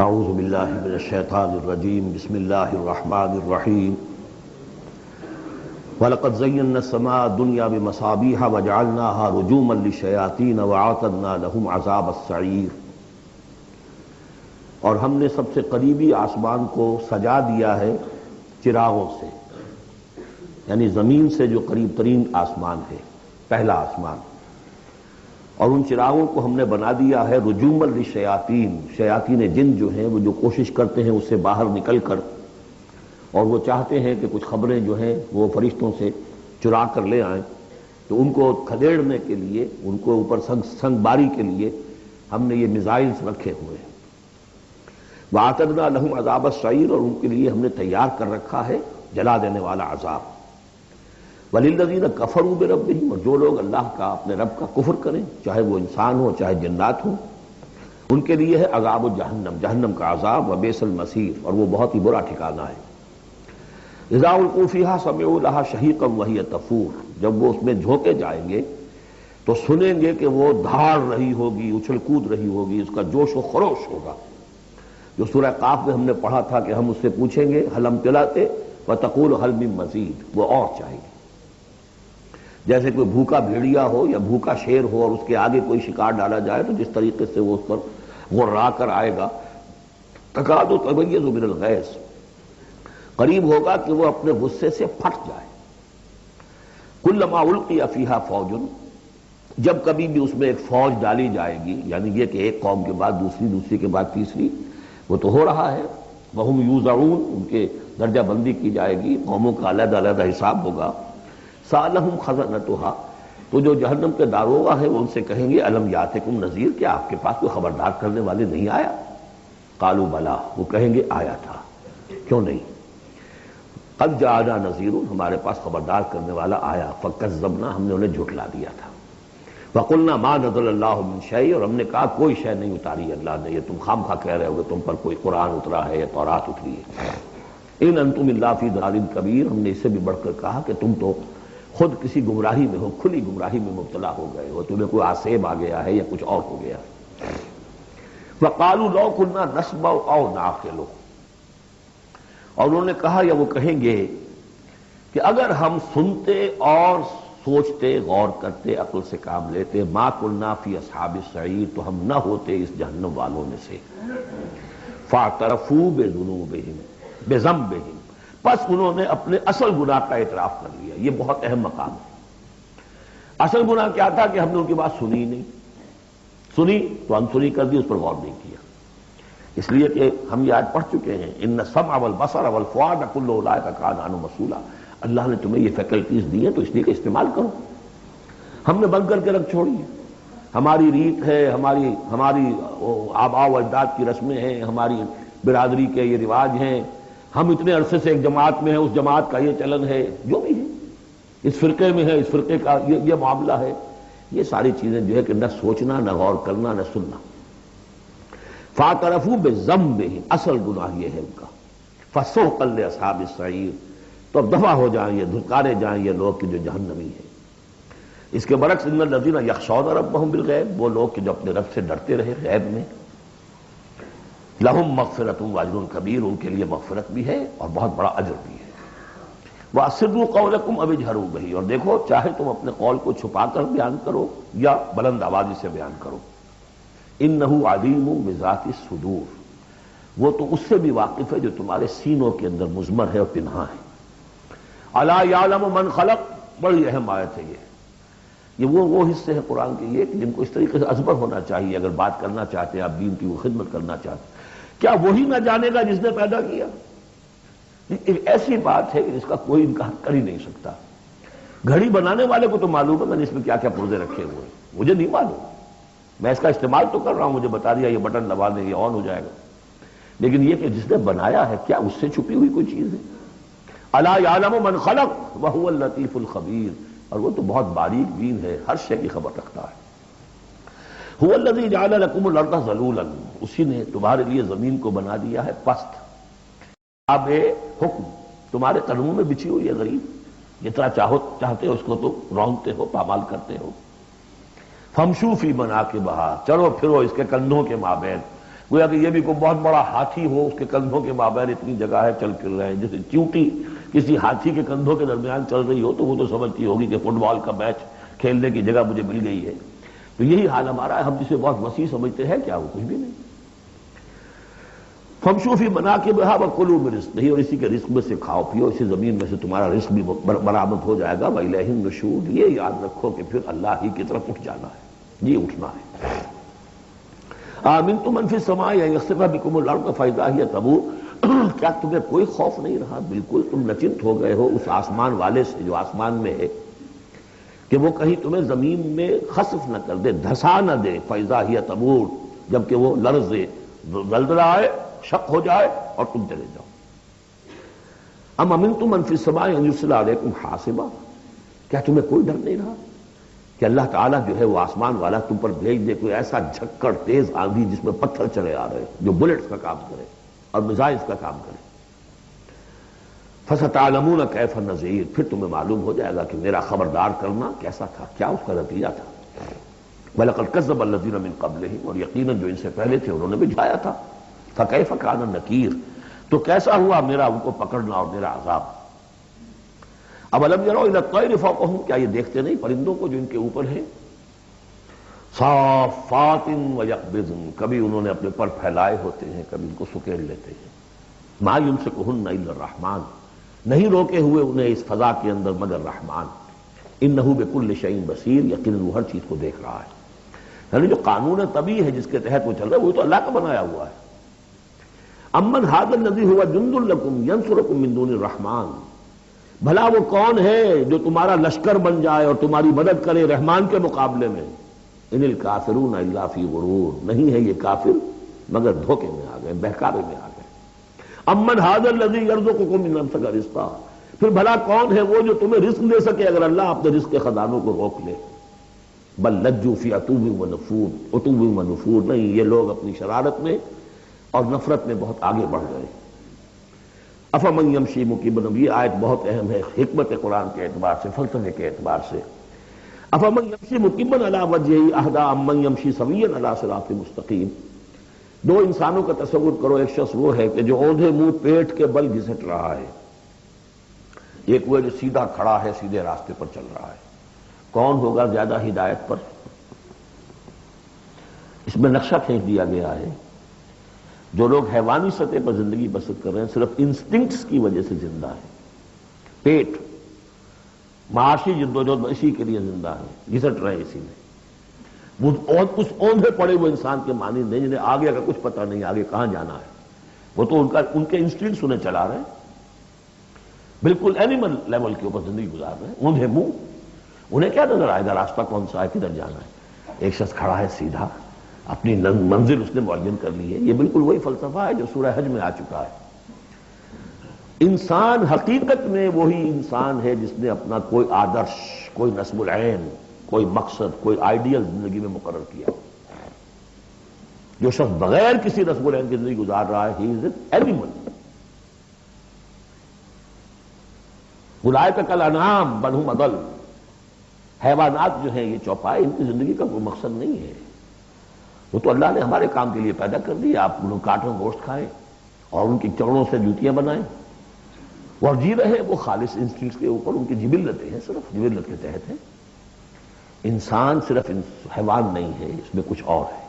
اعوذ باللہ من الشیطان الرجیم بسم اللہ الرحمن الرحیم وَلَقَدْ زَيَّنَّا السَّمَاءَ الدُّنْيَا بِمَصَابِيحَ وَجَعَلْنَاهَا رُجُومًا لِلشَّيَاطِينَ وَأَعْتَدْنَا لَهُمْ عَذَابَ السَّعِيرِ۔ اور ہم نے سب سے قریبی آسمان کو سجا دیا ہے چراغوں سے، یعنی زمین سے جو قریب ترین آسمان ہے، پہلا آسمان، اور ان چراغوں کو ہم نے بنا دیا ہے رجوما للشیاطین، شیاطین جن جو ہیں وہ جو کوشش کرتے ہیں اس سے باہر نکل کر، اور وہ چاہتے ہیں کہ کچھ خبریں جو ہیں وہ فرشتوں سے چرا کر لے آئیں، تو ان کو کھدیڑنے کے لیے، ان کو اوپر سنگ باری کے لیے ہم نے یہ میزائلز رکھے ہوئے ہیں۔ وَأَعْتَدْنَا لَهُمْ عَذَابَ السَّعِيرِ، اور ان کے لیے ہم نے تیار کر رکھا ہے جلا دینے والا عذاب۔ وَلِلَّذِينَ كَفَرُوا بِرَبِّهِمْ، اور جو لوگ اللہ کا، اپنے رب کا کفر کریں، چاہے وہ انسان ہو چاہے جنات ہوں، ان کے لیے ہے عذاب جہنم، جہنم کا عذاب، وَبِئْسَ الْمَصِيرُ، اور وہ بہت ہی برا ٹھکانہ ہے۔ اذا القوا فیہا سمعوا لہا شہیقا وہی تفور، جب وہ اس میں جھونکے جائیں گے تو سنیں گے کہ وہ دھاڑ رہی ہوگی، اچھل کود رہی ہوگی، اس کا جوش و خروش ہوگا، جو سورہ قاف میں ہم نے پڑھا تھا کہ ہم اس سے پوچھیں گے هل امتلأت وتقول هل من مزید، وہ اور چاہیے۔ جیسے کوئی بھوکا بھیڑیا ہو یا بھوکا شیر ہو اور اس کے آگے کوئی شکار ڈالا جائے تو جس طریقے سے وہ اس پر غرا کر آئے گا، تکاد تمیز من الغیظ، قریب ہوگا کہ وہ اپنے غصے سے پھٹ جائے۔ کلما القی فیہا فوج، جب کبھی بھی اس میں ایک فوج ڈالی جائے گی، یعنی یہ کہ ایک قوم کے بعد دوسری، دوسری کے بعد تیسری، وہ تو ہو رہا ہے، وہم یوزعون، ان کے درجہ بندی کی جائے گی، قوموں کا علیحدہ علیحدہ حساب ہوگا۔ سألہم خزنتہا، تو جو جہنم کے داروغہ ہیں وہ ان سے کہیں گے الم یاتکم نذیر، کیا آپ کے پاس کوئی خبردار کرنے والے نہیں آیا؟ قالوا بلا، وہ کہیں گے آیا تھا، کیوں نہیں؟ قد جاءنا نذیر، ہمارے پاس خبردار کرنے والا آیا، فکذبنا، ہم نے انہیں جھٹلا دیا تھا۔ وقلنا ما نزل اللہ من شیء، اور ہم نے کہا کوئی شے نہیں اتاری اللہ نے، یہ تم خام خواہ کہہ رہے ہو کہ تم پر کوئی قرآن اترا ہے یا تورات اتری ہے۔ ان انتم الا فی ضلال کبیر، ہم نے اس سے بھی بڑھ کر کہا کہ تم تو خود کسی گمراہی میں ہو، کھلی گمراہی میں مبتلا ہو گئے ہو، تمہیں کوئی آسیب آ گیا ہے یا کچھ اور ہو گیا۔ وقالوا لو كنا نسمع او نعقل، اور انہوں نے کہا یا وہ کہیں گے کہ اگر ہم سنتے اور سوچتے، غور کرتے، عقل سے کام لیتے، ما كنا فی اصحاب السعیر، تو ہم نہ ہوتے اس جہنم والوں میں سے۔ فاعترفوا بذنوبہم، بذنبہم، پس انہوں نے اپنے اصل گناہ کا اعتراف کر لیا۔ یہ بہت اہم مقام ہے۔ اصل گناہ کیا تھا کہ ہم نے ان کی بات سنی نہیں، سنی تو انسنی کر دی، اس پر غور نہیں کیا۔ اس لیے کہ ہم یہ آج پڑھ چکے ہیں ان السمع والبصر والفؤاد کل اولئک کان عنہ مسئولا، اللہ نے تمہیں یہ فیکلٹیز دی ہیں تو اس لیے کہ استعمال کرو۔ ہم نے بند کر کے رکھ چھوڑی ہے، ہماری ریت ہے، ہماری آباء و اجداد کی رسمیں ہیں، ہماری برادری کے یہ رواج ہیں، ہم اتنے عرصے سے ایک جماعت میں ہیں، اس جماعت کا یہ چلن ہے، جو بھی ہے، اس فرقے میں ہے، اس فرقے کا یہ معاملہ ہے، یہ ساری چیزیں جو ہے کہ نہ سوچنا، نہ غور کرنا، نہ سننا۔ فاعترفوا بذنبہم، اصل گناہ یہ ہے ان کا۔ فسحقا لاصحاب السعیر، تو اب دفع ہو جائیں، یہ دھتکارے جائیں یہ لوگ کہ جو جہنمی ہیں۔ اس کے برعکس ان الذین یخشون ربہم بالغیب، وہ لوگ کہ جو اپنے رب سے ڈرتے رہے غیب میں، لہم مغفرۃ واجر کبیر، ان کے لیے مغفرت بھی ہے اور بہت بڑا اجر بھی ہے۔ واسروا قولکم او اجہروا بہ، اور دیکھو چاہے تم اپنے قول کو چھپا کر بیان کرو یا بلند آوازی سے بیان کرو۔ انہ علیم بذات الصدور، وہ تو اس سے بھی واقف ہے جو تمہارے سینوں کے اندر مضمر ہے اور پنہاں ہے۔ الا یعلم من خلق، بڑی اہم آیت ہے یہ وہ حصے ہیں قرآن کے یہ کہ جن کو اس طریقے سے ازبر ہونا چاہیے اگر بات کرنا چاہتے ہیں، آپ دین کی وہ خدمت کرنا چاہتے ہیں۔ کیا وہی نہ جانے گا جس نے پیدا کیا؟ ایک ایسی بات ہے کہ جس کا کوئی انکار کر ہی نہیں سکتا۔ گھڑی بنانے والے کو تو معلوم ہے میں نے اس میں کیا کیا پرزے رکھے ہوئے ہیں، مجھے نہیں معلوم، میں اس کا استعمال تو کر رہا ہوں، مجھے بتا دیا یہ بٹن دبا دیں یہ آن ہو جائے گا، لیکن یہ کہ جس نے بنایا ہے کیا اس سے چھپی ہوئی کوئی چیز ہے؟ الا یعلم من خلق وهو اللطیف الخبیر، اور وہ تو بہت باریک بین ہے، ہر شے کی خبر رکھتا ہے۔ هو الذی جعل لکم الارض ذلولا، اسی نے تمہارے لیے زمین کو بنا دیا ہے پست، اب حکم تمہارے قدموں میں بچھی ہوئی ہے، غریب جتنا چاہتے ہو اس کو تو رونتے ہو، پامال کرتے ہو۔ فمشوا فی مناکبہا، چلو پھرو اس کے کندھوں کے مابین، گویا کہ یہ بھی کوئی بہت بڑا ہاتھی ہو، اس کے کندھوں کے مابین اتنی جگہ ہے، چل پھر رہے ہیں، جیسے چیونٹی کسی ہاتھی کے کندھوں کے درمیان چل رہی ہو تو وہ تو سمجھتی ہوگی کہ فٹ بال کا میچ کھیلنے کی جگہ مجھے مل گئی ہے۔ تو یہی حال ہمارا ہے، ہم جسے بہت وسیع سمجھتے ہیں کیا وہ کچھ بھی نہیں۔ فَامْشُوا فِي مَنَاكِبِهَا وَكُلُوا مِن رِزْقِهِ، اور اسی کے رزق میں سے کھاؤ پیو، اسی زمین میں سے تمہارا رزق بھی برآمد ہو جائے گا۔ وَإِلَيْهِ النُّشُورُ، یہ یاد رکھو کہ پھر اللہ ہی کی طرف اٹھ جانا ہے، جی اٹھنا ہے۔ آمنتم من فی السماء ان یخسف بکم الارض فاذا هی تمور، کیا تمہیں کوئی خوف نہیں رہا؟ بالکل تم نچنت ہو گئے ہو اس آسمان والے سے جو آسمان میں ہے کہ وہ کہیں تمہیں زمین میں خسف نہ کر دے، دھسا نہ دے، فاذا ہی تمور، جبکہ وہ لرزے، زلزلہ آئے، شق ہو جائے اور تم چلے جاؤ۔ ام امنتم من فی السماء ان یرسل علیکم حاصبا، کیا تمہیں کوئی ڈر نہیں رہا کہ اللہ تعالیٰ جو ہے وہ آسمان والا تم پر بھیج دے کوئی ایسا جھکڑ تیز آندھی جس میں پتھر چلے آ رہے جو بلٹس کا کام کرے اور میزائلز کا کام کرے۔ فَسَتَعْلَمُونَ كَيْفَ النَّذِيرُ، پھر تمہیں معلوم ہو جائے گا کہ میرا خبردار کرنا کیسا تھا، کیا اس کا نتیجہ تھا۔ وَلَقَدْ كَذَّبَ الَّذِينَ مِن قَبْلِهِمْ، اور یقیناً جو ان سے پہلے تھے انہوں نے بھی جھایا تھا۔ فَكَيْفَ كَانَ النَّكِيرُ، تو کیسا ہوا میرا ان کو پکڑنا اور میرا عذاب۔ اَوَلَمْ يَرَوْا إِلَى الطَّيْرِ فَوْقَهُمْ، کیا یہ دیکھتے نہیں پرندوں کو جو ان کے اوپر ہیں؟ صافات ویقبضن، کبھی انہوں نے اپنے پر پھیلائے ہوتے ہیں، کبھی ان کو سکیڑ لیتے ہیں۔ ما یمسکہن الا الرحمن، نہیں روکے ہوئے انہیں اس فضا کے اندر مگر رحمان۔ انہ بکل شیء بصیر، یقیناً وہ ہر چیز کو دیکھ رہا ہے۔ یعنی جو قانون طبیعی ہے جس کے تحت وہ چل رہا ہے وہ تو اللہ کا بنایا ہوا ہے۔ امن ھذا الذی ھو جند لکم ینصرکم من دون الرحمن، بھلا وہ کون ہے جو تمہارا لشکر بن جائے اور تمہاری مدد کرے رحمان کے مقابلے میں؟ ان الکافرون الا فی غرور، نہیں ہے یہ کافر مگر دھوکے میں آ گئے، بہکاوے میں آ گئے۔ امن ھذا الذی یرزقکم من امسک رزقا، پھر بھلا کون ہے وہ جو تمہیں رزق دے سکے اگر اللہ اپنے رزق کے خزانوں کو روک لے؟ بل لجوا فی عتو و نفور، نہیں یہ لوگ اپنی شرارت میں اور نفرت میں بہت آگے بڑھ گئے۔ افمن یمشی مکبا، یہ آیت بہت اہم ہے حکمت قرآن کے اعتبار سے، فلسفے کے اعتبار سے۔ افمن یمشی مکبا علی وجہہ اہدی امن یمشی سویا علی صراط مستقیم، دو انسانوں کا تصور کرو، ایک شخص وہ ہے کہ جو اوندھے منہ پیٹ کے بل گھسٹ رہا ہے، ایک وہ جو سیدھا کھڑا ہے، سیدھے راستے پر چل رہا ہے۔ کون ہوگا زیادہ ہدایت پر؟ اس میں نقشہ کھینچ دیا گیا ہے، جو لوگ حیوانی سطح پر زندگی بسر کر رہے ہیں صرف انسٹنکٹس کی وجہ سے زندہ ہے، پیٹ معاشی جدوجہد اسی کے لیے زندہ ہے، گھسٹ رہے ہیں اسی میں۔ وہ اس اوندھے پڑے وہ انسان کے معنی نہیں جنہیں آگے کا کچھ پتہ نہیں، آگے کہاں جانا ہے، وہ تو ان کے انسٹنکٹس انہیں چلا رہے ہیں، بالکل اینیمل لیول کے اوپر زندگی گزار رہے ہیں، اوندھے منہ۔ انہیں کیا نظر آئے گا راستہ کون سا ہے، کدھر جانا ہے؟ ایک شخص کھڑا ہے سیدھا، اپنی منزل اس نے معین کر لی ہے۔ یہ بالکل وہی فلسفہ ہے جو سورہ حج میں آ چکا ہے۔ انسان حقیقت میں وہی انسان ہے جس نے اپنا کوئی آدرش، کوئی نصب العین، کوئی مقصد، کوئی آئیڈیل زندگی میں مقرر کیا۔ جو شخص بغیر کسی نصب العین کی زندگی گزار رہا ہے، ہی از این اینیمل۔ اولئک کالانعام بل ھم اضل، حیوانات جو ہیں یہ چوپائے، ان کی زندگی کا کوئی مقصد نہیں ہے۔ وہ تو اللہ نے ہمارے کام کے لیے پیدا کر دی، آپ انہوں کاٹوں گوشت کھائیں اور ان کی چمڑوں سے جوتیاں بنائیں اور جی رہے وہ خالص انسٹنکٹس کے اوپر، ان کی جبلتیں ہیں، صرف جبلت کے تحت ہیں۔ انسان صرف حیوان نہیں ہے، اس میں کچھ اور ہے،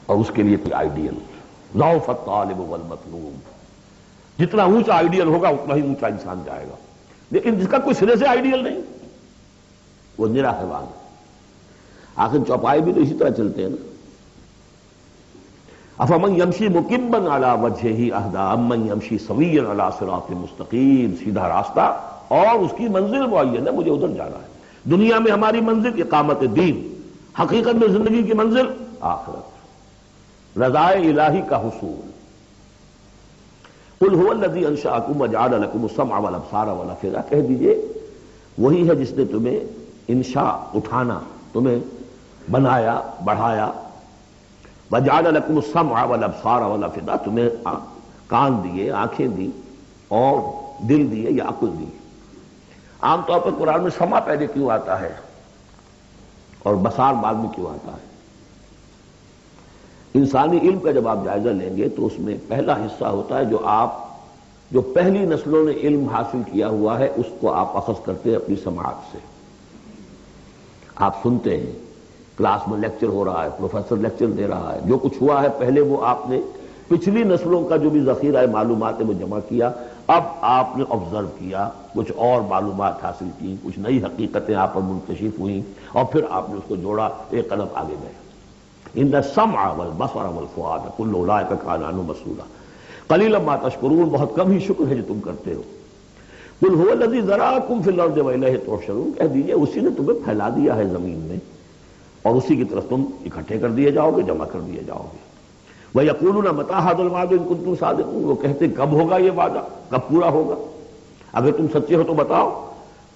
اور اس کے لیے کوئی آئیڈیل۔ ضعف الطالب والمطلوب، جتنا اونچا آئیڈیل ہوگا اتنا ہی اونچا انسان جائے گا، لیکن جس کا کوئی سرے سے آئیڈیل نہیں وہ نرا حیوان ہے۔ آخر چوپائے بھی تو اسی طرح چلتے ہیں نا۔ افمن یمشی مکبا علی وجہہ اہدی امن یمشی سویا علی صراط مستقیم، سیدھا راستہ اور اس کی منزل معین ہے، مجھے ادھر جانا ہے۔ دنیا میں ہماری منزل اقامت دین، حقیقت میں زندگی کی منزل آخرت، رضائے الہی کا حصول۔ قل ھو الذی انشأکم وجعل لکم السمع والابصار والافئدہ، کہہ دیجئے وہی ہے جس نے تمہیں انشاء اٹھانا، تمہیں بنایا، بڑھایا، وجعل لکم السمع والابصار والافئدہ، تمہیں کان دیے، آنکھیں دی اور دل دیے یا عقل دی۔ عام طور پر قرآن میں سمع پہلے کیوں آتا ہے اور بصار بعد میں کیوں آتا ہے؟ انسانی علم کا جب آپ جائزہ لیں گے تو اس میں پہلا حصہ ہوتا ہے جو پہلی نسلوں نے علم حاصل کیا ہوا ہے اس کو آپ اخذ کرتے ہیں اپنی سماعت سے. آپ سنتے ہیں کلاس میں لیکچر ہو رہا ہے، پروفیسر لیکچر دے رہا ہے، جو کچھ ہوا ہے پہلے وہ آپ نے پچھلی نسلوں کا جو بھی ذخیرہ معلومات ہے وہ جمع کیا. اب آپ نے آبزرو کیا، کچھ اور معلومات حاصل کی، کچھ نئی حقیقتیں آپ پر منکشف ہوئیں اور پھر آپ نے اس کو جوڑا، ایک قدم آگے گئے. ان السمع والبصر والفؤاد کل اولئک کان عنہ مسئولا قلیلا ما تشکرون، بہت کم ہی شکر ہے جو تم کرتے ہو. قل هو الذی ذرأکم فی الارض والیہ تحشرون، کہہ دیجئے اسی نے تمہیں پھیلا دیا ہے زمین میں اور اسی کی طرف تم اکٹھے کر دیے جاؤ گے، جمع کر دیے جاؤ گے. وَيَقُولُونَ مَتَىٰ هَٰذَا الْوَعْدُ إِن كُنتُمْ صَادِقِينَ، وہ کہتے کب ہوگا یہ وعدہ، کب پورا ہوگا، اگر تم سچے ہو تو بتاؤ.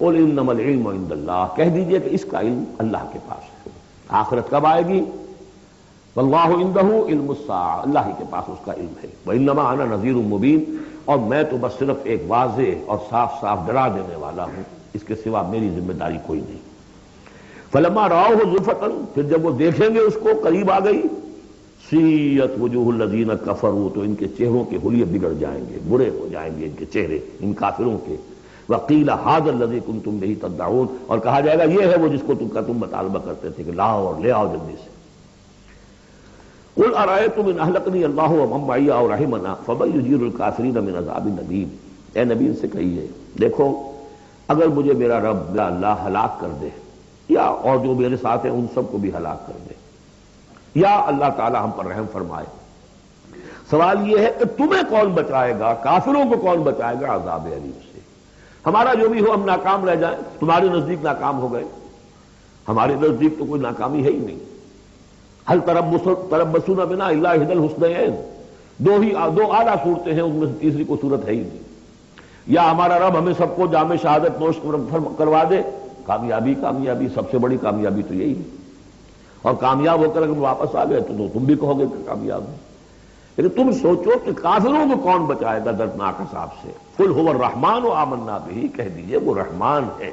قُلْ إِنَّمَا الْعِلْمُ عِندَ اللَّهِ، کہہ دیجئے کہ اس کا علم اللہ کے پاس ہے. آخرت کب آئے گی؟ وَاللَّهُ عِندَهُ عِلْمُ السَّاعَةِ، اللہ ہی کے پاس اس کا علم ہے. وَإِنَّمَا أَنَا نَذِيرٌ مُّبِينٌ، اور میں تو بس صرف ایک واضح اور صاف صاف ڈرا دینے والا ہوں، اس کے سوا میری ذمہ داری کوئی نہیں. فَلَمَّا رَأَوْهُ زُلْفَةً، پھر جب وہ دیکھیں گے اس کو قریب آ گئی، سیئت وجوہ الذین کفروا، تو ان کے چہروں کے حلیے بگڑ جائیں گے، برے ہو جائیں گے ان کے چہرے ان کافروں کے. وقیل ھذا الذی کنتم بہ تدعون، اور کہا جائے گا یہ ہے وہ جس کو تم مطالبہ کرتے تھے کہ لاؤ اور لے آؤ جلدی سے. قل ارأیتم ان اہلکنی اللہ ومن معی او رحمنا فمن یجیر الکافرین من عذاب الیم، اے نبی ان سے کہیے دیکھو اگر مجھے میرا رب میرا اللہ ہلاک کر دے یا اور جو میرے ساتھ ہیں ان سب کو بھی ہلاک کر دے، یا اللہ تعالی ہم پر رحم فرمائے، سوال یہ ہے کہ تمہیں کون بچائے گا، کافروں کو کون بچائے گا عذاب علیم سے. ہمارا جو بھی ہو ہم ناکام رہ جائیں، تمہارے نزدیک ناکام ہو گئے، ہمارے نزدیک تو کوئی ناکامی ہے ہی نہیں. ہل تربصون بنا الا احدی الحسنیین، دو اعلیٰ صورتیں ہیں، ان میں سے تیسری کوئی صورت ہے ہی نہیں. یا ہمارا رب ہمیں سب کو جام شہادت نوش کروا دے، کامیابی کامیابی، سب سے بڑی کامیابی تو یہی ہے. اور کامیاب ہو کر اگر واپس آ گئے تو تم بھی کہو گے کہ کامیاب ہے. لیکن تم سوچو کہ کافروں کو کون بچائے گا دردناک عذاب سے. قل هو الرحمن آمنا بہ، کہہ دیجئے وہ رحمان ہے،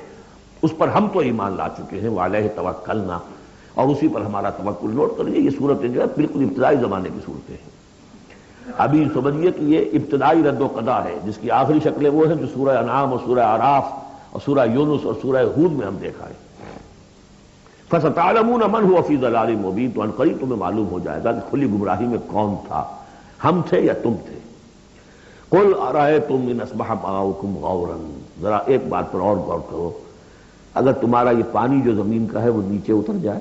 اس پر ہم تو ایمان لا چکے ہیں. وعلیہ توکلنا، اور اسی پر ہمارا توکل. نوٹ کر لیجیے یہ صورتیں جو ہے بالکل ابتدائی زمانے کی صورتیں ہیں. ابھی سمجھیے کہ یہ ابتدائی رد و قضا ہے، جس کی آخری شکلیں وہ ہیں جو سورہ انعام اور سورہ اعراف اور سورہ یونس اور سورہ ہود میں ہم دیکھا ہے. فَسَتَعْلَمُونَ مَنْ هُوَ فِي ضَلَالٍ مُبِينٍ، تو عنقریب تمہیں معلوم ہو جائے گا کہ کھلی گمراہی میں کون تھا، ہم تھے یا تم تھے. قُلْ أَرَأَيْتُمْ إِنْ أَصْبَحَ مَاؤُكُمْ غَوْرًا، ذرا ایک بات پر اور غور کرو، اگر تمہارا یہ پانی جو زمین کا ہے وہ نیچے اتر جائے،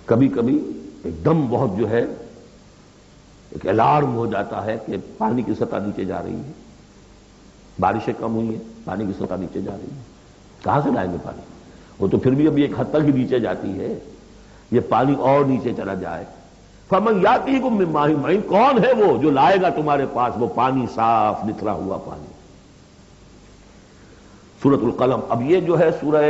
کبھی کبھی ایک دم بہت جو ہے ایک الارم ہو جاتا ہے کہ پانی کی سطح نیچے جا رہی ہے، بارشیں کم ہوئی ہیں، پانی کی سطح نیچے جا رہی ہے، کہاں سے لائیں گے پانی؟ وہ تو پھر بھی ابھی ایک حد تک ہی نیچے جاتی ہے، یہ پانی اور نیچے چلا جائے. فَمَن يَأْتِيكُم مِّن مَّاءٍ مَّعِينٍ، کون ہے وہ جو لائے گا تمہارے پاس وہ پانی صاف نتھرا ہوا پانی. سورۃ القلم. اب یہ جو ہے سورہ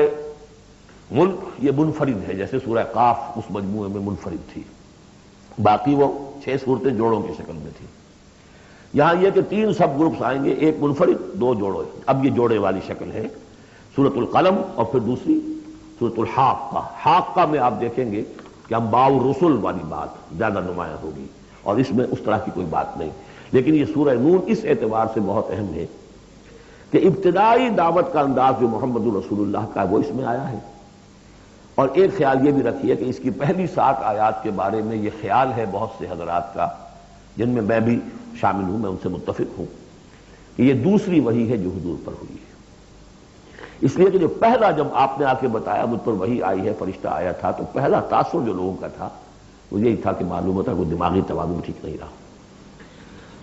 ملک یہ منفرد ہے، جیسے سورہ قاف اس مجموعے میں منفرد تھی، باقی وہ 6 صورتیں جوڑوں کی شکل میں تھی. یہاں یہ کہ 3 سب گروپس آئیں گے، ایک منفرد 2 جوڑے. اب یہ جوڑے والی شکل ہے سورۃ القلم، اور پھر دوسری سورۃ الحاقہ. حاقہ میں آپ دیکھیں گے کہ انباء الرسل والی بات زیادہ نمایاں ہوگی، اور اس میں اس طرح کی کوئی بات نہیں. لیکن یہ سورہ نون اس اعتبار سے بہت اہم ہے کہ ابتدائی دعوت کا انداز جو محمد الرسول اللہ کا وہ اس میں آیا ہے. اور ایک خیال یہ بھی رکھیے کہ اس کی پہلی 7 آیات کے بارے میں یہ خیال ہے بہت سے حضرات کا، جن میں میں بھی شامل ہوں، میں ان سے متفق ہوں، کہ یہ دوسری وحی ہے جو حضور پر ہوئی ہے. اس لیے کہ جو پہلا جب آپ نے آ کے بتایا مجھ پر وحی آئی ہے، فرشتہ آیا تھا، تو پہلا تاثر جو لوگوں کا تھا وہ یہی تھا کہ معلوم ہوتا کوئی دماغی توازن ٹھیک نہیں رہا،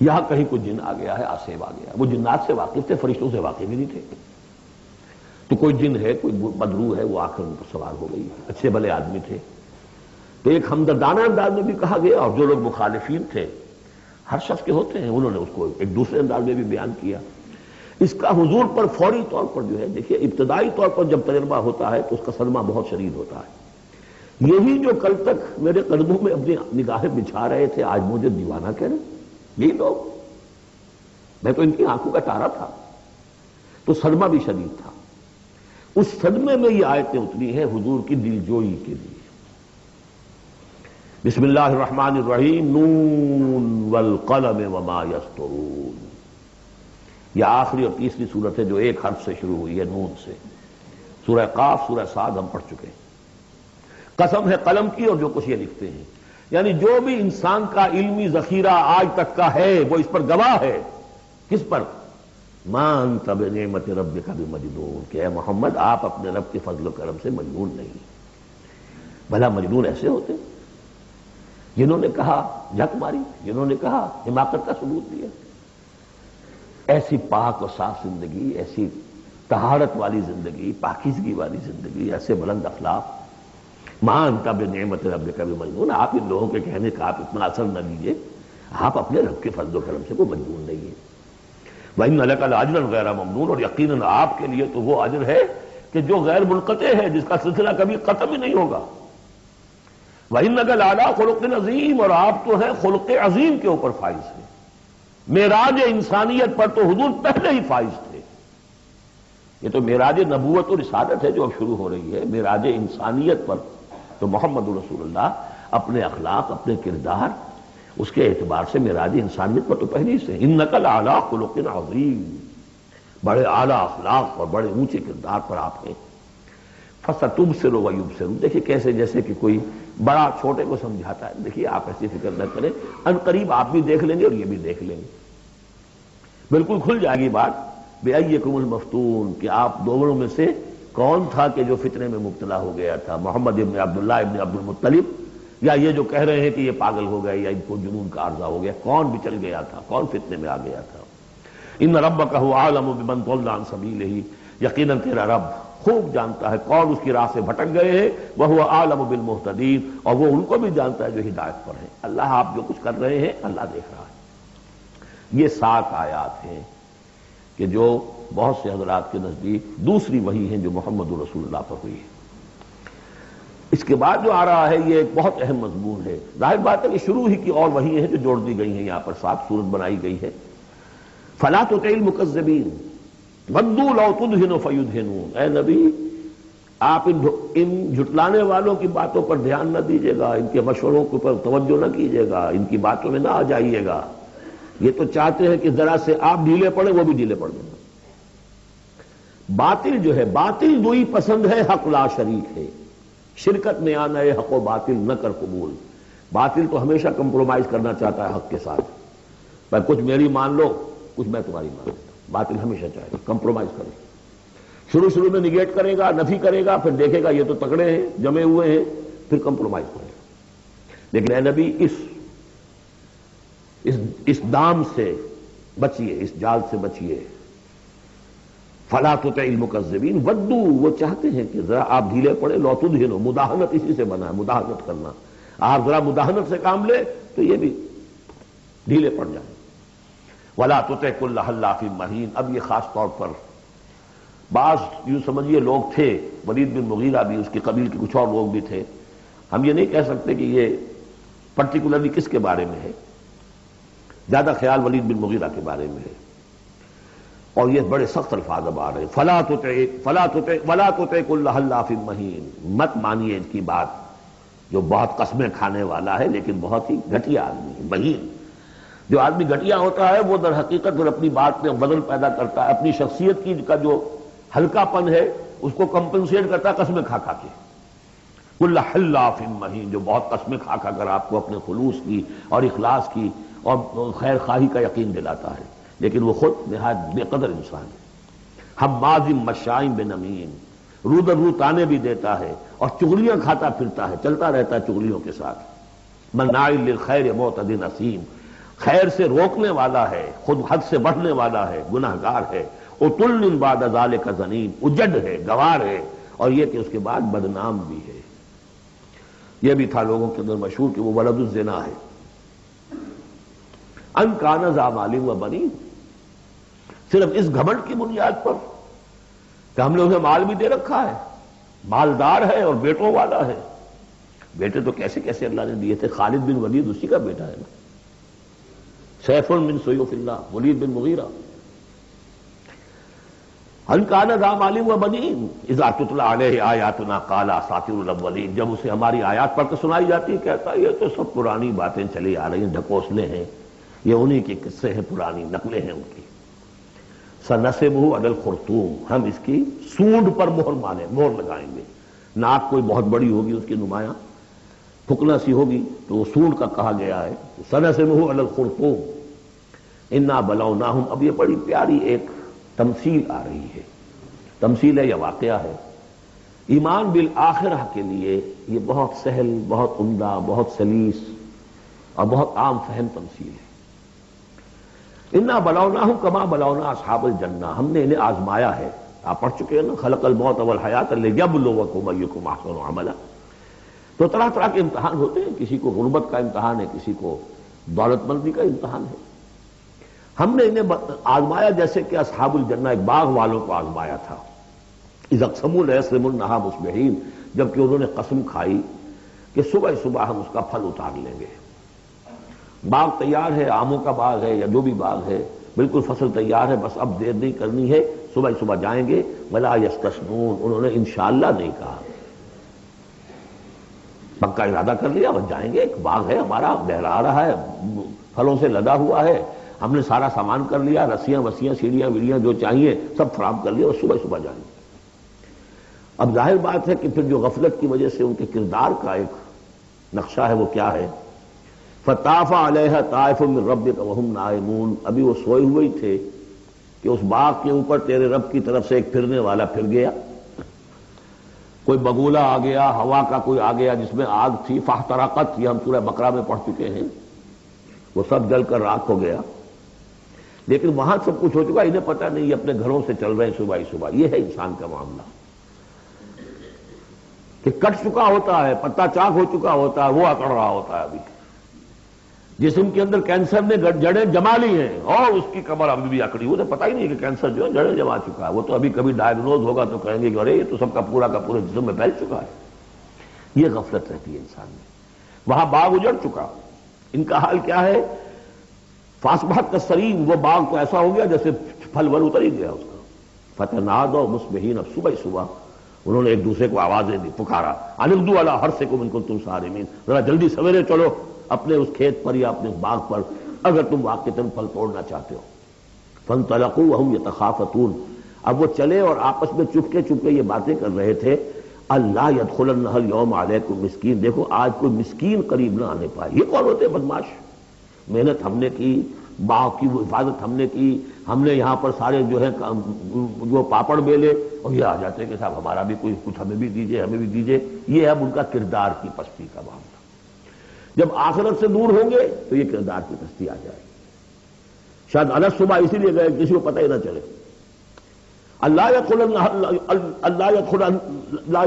یہاں کہیں کوئی جن آ گیا ہے، آسیب آ گیا. وہ جنات سے واقف تھے، فرشتوں سے واقف ہی نہیں تھے. تو کوئی جن ہے، کوئی بدرو ہے، وہ آ کر ان پر سوار ہو گئی. اچھے بھلے آدمی تھے، تو ایک ہمدردانہ انداز میں بھی کہا گیا، اور جو لوگ مخالفین تھے ہر شخص کے ہوتے ہیں، انہوں نے اس کو ایک دوسرے انداز میں بھی بیان کیا. اس کا حضور پر فوری طور پر جو ہے، دیکھیے ابتدائی طور پر جب تجربہ ہوتا ہے تو اس کا صدمہ بہت شدید ہوتا ہے. یہی جو کل تک میرے قدموں میں اپنی نگاہیں بچھا رہے تھے آج مجھے دیوانہ کہہ رہے، یہی لوگ، میں تو ان کی آنکھوں کا تارا تھا. تو صدمہ بھی شدید تھا. اس صدمے میں یہ آیتیں اتری ہیں حضور کی دلجوئی کے لیے. بسم اللہ الرحمن الرحیم نون والقلم وما یسطرون. یہ آخری اور تیسری صورت ہے جو ایک حرف سے شروع ہوئی ہے، نون سے. سورہ قاف، سورہ صاد ہم پڑھ چکے ہیں. قسم ہے قلم کی اور جو کچھ یہ لکھتے ہیں، یعنی جو بھی انسان کا علمی ذخیرہ آج تک کا ہے وہ اس پر گواہ ہے. کس پر؟ ما انت بنعمت ربک بمجنون، کہ اے محمد آپ اپنے رب کے فضل و کرم سے مجنون نہیں. بھلا مجنون ایسے ہوتے جنہوں نے کہا جھک ماری، جنہوں نے کہا حماقت کا ثبوت دیا. ایسی پاک و صاف زندگی، ایسی طہارت والی زندگی، پاکیزگی والی زندگی، ایسے بلند اخلاق. ما انت بنعمت ربک بمجنون، آپ ان لوگوں کے کہنے کا آپ اتنا اثر نہ لیجیے. آپ اپنے رب کے فضل و کرم سے کوئی مجنون نہیں ہے. وَإِنَّ لَكَ لَأَجْرًا غَيْرَ مَمْنُونٍ، اور یقیناً آپ کے لیے تو وہ اجر ہے کہ جو غیر منقطع ہے، جس کا سلسلہ کبھی ختم ہی نہیں ہوگا. وَإِنَّكَ لَعَلَىٰ خُلُقٍ عَظِيمٍ، اور آپ تو ہیں خلق عظیم کے اوپر فائز ہیں. معراج انسانیت پر تو حضور پہلے ہی فائز تھے. یہ تو معراج نبوت اور رسالت ہے جو اب شروع ہو رہی ہے. معراج انسانیت پر تو محمد رسول اللہ اپنے اخلاق، اپنے کردار، اس کے اعتبار سے معراج انسانیت پر تو پہلے سے. اِنَّكَ لَعَلَىٰ خُلُقٍ عَظِيمٍ، بڑے اعلیٰ اخلاق اور بڑے اونچے کردار پر آپ ہیں. فَسَتُبْصِرُ وَيُبْصِرُونَ، دیکھیے کیسے جیسے کہ کوئی بڑا چھوٹے کو سمجھاتا ہے. دیکھیے آپ ایسی فکر نہ کریں، ان قریب آپ بھی دیکھ لیں گے اور یہ بھی دیکھ لیں گے. بالکل کھل جائے گی بات. بِأَيِّكُمُ الْمَفْتُونُ، کہ آپ دونوں میں سے کون تھا کہ جو فتنے میں مبتلا ہو گیا تھا، محمد ابن عبداللہ ابن عبد المطلب، یا یہ جو کہہ رہے ہیں کہ یہ پاگل ہو گئے یا ان کو جنون کا عارضہ ہو گیا؟ کون بچل گیا تھا، کون فتنے میں آ گیا تھا؟ ان ربک هو اعلم بمن ضل عن سبیلہ، یقیناً تیرا رب خوب جانتا ہے کون اس کی راہ سے بھٹک گئے ہیں. وہو اعلم بالمہتدین، اور وہ ان کو بھی جانتا ہے جو ہدایت پر ہیں. اللہ آپ جو کچھ کر رہے ہیں اللہ دیکھ رہا ہے. یہ 7 آیات ہیں کہ جو بہت سے حضرات کے نزدیک دوسری وحی ہیں جو محمد رسول اللہ پر ہوئی ہے. اس کے بعد جو آ رہا ہے یہ ایک بہت اہم مضمون ہے. ظاہر بات ہے کہ شروع ہی کی اور وحی ہیں جو جوڑ دی گئی ہیں، یہاں پر 7 صورت بنائی گئی ہے. فَلَا تُطِعِ الْمُكَذِّبِينَ وَدُّوا لَوْ تُدْهِنُ فَيُدْهِنُونَ، اے نبی آپ ان جھٹلانے والوں کی باتوں پر دھیان نہ دیجیے گا، ان کے مشوروں کے اوپر توجہ نہ کیجیے گا، ان کی باتوں میں نہ آ جائیے گا. یہ تو چاہتے ہیں کہ ذرا سے آپ ڈھیلے پڑے، وہ بھی ڈھیلے پڑ جائیں. باطل جو ہے، باطل دوئی پسند ہے، حق لا شریک ہے. شرکت میں آنا ہے، حق و باطل نہ کر قبول. باطل تو ہمیشہ کمپرومائز کرنا چاہتا ہے حق کے ساتھ. پر کچھ میری مان لو، کچھ میں تمہاری مان لیتا ہوں. باطل ہمیشہ چاہے گا کمپرومائز کرے. شروع میں نگیٹ کرے گا، نفی کرے گا، پھر دیکھے گا یہ تو تکڑے ہیں، جمے ہوئے ہیں، پھر کمپرومائز کرے گا. لیکن اے نبی اس دام سے بچیے، اس جال سے بچیے. فلا تطع المکذبین ودوا، وہ چاہتے ہیں کہ ذرا آپ ڈھیلے پڑے. لو تدہنوا، مداہنت اسی سے بنا ہے، مداہنت کرنا. آپ ذرا مداہنت سے کام لے تو یہ بھی ڈھیلے پڑ جائیں. ولا تطع کل حلاف مہین، اب یہ خاص طور پر بعض یوں سمجھیے لوگ تھے، ولید بن مغیرہ بھی، اس کی قبیل کے کچھ اور لوگ بھی تھے. ہم یہ نہیں کہہ سکتے کہ یہ پرٹیکولرلی کس کے بارے میں ہے، زیادہ خیال ولید بن مغیرہ کے بارے میں ہے. اور یہ بڑے سخت الفاظ اب آ رہے ہیں. فلا تطع کل حلاف مہین، مت مانیے ان کی بات جو بہت قسمیں کھانے والا ہے لیکن بہت ہی گھٹیا آدمی ہے. مہین، جو آدمی گھٹیا ہوتا ہے وہ در حقیقت پھر اپنی بات میں بدل پیدا کرتا ہے، اپنی شخصیت کی کا جو ہلکا پن ہے اس کو کمپنسیٹ کرتا ہے قسمیں کھا کھا کے. کل حلاف مہین، جو بہت قسمیں کھا کھا کر آپ کو اپنے خلوص کی اور اخلاص کی اور خیر خواہی کا یقین دلاتا ہے، لیکن وہ خود نہایت بے قدر انسان ہے. حماز مشاء بنمیم، رو در رو تانے بھی دیتا ہے اور چغلیاں کھاتا پھرتا ہے، چلتا رہتا ہے چغلیوں کے ساتھ. مناع للخیر معتد اثیم، خیر سے روکنے والا ہے، خود حد سے بڑھنے والا ہے، گناہگار ہے. عتل بعد ذلک زنیم، اجڑ ہے، گوار ہے، اور یہ کہ اس کے بعد بدنام بھی ہے. یہ بھی تھا لوگوں کے اندر مشہور کہ وہ ولد الزنا ہے. ان کان ذا مال و بنین، صرف اس گھمنڈ کی بنیاد پر کہ ہم نے اسے مال بھی دے رکھا ہے، مالدار ہے اور بیٹوں والا ہے. بیٹے تو کیسے کیسے اللہ نے دیے تھے. خالد بن ولید اسی کا بیٹا ہے نا، سیف من سیوف اللہ، ولید بن مغیرہ. هل كان ذا مال وبنين اذا تتلى عليه آیاتنا قال اساطیر الاولین، جب اسے ہماری آیات پڑھ کے سنائی جاتی ہے کہتا ہے یہ تو سب پرانی باتیں چلی آ رہی ہیں، ڈھکوسلے ہیں، یہ انہی کے قصے ہیں، پرانی نقلیں ہیں ان کی۔ سنسبہ علی الخرطوم، ہم اس کی سونڈ پر مہر لگائیں گے۔ ناک کوئی بہت بڑی ہوگی اس کی نمایاں پھکنا سی ہوگی تو وہ سونڈ کا کہا گیا ہے۔ سنسبہ علی الخرطوم انا بلوناہم، اب یہ بڑی پیاری ایک تمثیل آ رہی ہے، تمثیل ہے یا واقعہ ہے۔ ایمان بالآخرہ کے لیے یہ بہت سہل، بہت عمدہ، بہت سلیس اور بہت عام فہم تمثیل ہے۔ انا بلوناہم کما بلونا اصحاب الجنہ، ہم نے انہیں آزمایا ہے۔ آپ پڑھ چکے ہیں نا، خلق الموت والحیات لیبلوکم ایکم احسن عملا۔ تو طرح طرح کے امتحان ہوتے ہیں، کسی کو غربت کا امتحان ہے، کسی کو دولت مندی کا امتحان ہے۔ ہم نے انہیں آزمایا جیسے کہ اصحاب الجنہ ایک باغ والوں کو آزمایا تھا۔ اذا اقسموا لیصرمنھا مصبحین، جبکہ انہوں نے قسم کھائی کہ صبح صبح ہم اس کا پھل اتار لیں گے۔ باغ تیار ہے، آموں کا باغ ہے یا جو بھی باغ ہے، بالکل فصل تیار ہے، بس اب دیر نہیں کرنی ہے، صبح صبح جائیں گے۔ ولا یستثنون، انہوں نے انشاءاللہ نہیں کہا، پکا ارادہ کر لیا، بس جائیں گے، ایک باغ ہے ہمارا، لہرا رہا ہے، پھلوں سے لدا ہوا ہے، ہم نے سارا سامان کر لیا، رسیاں وسیاں سیڑھیاں ویڑیاں جو چاہیے سب فراہم کر لیا، اور صبح صبح جائیں گے۔ اب ظاہر بات ہے کہ پھر جو غفلت کی وجہ سے ان کے کردار کا ایک نقشہ ہے وہ کیا ہے؟ فطاف علیہا طائف من ربک وہم نائمون، ابھی وہ سوئے ہوئے ہی تھے کہ اس باغ کے اوپر تیرے رب کی طرف سے ایک پھرنے والا پھر گیا، کوئی بگولا آ گیا، ہوا کا کوئی آ گیا جس میں آگ تھی، فاحترقت، یہ ہم سورہ بقرہ میں پڑھ چکے ہیں، وہ سب جل کر راکھ ہو گیا۔ لیکن وہاں سب کچھ ہو چکا، انہیں پتہ نہیں، اپنے گھروں سے چل رہے ہیں صبح ہی صبح۔ یہ ہے انسان کا معاملہ کہ کٹ چکا ہوتا ہے، پتا چاک ہو چکا ہوتا ہے، وہ اکڑ رہا ہوتا ہے۔ ابھی جسم کے اندر کینسر نے جڑیں جما لی ہیں اور اس کی کمر ابھی بھی اکڑی، وہ تو پتہ ہی نہیں کہ کینسر جو ہے جڑیں جما چکا ہے، وہ تو ابھی کبھی ڈائگنوز ہوگا تو کہیں گے کہ ارے یہ تو سب کا پورا جسم میں پھیل چکا ہے۔ یہ غفلت رہتی ہے انسان میں۔ وہاں باغ اجڑ چکا، ان کا حال کیا ہے؟ فاصبحت کالصریم، وہ باغ تو ایسا ہو گیا جیسے پھل ول اتر ہی گیا اس کا۔ فتنادوا مصبحین، اب صبح صبح انہوں نے ایک دوسرے کو آوازیں دی، پکارا، ان اغدوا علی حرثکم ان کنتم صارمین، ذرا جلدی سویرے چلو اپنے اس کھیت پر یا اپنے باغ پر اگر تم واقعتاً پھل توڑنا چاہتے ہو۔ فانطلقوا وهم يتخافتون، اب وہ چلے اور آپس میں چپکے چپکے یہ باتیں کر رہے تھے، اللہ يدخلنها اليوم علیکم مسکین، دیکھو آج کوئی مسکین قریب نہ آنے پائے۔ یہ کون ہوتے بدماش؟ محنت ہم نے کی، باغ کی وہ حفاظت ہم نے کی، ہم نے یہاں پر سارے جو ہے جو پاپڑ بیلے، اور یہ آ جاتے کہ صاحب ہمارا بھی کوئی کچھ ہمیں بھی دیجئے، ہمیں بھی دیجئے۔ یہ ہے اب ان کا کردار کی پستی کا معاملہ۔ جب آخرت سے دور ہوں گے تو یہ کردار کی پستی آ جائے گی۔ شاید الگ صبح اسی لیے گئے کسی کو پتہ ہی نہ چلے۔ اللہ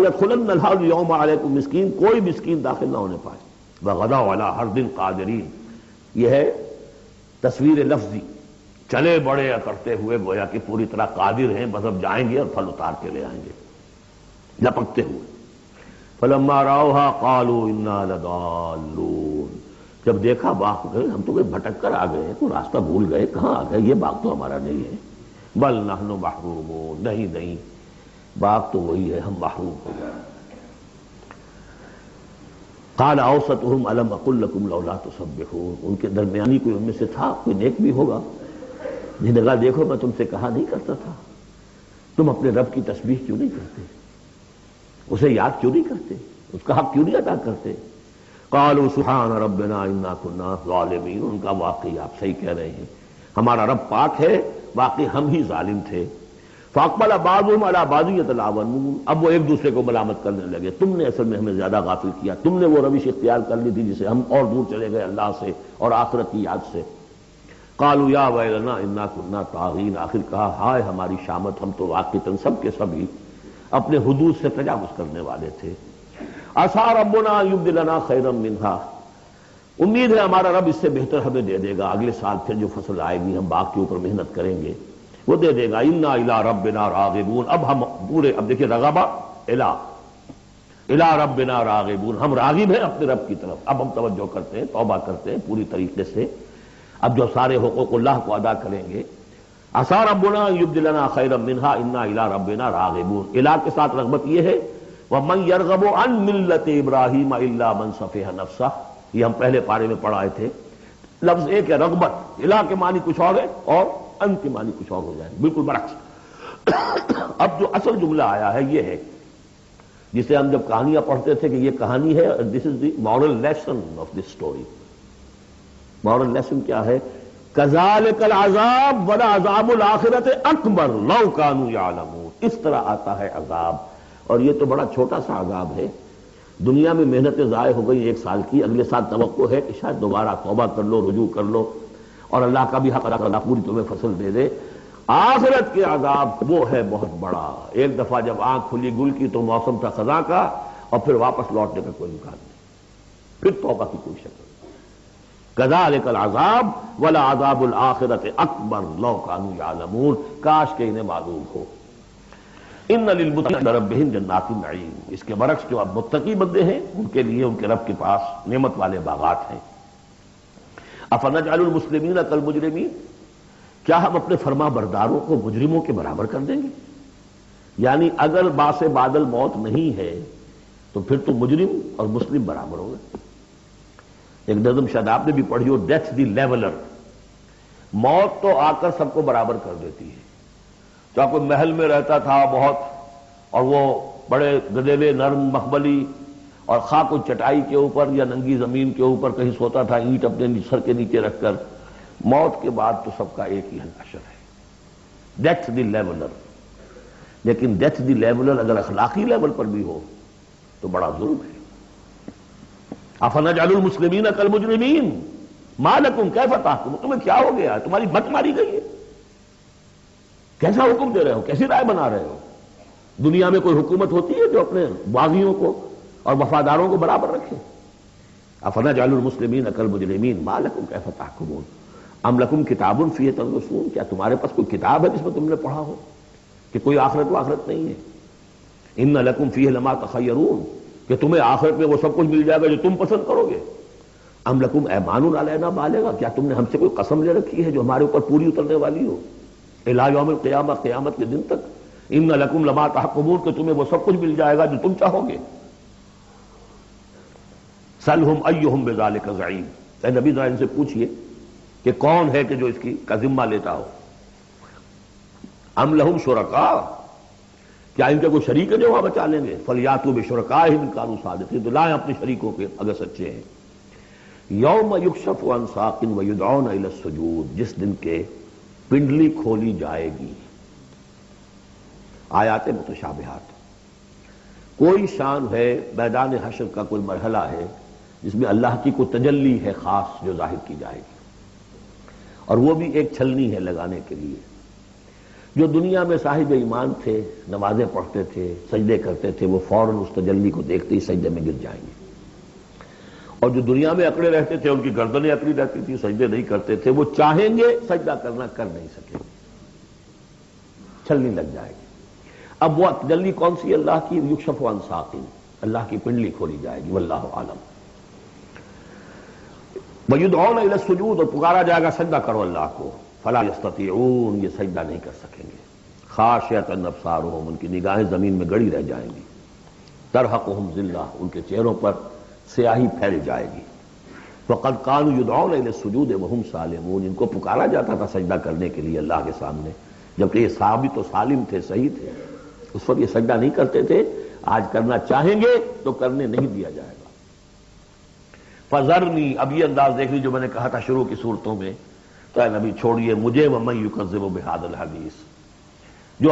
يدخلن اليوم علیکم مسکین، کوئی مسکین داخل نہ ہونے پائے۔ وغدوا علی حرد قادرین، یہ ہے تصویر لفظی، چلے بڑے کرتے ہوئے گویا کہ پوری طرح قادر ہیں، بس اب جائیں گے اور پھل اتار کے لے آئیں گے لپکتے ہوئے۔ فلما رأوها قالوا انا لضالون، جب دیکھا باغ کو، ہم تو کوئی بھٹک کر آ گئے، کوئی راستہ بھول گئے، کہاں آ گئے، یہ باغ تو ہمارا نہیں ہے۔ بل نحن محرومون، نہیں باغ تو وہی ہے، ہم محروم ہو گئے۔ قال اوسطهم الم اقل لكم لولا تسبحون، ان کے درمیانی کوئی ان میں سے تھا، کوئی نیک بھی ہوگا، جس نے کہا دیکھو میں تم سے کہا نہیں کرتا تھا، تم اپنے رب کی تسبیح کیوں نہیں کرتے، اسے یاد کیوں نہیں کرتے، اس کا حق کیوں نہیں ادا کرتے۔ قالوا سبحان ربنا انا كنا ظالمین، ان کا واقعی آپ صحیح کہہ رہے ہیں، ہمارا رب پاک ہے، واقعی ہم ہی ظالم تھے۔ فاقبل بعضهم على بعض يتلاومون، اب وہ ایک دوسرے کو ملامت کرنے لگے، تم نے اصل میں ہمیں زیادہ غافل کیا، تم نے وہ روش اختیار کر لی تھی جسے ہم اور دور چلے گئے اللہ سے اور آخرت کی یاد سے۔ قالوا یا ویلنا انا كنا طاغین، آخر کہا ہائے ہماری شامت، ہم تو واقعتاً سب کے سبھی اپنے حدود سے تجاوز کرنے والے تھے۔ عسى ربنا يبدلنا خيرا منها، امید ہے ہمارا رب اس سے بہتر ہمیں دے دے گا، اگلے سال پھر جو فصل آئے گی ہم باغ کے اوپر محنت کریں گے وہ دے دے گا۔ انا الى ربنا راغبون، اب ہم پورے، اب دیکھیں رغبہ الى ربنا راغبون، ہم راغب ہیں اپنے رب کی طرف، اب ہم توجہ کرتے ہیں، توبہ کرتے ہیں پوری طریقے سے، اب جو سارے حقوق اللہ کو ادا کریں گے۔ عسیٰ ربنا ان یبدلنا خیرا منہا انا الی ربنا راغبون، الی کے ساتھ رغبت یہ ہے وَمَن يَرْغَبُ عَن مِلَّةِ إِبْرَاهِيمَ إِلَّا مَن سَفِهَ نَفْسَهُ، یہ ہم پہلے پارے میں پڑھائے تھے۔ لفظ ایک ہے رغبت، الہ کے معنی کچھ اور ہے اور ان کے معنی کچھ اور ہو جائے، بالکل برعکس۔ اب جو اصل جملہ آیا ہے یہ ہے جسے ہم جب کہانیاں پڑھتے تھے کہ یہ کہانی ہے، this is the moral lesson of this story. Moral lesson کیا ہے؟ کذالک العذاب ولعذاب الآخرۃ اکبر لو کانوا یعلمون، اس طرح آتا ہے عذاب، اور یہ تو بڑا چھوٹا سا عذاب ہے۔ دنیا میں محنتیں ضائع ہو گئی 1 سال کی، اگلے سال توقع ہے کہ شاید دوبارہ توبہ کر لو، رجوع کر لو اور اللہ کا بھی حق ادا کرنا، پوری تمہیں فصل دے دے۔ آخرت کے عذاب وہ ہے بہت بڑا، ایک دفعہ جب آنکھ کھلی گل کی تو موسم تھا خزاں کا، اور پھر واپس لوٹنے کا کوئی امکان نہیں، پھر توبہ کی کوئی شکل نہیں۔ کذالک العذاب ولعذاب الآخرۃ اکبر لو کانوا یعلمون، کاش کہ انہیں معلوم ہو۔ ان للمتقین عند ربہم جنات النعیم، اس کے برعکس جو اب متقی بندے ہیں ان کے لیے ان کے رب کے پاس نعمت والے باغات ہیں۔ افنجعل المسلمین کالمجرمین، کیا ہم اپنے فرما برداروں کو مجرموں کے برابر کر دیں گے؟ یعنی اگر باعث بادل موت نہیں ہے تو پھر تو مجرم اور مسلم برابر ہو گئے۔ ایک نظم شاید آپ نے بھی پڑھی ہو، ڈیتھ دی لیولر، موت تو آ کر سب کو برابر کر دیتی ہے۔ چاہے کوئی محل میں رہتا تھا بہت اور وہ بڑے گدیلے نرم مخملی اور خواہ کوئی چٹائی کے اوپر یا ننگی زمین کے اوپر کہیں سوتا تھا اینٹ اپنے سر کے نیچے رکھ کر، موت کے بعد تو سب کا ایک ہی حشر ہے، ڈیتھ دی لیولر۔ لیکن ڈیتھ دی لیولر اگر اخلاقی لیول پر بھی ہو تو بڑا ظلم ہے۔ افنجعل المسلمین کالمجرمین ما لکم کیف تحکمون، تمہیں کیا ہو گیا ہے؟ تمہاری مت ماری گئی ہے؟ کیسا حکم دے رہے ہو؟ کیسی رائے بنا رہے ہو؟ دنیا میں کوئی حکومت ہوتی ہے جو اپنے باغیوں کو اور وفاداروں کو برابر رکھے؟ افنجعل المسلمین کالمجرمین ما لکم کیف تحکمون ام لکم کتاب فیہ تدرسون، کیا تمہارے پاس کوئی کتاب ہے جس میں تم نے پڑھا ہو کہ کوئی آخرت و آخرت نہیں ہے؟ ان لکم فیہ لما تخیرون، کہ تمہیں آخرت میں وہ سب کچھ مل جائے گا جو تم پسند کرو گے۔ ام لکم ایمان علینا بالغہ، کیا تم نے ہم سے کوئی قسم لے رکھی ہے جو ہمارے اوپر پوری اترنے والی ہو الی یوم القیامہ، قیامت کے دن تک؟ ان لکم لما تحکمون، کہ تمہیں وہ سب کچھ مل جائے گا جو تم چاہو گے۔ سلہم ایہم بذالک زعیم، اے نبی ذرا ان سے پوچھئے کہ کون ہے کہ جو اس کی کا ذمہ لیتا ہو۔ ام لہم شرکاء، کیا ان کے کوئی شریک ہے جو وہاں بچا لیں گے؟ فلیاتوا بشرکائہم ان کانوا صادقین، تو لائیں اپنے شریکوں کے اگر سچے ہیں۔ یوم یکشف عن ساق ویدعون الی السجود، جس دن کے پنڈلی کھولی جائے گی۔ آیات متشابہات، کوئی شان ہے میدان حشر کا، کوئی مرحلہ ہے جس میں اللہ کی کوئی تجلی ہے خاص جو ظاہر کی جائے گی، اور وہ بھی ایک چھلنی ہے لگانے کے لیے۔ جو دنیا میں صاحب ایمان تھے، نمازیں پڑھتے تھے، سجدے کرتے تھے، وہ فوراً اس تجلی کو دیکھتے ہی سجدے میں گر جائیں گے، اور جو دنیا میں اکڑے رہتے تھے ان کی گردنیں اکڑی رہتی تھی، سجدے نہیں کرتے تھے، وہ چاہیں گے سجدہ کرنا کر نہیں سکیں، چھلنی لگ جائے گی۔ اب وہ تجلی کون سی اللہ کی؟ یکشف عن ساق، اللہ کی پنڈلی کھولی جائے گی، واللہ عالم۔ وَيُدْعَوْنَ إِلَى السُّجُودِ، اور پکارا جائے گا سجدہ کرو اللہ کو، فَلَا يَسْتَطِيعُونَ، یہ سجدہ نہیں کر سکیں گے۔ خَاشِعَةً أَبْصَارُهُمْ، ان کی نگاہیں زمین میں گڑی رہ جائیں گی۔ تَرْهَقُهُمْ ذِلَّةٌ، ان کے چہروں پر سیاہی پھیل جائے گی۔ وَقَدْ كَانُوا يُدْعَوْنَ إِلَى السُّجُودِ وَهُمْ سَالِمُونَ، ان کو پکارا جاتا تھا سجدہ کرنے کے لیے اللہ کے سامنے، جبکہ یہ ثابت و سالم تھے، صحیح تھے، اس وقت یہ سجدہ نہیں کرتے تھے۔ آج کرنا چاہیں گے تو کرنے نہیں دیا جائے گا۔ فَذَرْنِي، اب یہ انداز دیکھ لی جو میں نے کہا تھا شروع کی صورتوں میں، تو اے نبی چھوڑیے مجھے، وَمَن يُكَذِّبُ بِهَذَا الْحَدِيثِ، جو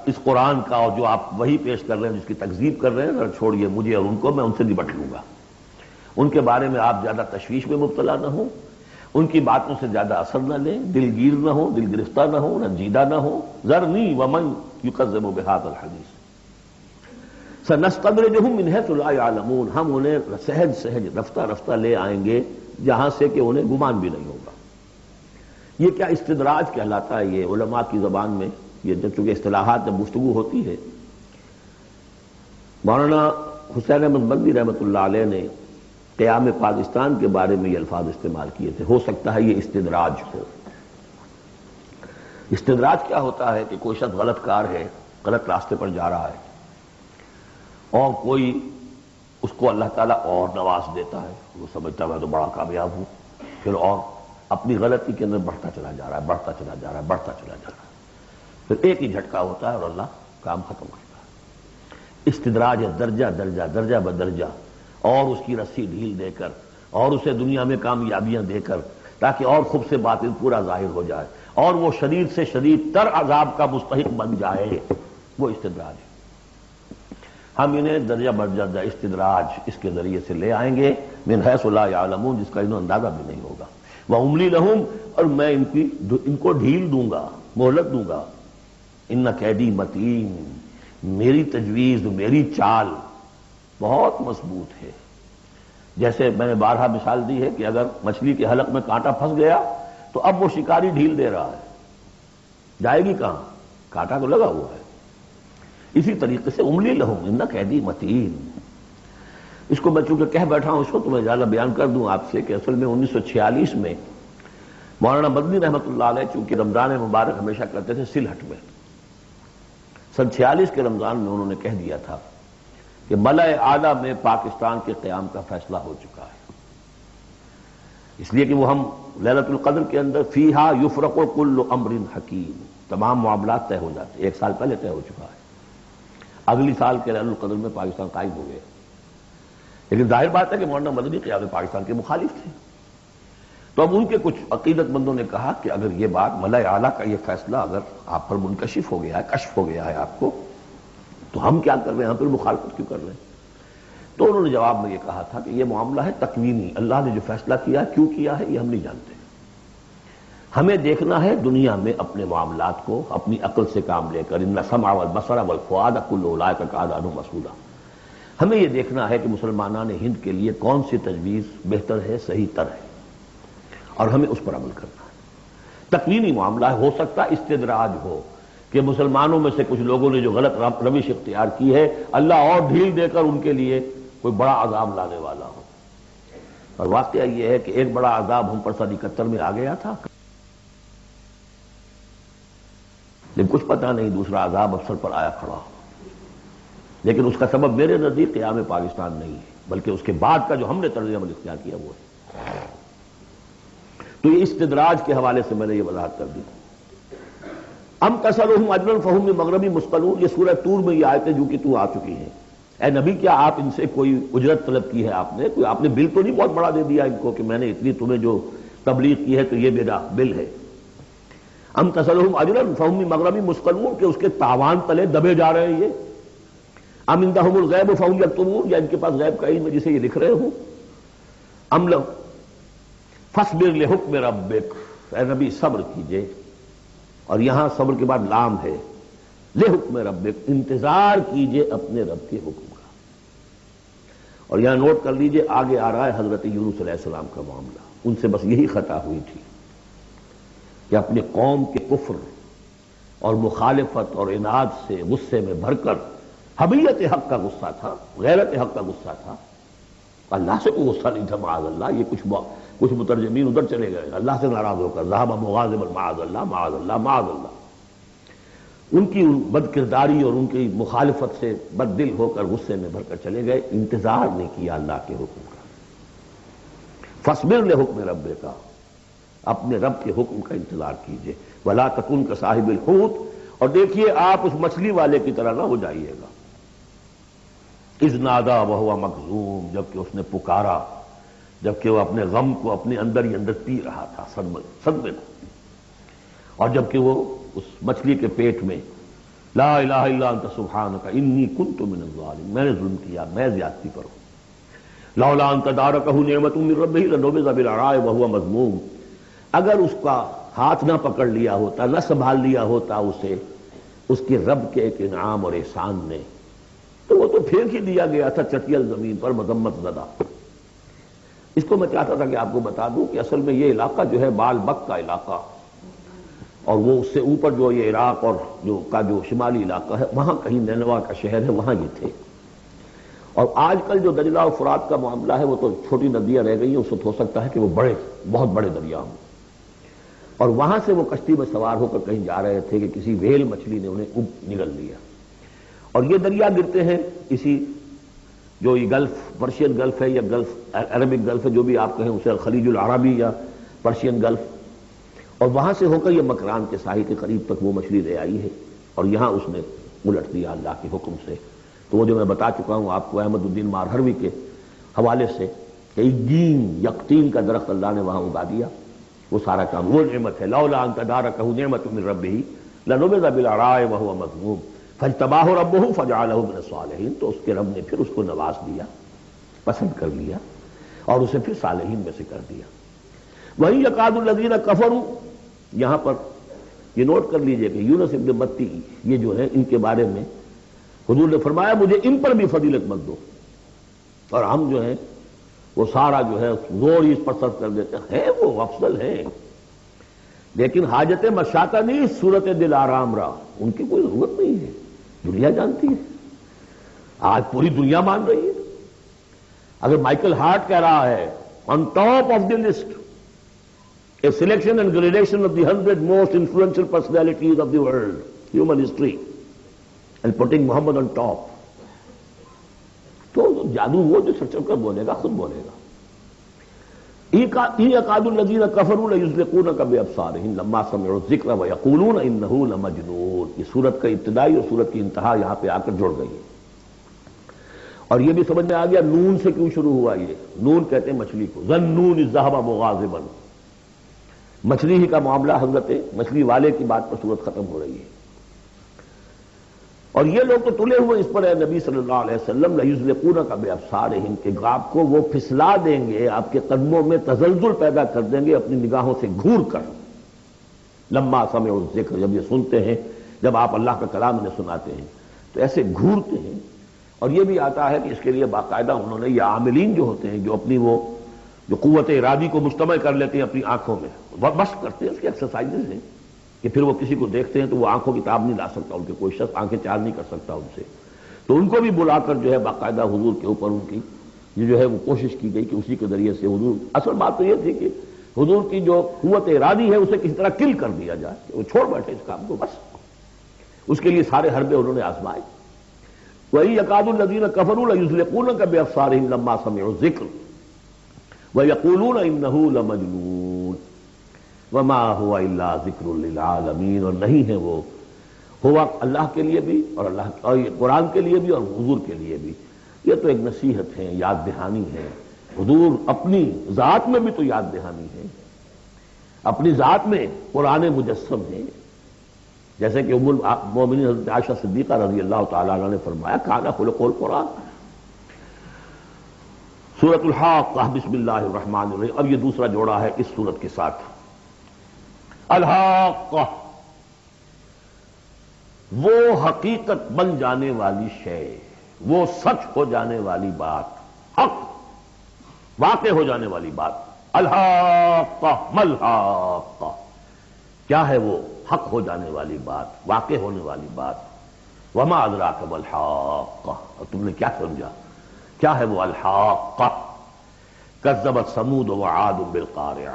اس قرآن کا اور جو آپ وہی پیش کر رہے ہیں جس کی تکذیب کر رہے ہیں، ذرا چھوڑیے مجھے اور ان کو، میں ان سے نپٹ لوں گا۔ ان کے بارے میں آپ زیادہ تشویش میں مبتلا نہ ہوں، ان کی باتوں سے زیادہ اثر نہ لیں، دلگیر نہ ہو، دل گرفتہ نہ ہو، رنجیدہ نہ ہو۔ ذرنی ومن یکذب بہذا الحدیث سنستدرجہم من حیث لا یعلمون، ہم انہیں سہج سہج رفتہ رفتہ لے آئیں گے جہاں سے کہ انہیں گمان بھی نہیں ہوگا۔ یہ کیا استدراج کہلاتا ہے، یہ علماء کی زبان میں، یہ جب چونکہ اصطلاحات جب گفتگو ہوتی ہے۔ مولانا حسین احمد مدنی رحمۃ اللہ علیہ نے قیام پاکستان کے بارے میں یہ الفاظ استعمال کیے تھے، ہو سکتا ہے یہ استدراج ہو۔ استدراج کیا ہوتا ہے کہ کوئی شخص غلط کار ہے، غلط راستے پر جا رہا ہے، اور کوئی اس کو اللہ تعالیٰ اور نواز دیتا ہے، وہ سمجھتا ہے میں تو بڑا کامیاب ہوں، پھر اور اپنی غلطی کے اندر بڑھتا چلا جا رہا ہے، بڑھتا چلا جا رہا ہے، بڑھتا چلا جا رہا ہے، پھر ایک ہی جھٹکا ہوتا ہے اور اللہ کام ختم کرتا ہے۔ استدراج ہے درجہ درجہ، درجہ بدرجہ، اور اس کی رسی ڈھیل دے کر، اور اسے دنیا میں کامیابیاں دے کر، تاکہ اور خوب سے باطن پورا ظاہر ہو جائے اور وہ شدید سے شدید تر عذاب کا مستحق بن جائے، وہ استدراج ہے۔ ہم انہیں درجہ بدرجہ استدراج اس کے ذریعے سے لے آئیں گے، من حیث لا یعلمون، جس کا انہیں اندازہ بھی نہیں ہوگا۔ وَأُمْلِي لَهُمْ، اور میں ان کو ڈھیل دوں گا، مہلت دوں گا۔ ان کیدی متین، میری تجویز، میری چال بہت مضبوط ہے۔ جیسے میں نے بارہا مثال دی ہے کہ اگر مچھلی کے حلق میں کانٹا پھنس گیا تو اب وہ شکاری ڈھیل دے رہا ہے، جائے گی کہاں؟ کانٹا تو لگا ہوا ہے۔ اسی طریقے سے املی لہم ان قیدی متین، اس کو میں چونکہ کہہ بیٹھا ہوں، اس کو تو میں زیادہ بیان کر دوں آپ سے کہ اصل میں 1946 میں مولانا مدنی رحمۃ اللہ علیہ چونکہ رمضان مبارک ہمیشہ کرتے تھے سلہٹ میں، سن 46 کے رمضان میں انہوں نے کہہ دیا تھا کہ ملأ اعلیٰ میں پاکستان کے قیام کا فیصلہ ہو چکا ہے، اس لیے کہ وہ ہم لیلۃ القدر کے اندر فیہا یفرق کل امر حکیم، تمام معاملات طے ہو جاتے، ایک سال پہلے طے ہو چکا ہے، اگلی سال کے لیلۃ القدر میں پاکستان قائم ہو گیا۔ لیکن ظاہر بات ہے کہ مولانا مدنی قیام پاکستان کے مخالف تھے، تو اب ان کے کچھ عقیدت مندوں نے کہا کہ اگر یہ بات ملأ اعلیٰ کا یہ فیصلہ اگر آپ پر منکشف ہو گیا ہے، کشف ہو گیا ہے آپ کو، تو ہم کیا کر رہے ہیں، ہم پھر مخالفت کیوں کر رہے ہیں؟ تو انہوں نے جواب میں یہ کہا تھا کہ یہ معاملہ ہے تکوینی، اللہ نے جو فیصلہ کیا ہے، کیوں کیا ہے، یہ ہم نہیں جانتے۔ ہمیں دیکھنا ہے دنیا میں اپنے معاملات کو اپنی عقل سے کام لے کر، ان السمع والبصر والفؤاد کل اولئک کان عنہ مسئولا، ہمیں یہ دیکھنا ہے کہ مسلمانان ہند کے لیے کون سی تجویز بہتر ہے، صحیح تر ہے، اور ہمیں اس پر عمل کرنا ہے۔ تکوینی معاملہ ہے، ہو سکتا ہے استدراج ہو کہ مسلمانوں میں سے کچھ لوگوں نے جو غلط روش اختیار کی ہے، اللہ اور ڈھیل دے کر ان کے لیے کوئی بڑا عذاب لانے والا ہو، اور واقعہ یہ ہے کہ ایک بڑا عذاب ہم پر سن 71 میں آ گیا تھا، لیکن کچھ پتہ نہیں دوسرا عذاب افسر پر آیا کھڑا ہو، لیکن اس کا سبب میرے نزدیک قیام پاکستان نہیں ہے، بلکہ اس کے بعد کا جو ہم نے طرز عمل اختیار کیا وہ ہے۔ تو یہ استدراج کے حوالے سے میں نے یہ وضاحت کر دی۔ ام تسألهم اجرا فهم من مغرب مثقلون، یہ سورہ طور میں یہ آیتیں جو کہ تو آ چکی ہیں۔ اے نبی کیا آپ ان سے کوئی اجرت طلب کی ہے؟ آپ نے بل تو نہیں بہت بڑا دے دیا ان کو کہ میں نے اتنی تمہیں جو تبلیغ کی ہے تو یہ میرا بل ہے؟ ام تسألهم اجرا فهم من مغرب مثقلون، کہ اس کے تاوان تلے دبے جا رہے ہیں یہ۔ ام عندهم الغیب فهم یکتمون، یا ان کے پاس غیب کا علم ہے جسے یہ لکھ رہے ہوں۔ ام لو فاصبر لحکم ربک، اے نبی صبر کیجئے، اور یہاں صبر کے بعد لام ہے، لحکم ربک، انتظار کیجئے اپنے رب کے حکم کا۔ اور یہاں نوٹ کر لیجئے آگے آ رہا ہے حضرت یونس علیہ السلام کا معاملہ، ان سے بس یہی خطا ہوئی تھی کہ اپنے قوم کے کفر اور مخالفت اور عناد سے غصے میں بھر کر، حمیت حق کا غصہ تھا، غیرت حق کا غصہ تھا، اللہ سے کوئی غصہ نہیں تھا معاذ اللہ۔ یہ کچھ مترجمین ادھر چلے گئے اللہ سے ناراض ہو کر، ذهب مغاضبا معاذ اللہ معاذ اللہ معاذ اللہ، ان کی بد کرداری اور ان کی مخالفت سے بد دل ہو کر غصے میں بھر کر چلے گئے، انتظار نہیں کیا اللہ کے حکم کا۔ فاصبر لحکم ربک، اپنے رب کے حکم کا انتظار کیجئے، ولا تکن کصاحب الحوت، اور دیکھیے آپ اس مچھلی والے کی طرح نہ ہو جائیے گا، اذ نادا وہو مکظوم، جبکہ اس نے پکارا، جبکہ وہ اپنے غم کو اپنے اندر ہی اندر پی رہا تھا، صدمے کو، اور جبکہ وہ اس مچھلی کے پیٹ میں لا الہ الا انت سبحانک انی کنت من الظالمین، میں نے ظلم کیا، میں زیادتی پر ہوں، لولا ان تدارکہ نعمت من ربہ لنبذ بالعراء وہو مذموم، اگر اس کا ہاتھ نہ پکڑ لیا ہوتا، نہ سنبھال لیا ہوتا اسے اس کے رب کے ایک انعام اور احسان نے، تو وہ تو پھینک ہی دیا گیا تھا چٹیل زمین پر مذمت زدہ۔ اس کو میں چاہتا تھا کہ آپ کو بتا دوں کہ اصل میں یہ علاقہ جو ہے بال بک کا علاقہ، اور وہ اس سے اوپر جو یہ عراق اور جو شمالی علاقہ ہے، وہاں کہیں نینوا کا شہر ہے، وہاں یہ تھے۔ اور آج کل جو دجلہ اور فرات کا معاملہ ہے وہ تو چھوٹی ندیاں رہ گئی ہیں، اس وقت ہو سکتا ہے کہ وہ بہت بڑے دریا ہوں۔ اور وہاں سے وہ کشتی میں سوار ہو کر کہیں جا رہے تھے کہ کسی ویل مچھلی نے انہیں نگل لیا، اور یہ دریا گرتے ہیں اسی جو یہ گلف پرشین گلف ہے یا گلف عربک گلف ہے، جو بھی آپ کہیں اسے خلیج العربی یا پرشین گلف، اور وہاں سے ہو کر یہ مکران کے ساحل کے قریب تک وہ مچھلی لے آئی ہے، اور یہاں اس نے الٹ دیا اللہ کے حکم سے۔ تو وہ جو میں بتا چکا ہوں آپ کو احمد الدین مارہروی کے حوالے سے کہ یقطین کا درخت اللہ نے وہاں اگا دیا، وہ سارا کام وہ نعمت ہے۔ لولا ان تدارکہ نعمت من ربہ لنبذ بالعراء وهو مذموم فاجتباہ ربہ فجعلہ من الصالحین، تو اس کے رب نے پھر اس کو نواز دیا، پسند کر لیا، اور اسے پھر صالحین میں سے کر دیا۔ وہی یکاد الذین کفروا، یہاں پر یہ نوٹ کر لیجئے کہ یونس ابن متی یہ جو ہے ان کے بارے میں حضور نے فرمایا مجھے ان پر بھی فضیلت مت دو، اور ہم جو ہیں وہ سارا جو ہے زور اس پر صرف کر دیتے ہیں، وہ افضل ہیں لیکن حاجت مشاطہ نہیں، صورت دل آرام رہا، ان کی کوئی ضرورت نہیں ہے، دنیا جانتی ہے، آج پوری دنیا مان رہی ہے۔ اگر مائیکل ہارٹ کہہ رہا ہے on top of the list a selection and gradation of the 100 most influential personalities of the world, human history, and putting Muhammad on top, تو جادو وہ جو چل کر بولے گا خود بولے گا۔ یکاد الذین کفروا لیزلقونک بابصارہم لما سمعوا الذکر ویقولون انہ لمجنون، یہ سورت کا ابتدائی اور سورت کی انتہا یہاں پہ آ کر جڑ گئی ہے، اور یہ بھی سمجھ میں آ گیا نون سے کیوں شروع ہوا۔ یہ نون کہتے ہیں مچھلی کو، ظنون اذ ذہب مغاضبا، مچھلی ہی کا معاملہ، حضرت مچھلی والے کی بات پر سورت ختم ہو رہی ہے، اور یہ لوگ تو تلے ہوئے اس پر ہے نبی صلی اللہ علیہ وسلم لیزلقونک بابصارہم، کہ آپ کو وہ پھسلا دیں گے، آپ کے قدموں میں تزلزل پیدا کر دیں گے اپنی نگاہوں سے گھور کر۔ لما سمعوا الذکر، جب یہ سنتے ہیں، جب آپ اللہ کا کلام انہیں سناتے ہیں تو ایسے گھورتے ہیں۔ اور یہ بھی آتا ہے کہ اس کے لیے باقاعدہ انہوں نے یہ عاملین جو ہوتے ہیں جو اپنی وہ جو قوت ارادی کو مشتمل کر لیتے ہیں اپنی آنکھوں میں، مشق کرتے ہیں، اس کی ایکسرسائزز ہیں کہ پھر وہ کسی کو دیکھتے ہیں تو وہ آنکھوں کی تاب نہیں لا سکتا، ان کے کوئی شخص آنکھیں چار نہیں کر سکتا ان سے، تو ان کو بھی بلا کر جو ہے باقاعدہ حضور کے اوپر ان کی یہ جو ہے وہ کوشش کی گئی کہ اسی کے ذریعے سے حضور، اصل بات تو یہ تھی کہ حضور کی جو قوت ارادی ہے اسے کسی طرح کل کر دیا جائے، کہ وہ چھوڑ بیٹھے اس کام کو، بس اس کے لیے سارے حربے انہوں نے آزمائے۔ وَإِن يَكَادُ الَّذِينَ كَفَرُوا لَيُزْلِقُونَكَ بِأَبْصَارِهِمْ لَمَّا سَمِعُوا الذِّكْرَ وَيَقُولُونَ إِنَّهُ لَمَجْنُونٌ وَمَا هُوَ إِلَّا ذِكْرٌ لِّلْعَالَمِينَ، اور نہیں ہے وہ، ہوا اللہ کے لیے بھی اور قرآن کے لیے بھی اور حضور کے لیے بھی، یہ تو ایک نصیحت ہے، یاد دہانی ہے۔ حضور اپنی ذات میں بھی تو یاد دہانی ہے، اپنی ذات میں قرآن مجسم ہے، جیسے کہ ام المؤمنین حضرت عائشہ صدیقہ رضی اللہ تعالیٰ عنہ نے فرمایا کان خلق القرآن۔ سورۃ الحاقہ، بسم اللہ الرحمن الرحیم، اب یہ دوسرا جوڑا ہے اس سورت کے ساتھ۔ الحاقہ، وہ حقیقت بن جانے والی شے، وہ سچ ہو جانے والی بات، حق واقع ہو جانے والی بات۔ الحاقہ ملحاقہ، کیا ہے وہ حق ہو جانے والی بات، واقع ہونے والی بات۔ وما ادراک ملحاقہ، اور تم نے کیا سمجھا کیا ہے وہ الحاقہ؟ کذبت ثمود وعاد بالقارعہ،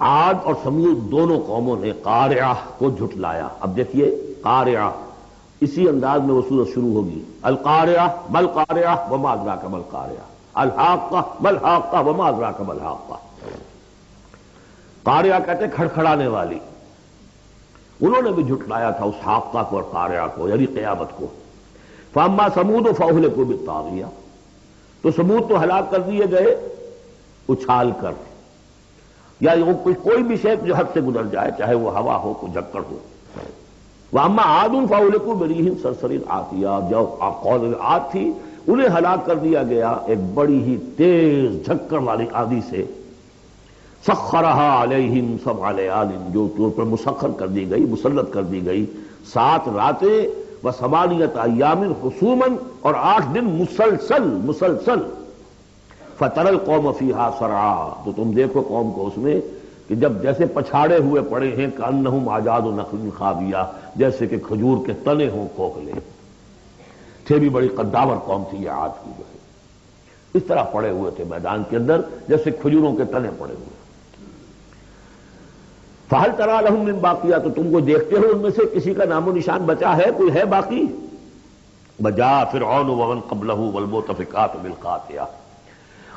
عاد اور سمود دونوں قوموں نے قارعہ کو جھٹلایا۔ اب دیکھیے قارعہ، اسی انداز میں وہ سورت شروع ہوگی، القارعہ ملقارعہ وما ادراک ملقارعہ، الحاقہ ملحاقہ وما ادراک ملحاقہ۔ قارعہ کہتے ہیں کھڑکھڑانے والی، انہوں نے بھی جھٹلایا تھا اس حاقہ کو اور قارعہ کو، یعنی قیامت کو۔ فاما ثمود فاہلکوا بالطاغیہ، تو سمود تو ہلاک کر دیے گئے اچھال کر، یا کوئی بھی شے جو حد سے گزر جائے، چاہے وہ ہوا ہو کوئی جھکڑ ہو۔ واما عاد فاہلکوا بریح صرصر عاتیہ، جو قوم عاد تھی انہیں ہلاک کر دیا گیا ایک بڑی ہی تیز جھکڑ والی آندھی سے۔ سخرہا علیہم سبع لیال، جو طور پر مسخر کر دی گئی، مسلط کر دی گئی 7 راتیں و8 ایام حسوما، اور 8 دن مسلسل۔ فتر القوم فیہا صرعا، تو تم دیکھو قوم کو اس میں کہ جب جیسے پچھاڑے ہوئے پڑے ہیں، کأنہم اعجاز نخل خاویہ، جیسے کہ کھجور کے تنے ہوں کھوکھلے، تھے بھی بڑی قداور قوم تھی یہ عاد کی، جو ہے اس طرح پڑے ہوئے تھے میدان کے اندر جیسے کھجوروں کے تنے پڑے ہوئے۔ فہل تری لہم من باقیہ، تو تم کو دیکھتے ہو ان میں سے کسی کا نام و نشان بچا ہے، کوئی ہے باقی؟ وجاء فرعون ومن قبلہ والمؤتفقات بالخاطئہ،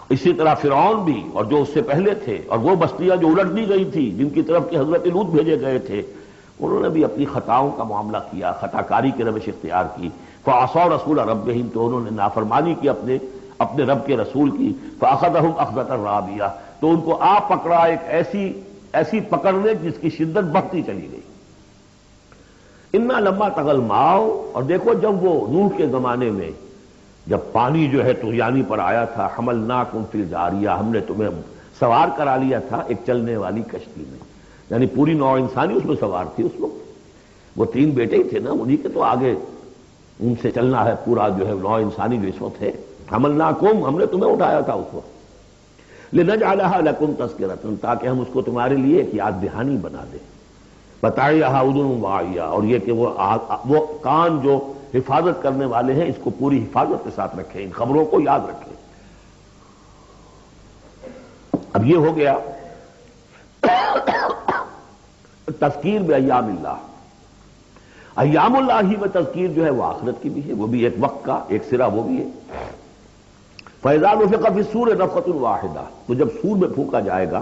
اسی طرح فرعون بھی اور جو اس سے پہلے تھے اور وہ بستیاں جو الٹ دی گئی تھی جن کی طرف کہ حضرت لوط بھیجے گئے تھے، انہوں نے بھی اپنی خطاؤں کا معاملہ کیا، خطا کاری کی روش اختیار کی۔ فعصوا رسول ربہم، تو انہوں نے نافرمانی کی اپنے رب کے رسول کی۔ فاخذہم اخذۃ رابیہ، تو ان کو آ پکڑا ایک ایسی پکڑنے جس کی شدت بڑھتی چلی گئی۔ انا لما طغى الماء، اور دیکھو جب وہ نوح کے زمانے میں جب پانی جو ہے طغیانی پر آیا تھا، حملناکم فی الجاریہ، ہم نے تمہیں سوار کرا لیا تھا ایک چلنے والی کشتی میں، یعنی پوری نوع انسانی اس میں سوار تھی اس وقت، وہ 3 بیٹے ہی تھے نا، انہی کے تو آگے ان سے چلنا ہے پورا جو ہے نوع انسانی جو اس وقت ہے۔ حملناکم، ہم نے تمہیں اٹھایا تھا اس وقت، لنجعلها لکم تذکرۃ، تاکہ ہم اس کو تمہارے لیے ایک یاد دہانی بنا دیں، بتائیہا اذن واعیہ، اور یہ کہ وہ کان جو حفاظت کرنے والے ہیں اس کو پوری حفاظت کے ساتھ رکھیں، ان خبروں کو یاد رکھیں۔ اب یہ ہو گیا تذکیر بایام اللہ، ایام اللہ ہی میں تذکیر جو ہے وہ آخرت کی بھی ہے، وہ بھی ایک وقت کا ایک سرا وہ بھی ہے۔ فَإِذَا نُفِخَ فِي الصُّورِ نَفْخَةٌ وَاحِدَةٌ، تو جب سور میں پھونکا جائے گا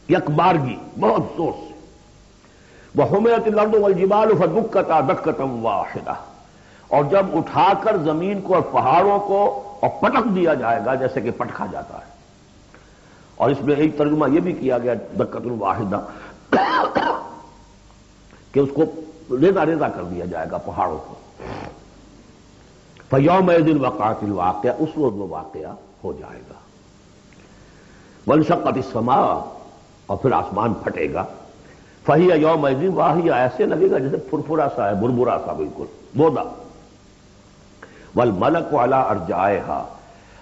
یک بارگی بہت زور سے، وَحُمِلَتِ الْأَرْضُ وَالْجِبَالُ فَدُكَّتَا دَكَّةً وَاحِدَةً، اور جب اٹھا کر زمین کو اور پہاڑوں کو اور پٹک دیا جائے گا جیسے کہ پٹکا جاتا ہے، اور اس میں ایک ترجمہ یہ بھی کیا گیا دَكَّةٌ وَاحِدَةً کہ اس کو ریزہ ریزہ کر دیا جائے گا پہاڑوں کو۔ فَيَوْمَئِذٍ وَقَعَتِ الْوَاقِعَةُ، اس وقت وہ واقعہ ہو جائے گا۔ وَانشَقَّتِ السَّمَاءُ، اور پھر آسمان پھٹے گا۔ فَهِيَ يَوْمَئِذٍ وَاهِيَةٌ، ایسے لگے گا جیسے پھرپھرا سا ہے، بربرا سا بالکل بودا۔ وَالْمَلَكُ عَلَىٰ أَرْجَائِهَا،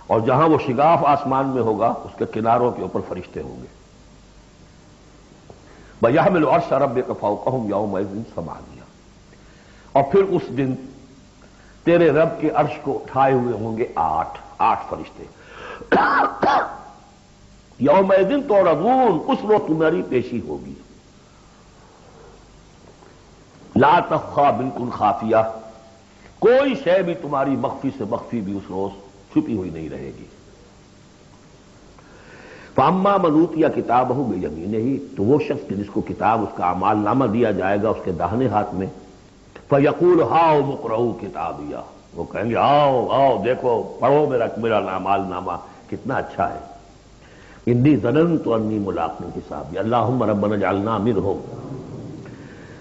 اور جہاں وہ شگاف آسمان میں ہوگا اس کے کناروں کے اوپر فرشتے ہوں گے۔ وَيَحْمِلُ عَرْشَ رَبِّكَ فَوْقَهُمْ يَوْمَئِذٍ ثَمَانِيَةٌ، اور پھر اس دن تیرے رب کے عرش کو اٹھائے ہوئے ہوں گے 8 فرشتے۔ یومئذ تعرضون، اس وقت تمہاری پیشی ہوگی۔ لا تخفی منکم خافیہ، کوئی شے بھی تمہاری مخفی سے مخفی بھی اس روز چھپی ہوئی نہیں رہے گی۔ فاما من اوتی کتابہ بیمینہ، تو وہ شخص جس کو کتاب اس کا اعمال نامہ دیا جائے گا اس کے داہنے ہاتھ میں، فیقول ہاؤم اقرؤوا کتابیہ، وہ کہیں گے آؤ آؤ دیکھو پڑھو میرا اعمال نامہ کتنا اچھا ہے۔ انی ظننت انی ملاق حسابی اللہم ربنا اجعلنا منہم،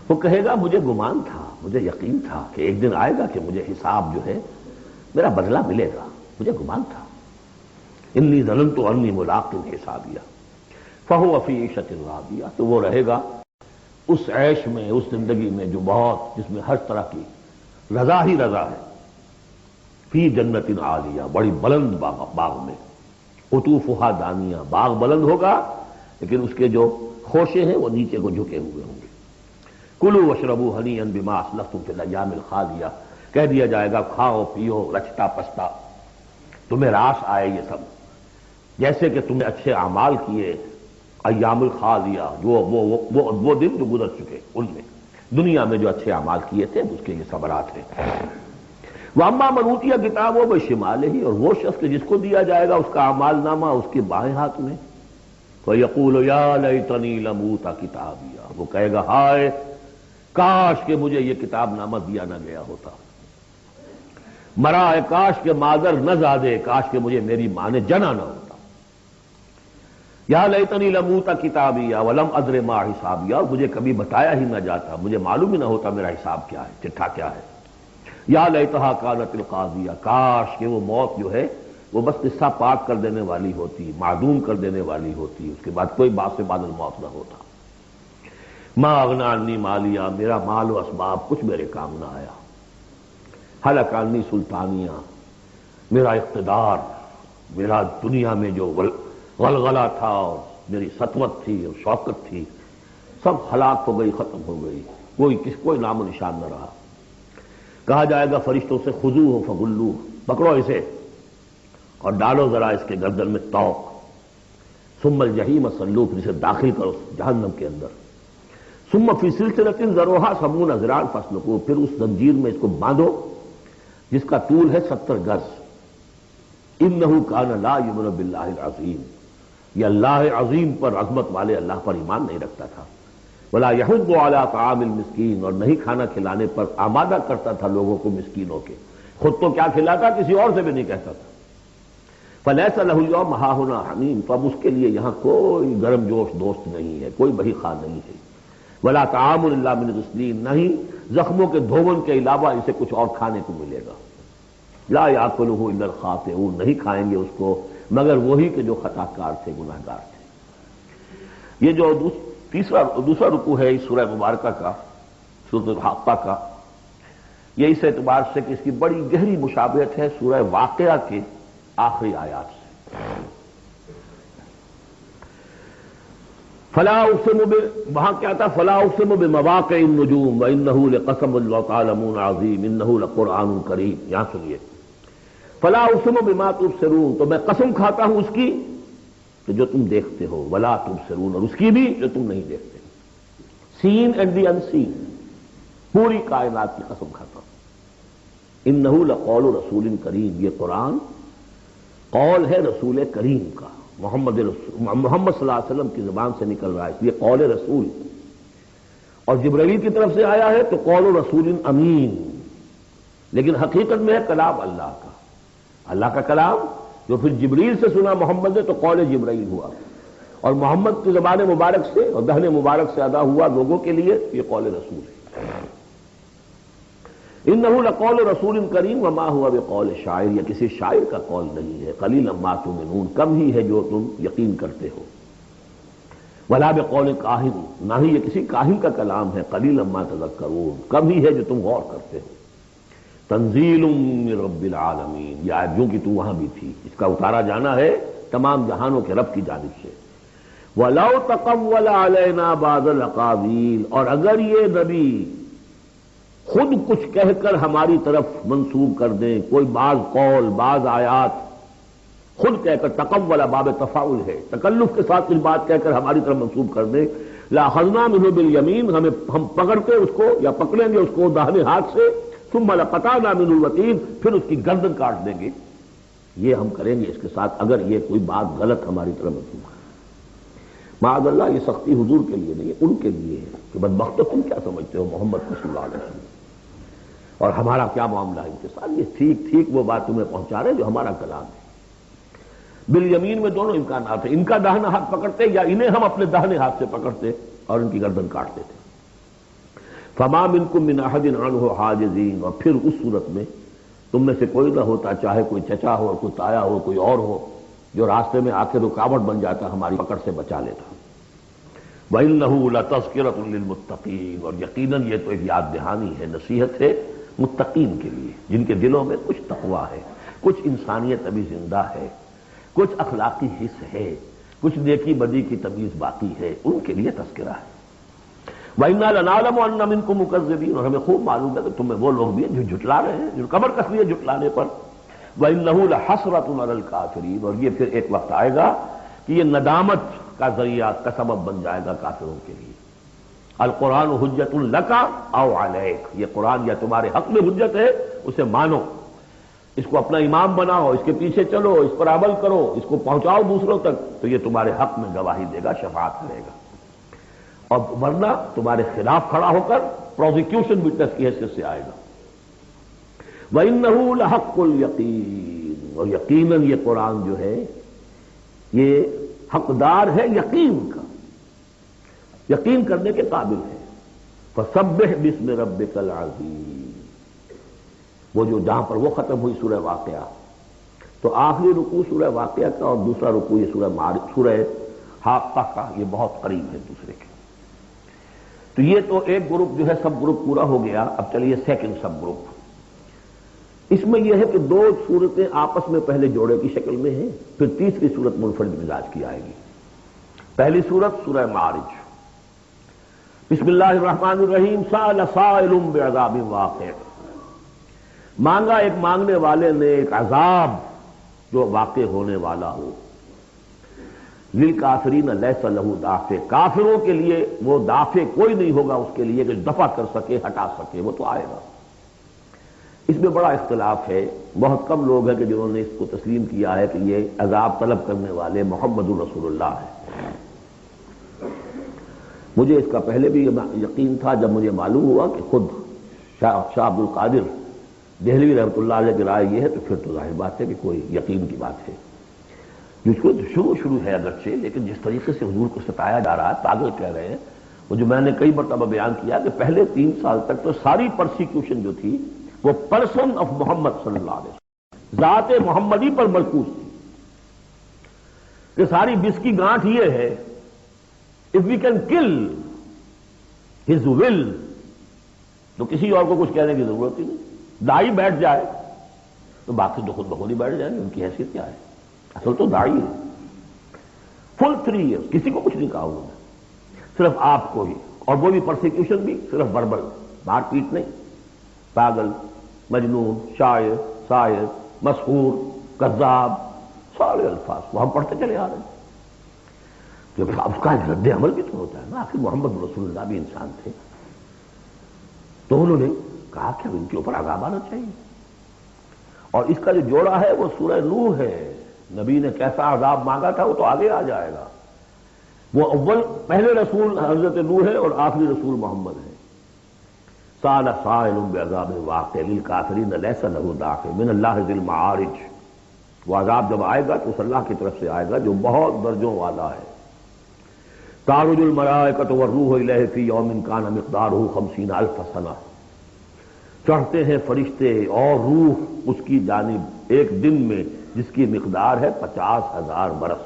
وہ کہے گا مجھے گمان تھا، مجھے یقین تھا کہ ایک دن آئے گا کہ مجھے حساب جو ہے میرا بدلہ ملے گا، مجھے گمان تھا۔ انی ظننت انی ملاق حسابیہ فہو فی عیشۃ راضیہ، تو وہ رہے گا اس عیش میں، اس زندگی میں جو بہت، جس میں ہر طرح کی رضا ہی رضا ہے۔ فی جنت عالیہ، بڑی بلند باغ میں، قطوفہا دانیہ، باغ بلند ہوگا لیکن اس کے جو خوشے ہیں وہ نیچے کو جھکے ہوئے ہوں گے۔ کلوا واشربوا ہنیئا بما اسلفتم فی الایام الخالیہ، کہہ دیا جائے گا کھاؤ پیو رچتا پستا، تمہیں راس آئے یہ سب، جیسے کہ تم نے اچھے اعمال کیے ایام الخالیہ، وہ دن جو گزر چکے ان میں دنیا میں جو اچھے اعمال کیے تھے اس کے یہ ثمرات ہیں۔ واما من اوتی کتابہ بشمالہ، اور وہ شخص جس کو دیا جائے گا اس کا اعمال نامہ اس کے بائیں ہاتھ میں، فیقول یا لیتنی لم اوت کتابیہ، وہ کہے گا ہائے کاش کہ مجھے یہ کتاب نامہ دیا نہ گیا ہوتا، مرا ہے کاش کہ مادر نہ زادے، کاش کہ مجھے میری ماں نے جنا نہ ہوتا۔ یا لیتنی لم اوت کتابیہ ولم ادر ما حسابیہ، مجھے کبھی بتایا ہی نہ جاتا، مجھے معلوم ہی نہ ہوتا میرا حساب کیا ہے، چٹھا کیا ہے۔ یا لیتہا کانت القاضیہ، کاش کہ وہ موت جو ہے وہ بس قصہ پاک کر دینے والی ہوتی، معدوم کر دینے والی ہوتی، اس کے بعد کوئی بات سے بعد الموت نہ ہوتا۔ ما اغنی عنی مالیہ، میرا مال و اسباب کچھ میرے کام نہ آیا۔ ہلک عنی سلطانیہ، میرا اقتدار، میرا دنیا میں جو غلغلہ تھا اور میری سطوت تھی اور شوکت تھی سب ہلاک ہو گئی، ختم ہو گئی، کوئی نام و نشان نہ رہا۔ کہا جائے گا فرشتوں سے خذوہ فغلوہ، پکڑو اسے اور ڈالو ذرا اس کے گردن میں توق، ثم الجحیم صلوہ، پھر اسے داخل کرو جہنم کے اندر، ثم فی سلسلۃ ذرعها 70 ذراعا فاسلکوہ، پھر اس زنجیر میں اس کو باندھو جس کا طول ہے 70 گز. انہ کان لا یؤمن باللہ العظیم، یہ اللہ عظیم پر، عظمت والے اللہ پر ایمان نہیں رکھتا تھا. ولا یحض علی طعام المسکین، اور نہیں کھانا کھلانے پر آمادہ کرتا تھا لوگوں کو مسکینوں کے، خود تو کیا کھلاتا کسی اور سے بھی نہیں کہتا تھا. فلیس لہ اليوم ہاہنا حمیم، تو اب اس کے لیے یہاں کوئی گرم جوش دوست نہیں ہے، کوئی بہی خواہ نہیں ہے. ولا طعام الا من غسلین، نہیں زخموں کے دھون کے علاوہ اسے کچھ اور کھانے کو ملے گا. لا یاکلہ الا الخاطئون، نہیں کھائیں گے اس کو مگر وہی کہ جو خطا کار تھے، گناہ گار تھے. یہ جو دوسرا رکوع ہے اس سورہ مبارکہ کا، سورۃ الحاقہ کا، یہ اس اعتبار سے کہ اس کی بڑی گہری مشابہت ہے سورہ واقعہ کے آخری آیات سے. فلا اقسم وہاں کیا تھا؟ فلا اقسم بمواقع النجوم وانہ لقسم لو تعلمون عظیم انہ لقرآن کریم. یہاں سنیے، فلا اقسم بما تبصرون، تو میں قسم کھاتا ہوں اس کی کہ جو تم دیکھتے ہو، ولا تبصرون، اور اس کی بھی جو تم نہیں دیکھتے. سین اینڈ دی ان سین، پوری کائنات کی قسم کھاتا ہوں. انہ لقول رسول کریم، یہ قرآن قول ہے رسول کریم کا، محمد صلی اللہ علیہ وسلم کی زبان سے نکل رہا ہے، اس لیے قول رسول. اور جبرائیل کی طرف سے آیا ہے تو قول رسول امین، لیکن حقیقت میں ہے کلام اللہ کا، اللہ کا کلام جو پھر جبریل سے سنا محمد نے تو قول جبرائیل ہوا، اور محمد کی زبان مبارک سے اور دہن مبارک سے ادا ہوا لوگوں کے لیے، یہ قول رسول ہے. انہ لقول رسول کریم وما هو بقول شاعر، یہ کسی شاعر کا قول نہیں ہے. قلیلا ما تؤمنون، کم ہی ہے جو تم یقین کرتے ہو. ولا بقول کاہن، نہ ہی یہ کسی کاہن کا کلام ہے. قلیلا ما تذکرون، کم ہی ہے جو تم غور کرتے ہو. تنزیل من رب العالمین، یہ آیت جو کہ تو وہاں بھی تھی، اس کا اتارا جانا ہے تمام جہانوں کے رب کی جانب سے. وَلَوْ تَقَوَّلَ عَلَيْنَا بَعْضَ الْأَقَاوِيلِ، اور اگر یہ نبی خود کچھ کہہ کر ہماری طرف منسوب کر دیں، کوئی بعض قول بعض آیات خود کہہ کر، تقول باب تفاعل ہے، تکلف کے ساتھ کچھ بات کہہ کر ہماری طرف منسوب کر دیں، لَأَخَذْنَا مِنْهُ بِالْيَمِينِ، ہم پکڑتے اس کو یا پکڑیں گے اس کو داہنے ہاتھ سے، ثُمَّ لَقَطَعْنَا مِنْهُ الْوَتِينَ، پھر اس کی گردن کاٹ دیں گے. یہ ہم کریں گے اس کے ساتھ اگر یہ کوئی بات غلط ہماری طرف منسوب ہے. معاذ اللہ، یہ سختی حضور کے لیے نہیں ہے، ان کے لیے ہے کہ بدبختو تم کیا سمجھتے ہو محمد صلی اللہ علیہ وسلم، اور ہمارا کیا معاملہ ہے ان کے ساتھ. یہ ٹھیک وہ بات تمہیں پہنچا رہے جو ہمارا کلام ہے. بالیمین میں دونوں امکانات ہیں، ان کا داہنا ہاتھ پکڑتے یا انہیں ہم اپنے داہنے ہاتھ سے پکڑتے اور ان کی گردن کاٹتے تھے. فما منکم من احد عنہ حاجزین، اور پھر اس صورت میں تم میں سے کوئی نہ ہوتا، چاہے کوئی چچا ہو، کوئی تایا ہو، کوئی اور ہو، جو راستے میں آ کے رکاوٹ بن جاتا، ہماری پکڑ سے بچا لیتا. وَإِنَّهُ لَتَذْكِرَةٌ لِّلْمُتَّقِينَ، اور یقیناً یہ تو ایک یاد دہانی ہے، نصیحت ہے متقین کے لیے، جن کے دلوں میں کچھ تقویٰ ہے، کچھ انسانیت ابھی زندہ ہے، کچھ اخلاقی حس ہے، کچھ نیکی بدی کی تمیز باقی ہے، ان کے لیے تذکرہ ہے. وَإِنَّا لَنَعْلَمُ أَنَّ مِنكُم مُّكَذِّبِينَ، اور ہمیں خوب معلوم ہے کہ تم میں وہ لوگ بھی ہیں جو جھٹلا رہے ہیں، جو کمر کس لیے جھٹلانے پر. وَإِنَّهُ لَحَسْرَةٌ عَلَى الْكَافِرِينَ، اور یہ پھر ایک وقت آئے گا کہ یہ ندامت کا ذریعہ کا سبب بن جائے گا کافروں کے لیے. القرآن حجت لک او علیک، یہ قرآن یا تمہارے حق میں حجت ہے، اسے مانو، اس کو اپنا امام بناؤ، اس کے پیچھے چلو، اس پر عمل کرو، اس کو پہنچاؤ دوسروں تک، تو یہ تمہارے حق میں گواہی دے گا، شفاعت کرے گا. اور ورنہ تمہارے خلاف کھڑا ہو کر پروزیکیوشن وٹنس کی حیثیت سے آئے گا. وَإِنَّهُ لَحَقُّ الْيَقِينِ، اور یقیناً یہ قرآن جو ہے یہ حقدار ہے یقین کا، یقین کرنے کے قابل ہے. فَسَبِّحْ بِاسْمِ رَبِّكَ الْعَظِيمِ، وہ جو جہاں پر وہ ختم ہوئی سورہ واقعہ، تو آخری رکوع سورہ واقعہ کا اور دوسرا رکوع یہ سورہ حاقہ کا، یہ بہت قریب ہے دوسرے کے. تو یہ تو ایک گروپ جو ہے سب گروپ پورا ہو گیا. اب چلیے سیکنڈ سب گروپ. اس میں یہ ہے کہ دو صورتیں آپس میں پہلے جوڑے کی شکل میں ہیں، پھر تیسری صورت منفرد مزاج کی آئے گی. پہلی صورت سورہ معارج. بسم اللہ الرحمن الرحیم. سأل سائل بعذاب واقع، مانگا ایک مانگنے والے نے ایک عذاب جو واقع ہونے والا ہو. للکافرین لیس لہ دافع، کافروں کے لیے وہ دافع کوئی نہیں ہوگا اس کے لیے کہ دفع کر سکے، ہٹا سکے، وہ تو آئے گا۔ اس میں بڑا اختلاف ہے، بہت کم لوگ ہیں کہ جنہوں نے اس کو تسلیم کیا ہے کہ یہ عذاب طلب کرنے والے محمد الرسول اللہ ہیں۔ مجھے اس کا پہلے بھی یقین تھا، جب مجھے معلوم ہوا کہ خود شاہ عبد القادر دہلوی رحمۃ اللہ علیہ کی رائے یہ ہے تو پھر تو ظاہر بات ہے کہ کوئی یقین کی بات ہے، جس کو شروع ہے اگرچہ، لیکن جس طریقے سے حضور کو ستایا جا رہا ہے، پاگل کہہ رہے ہیں، وہ جو میں نے کئی مرتبہ بیان کیا کہ پہلے 3 سال تک تو ساری پرسیکیوشن جو تھی وہ پرسن آف محمد صلی اللہ علیہ وسلم، ذات محمدی پر مرکوز تھی، کہ ساری بس کی گانٹھ یہ ہے if we can kill his will تو کسی اور کو کچھ کہنے کی ضرورت ہی نہیں، داعی بیٹھ جائے تو باقی تو خود بخود ہی بیٹھ جائیں گے، ان کی حیثیت کیا ہے، اصل تو داعی ہے۔ فل 3 ایئرس کسی کو کچھ نہیں کہا انہوں نے، صرف آپ کو ہی، اور وہ بھی پرسیکیوشن بھی صرف وربل، مار پیٹ نہیں، پاگل، مجنون، شاعر، ساحر، مسحور، کذاب، سارے الفاظ وہ ہم پڑھتے چلے آ رہے ہیں۔ اب اس کا رد عمل بھی تو ہوتا ہے نا، آخر محمد رسول اللہ بھی انسان تھے، تو انہوں نے کہا کہ اب ان کے اوپر عذاب آنا چاہیے، اور اس کا جو جوڑا ہے وہ سورہ نوح ہے۔ نبی نے کیسا عذاب مانگا تھا وہ تو آگے آ جائے گا، وہ اول پہلے رسول حضرت نوح ہے اور آخری رسول محمد ہے۔ سأل سائل بعذاب واقع للکافرین لیس لہ دافع من اللہ ذی المعارج، وہ عذاب جب آئے گا تو اس اللہ کی طرف سے آئے گا جو بہت درجوں والا ہے۔ تعرج الملائکۃ والروح الیہ فی یوم کان مقدارہ 50,000 سنہ، چڑھتے ہیں فرشتے اور روح اس کی جانب ایک دن میں جس کی مقدار ہے 50,000 برس۔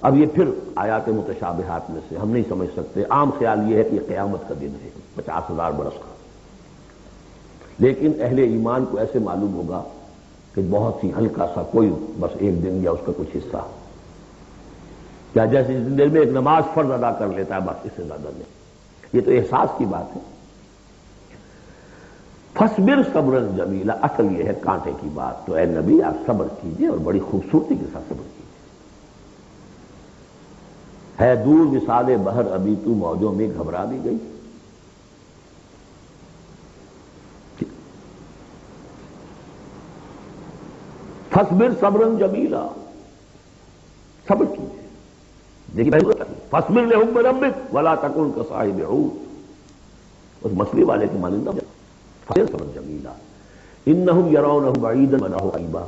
اب یہ پھر آیات متشابہات میں سے ہم نہیں سمجھ سکتے، عام خیال یہ ہے کہ یہ قیامت کا دن ہے 50,000 برس کا، لیکن اہل ایمان کو ایسے معلوم ہوگا کہ بہت ہی ہلکا سا کوئی بس ایک دن یا اس کا کچھ حصہ، کیا جیسے اس دن میں ایک نماز فرض ادا کر لیتا ہے، بس اس سے زیادہ نہیں۔ یہ تو احساس کی بات ہے۔ فصبر صبرا جمیلا، اصل یہ ہے کانٹے کی بات، تو اے نبی آپ صبر کیجئے اور بڑی خوبصورتی کے ساتھ صبر کیجئے۔ ہے دور وصال بحر ابھی تو موجوں میں گھبرا بھی گئی، فصبر صبرا جمیلا، صبر کیجئے۔ دیکھیے فصبر لحکم ربک ولا تکن کصاحب حوت، اس مچھلی والے کی مانندہ فصبر صبرا جمیلا انہم یرونہ بعیدا ونراہ قریبا،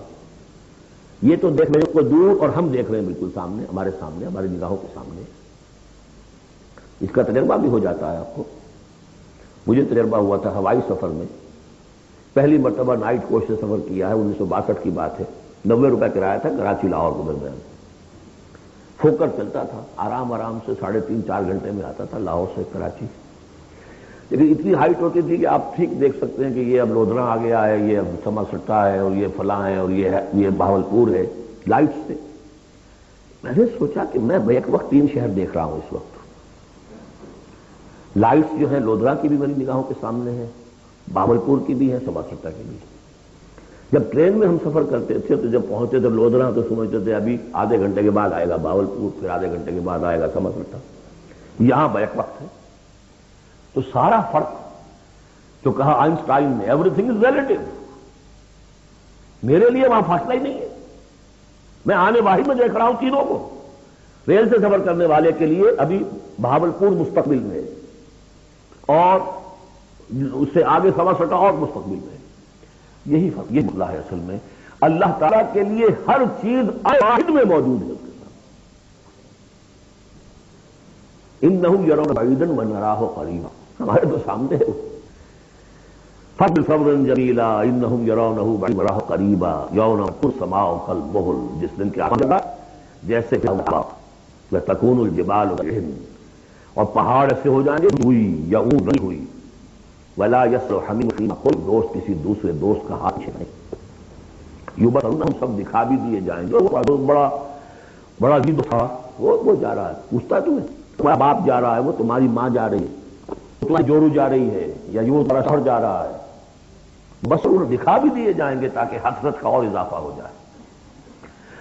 یہ تو دیکھ رہے ہیں کو دور اور ہم دیکھ رہے ہیں بالکل سامنے، ہمارے سامنے، ہماری نگاہوں کے سامنے۔ اس کا تجربہ بھی ہو جاتا ہے آپ کو، مجھے تجربہ ہوا تھا ہوائی سفر میں، پہلی مرتبہ نائٹ کوچ سے سفر کیا ہے، 1962 کی بات ہے، 90 روپے کرایہ تھا کراچی لاہور کے درمیان، فوکر چلتا تھا، آرام آرام سے 3.5-4 گھنٹے میں آتا تھا لاہور سے کراچی، لیکن اتنی ہائٹ ہوتی تھی کہ آپ ٹھیک دیکھ سکتے ہیں کہ یہ اب لودھرا آ گیا ہے، یہ اب سما سٹا ہے، اور یہ فلاں ہے، اور یہ بہاولپور ہے، لائٹس سے۔ میں نے سوچا کہ میں ایک وقت 3 شہر دیکھ رہا ہوں اس وقت، لائٹس جو ہیں لودھرا کی بھی میری نگاہوں کے سامنے ہے، بہاولپور کی بھی ہے، سما سٹا کی بھی۔ جب ٹرین میں ہم سفر کرتے تھے تو جب پہنچتے تھے لودھرا تو سمجھتے تھے ابھی آدھے گھنٹے کے بعد آئے گا بہاولپور، پھر آدھے گھنٹے کے بعد آئے گا سما سٹا، یہاں بیک وقت ہے۔ تو سارا فرق جو کہا آئنسٹائن نے، ایوری تھنگ از ریلیٹو، میرے لیے وہاں فاصلہ ہی نہیں ہے، میں آنے واحد میں دیکھ رہا ہوں تینوں کو۔ ریل سے سفر کرنے والے کے لیے ابھی بہاولپور مستقبل میں ہے، اور اس سے آگے سما سٹا اور مستقبل میں ہے۔ یہی فرق، یہ مسئلہ ہے اصل میں، اللہ تعالیٰ کے لیے ہر چیز واحد میں موجود ہے۔ انہم یرون بعیدا ونراہ قریبا، ہمارے تو سامنے ہے۔ فصبر صبرا جمیلا انہم یرونہ بعیدا ونراہ قریبا یوم تمطر السماء کالمہل، جس دن کے جیسے کہ تکون الجبال غلظا، اور پہاڑ ایسے ہو جائیں گے ہوئی یا اون نہیں ہوئی، ولا یسر حمیم حمیم، کوئی دوست کسی دوسرے دوست کا ہاتھ چھینے، یبصرون، ہم سب دکھا بھی دیے جائیں گے۔ وہ بڑا عجیب تھا، وہ جا رہا ہے، پوچھتا ہے تمہیں، تمہارا باپ جا رہا ہے، وہ تمہاری ماں جا رہی ہے، تمہاری جورو جا رہی ہے، یا یہ تمہارا شوہر جا رہا ہے، بس انہیں دکھا بھی دیے جائیں گے تاکہ حسرت کا اور اضافہ ہو جائے۔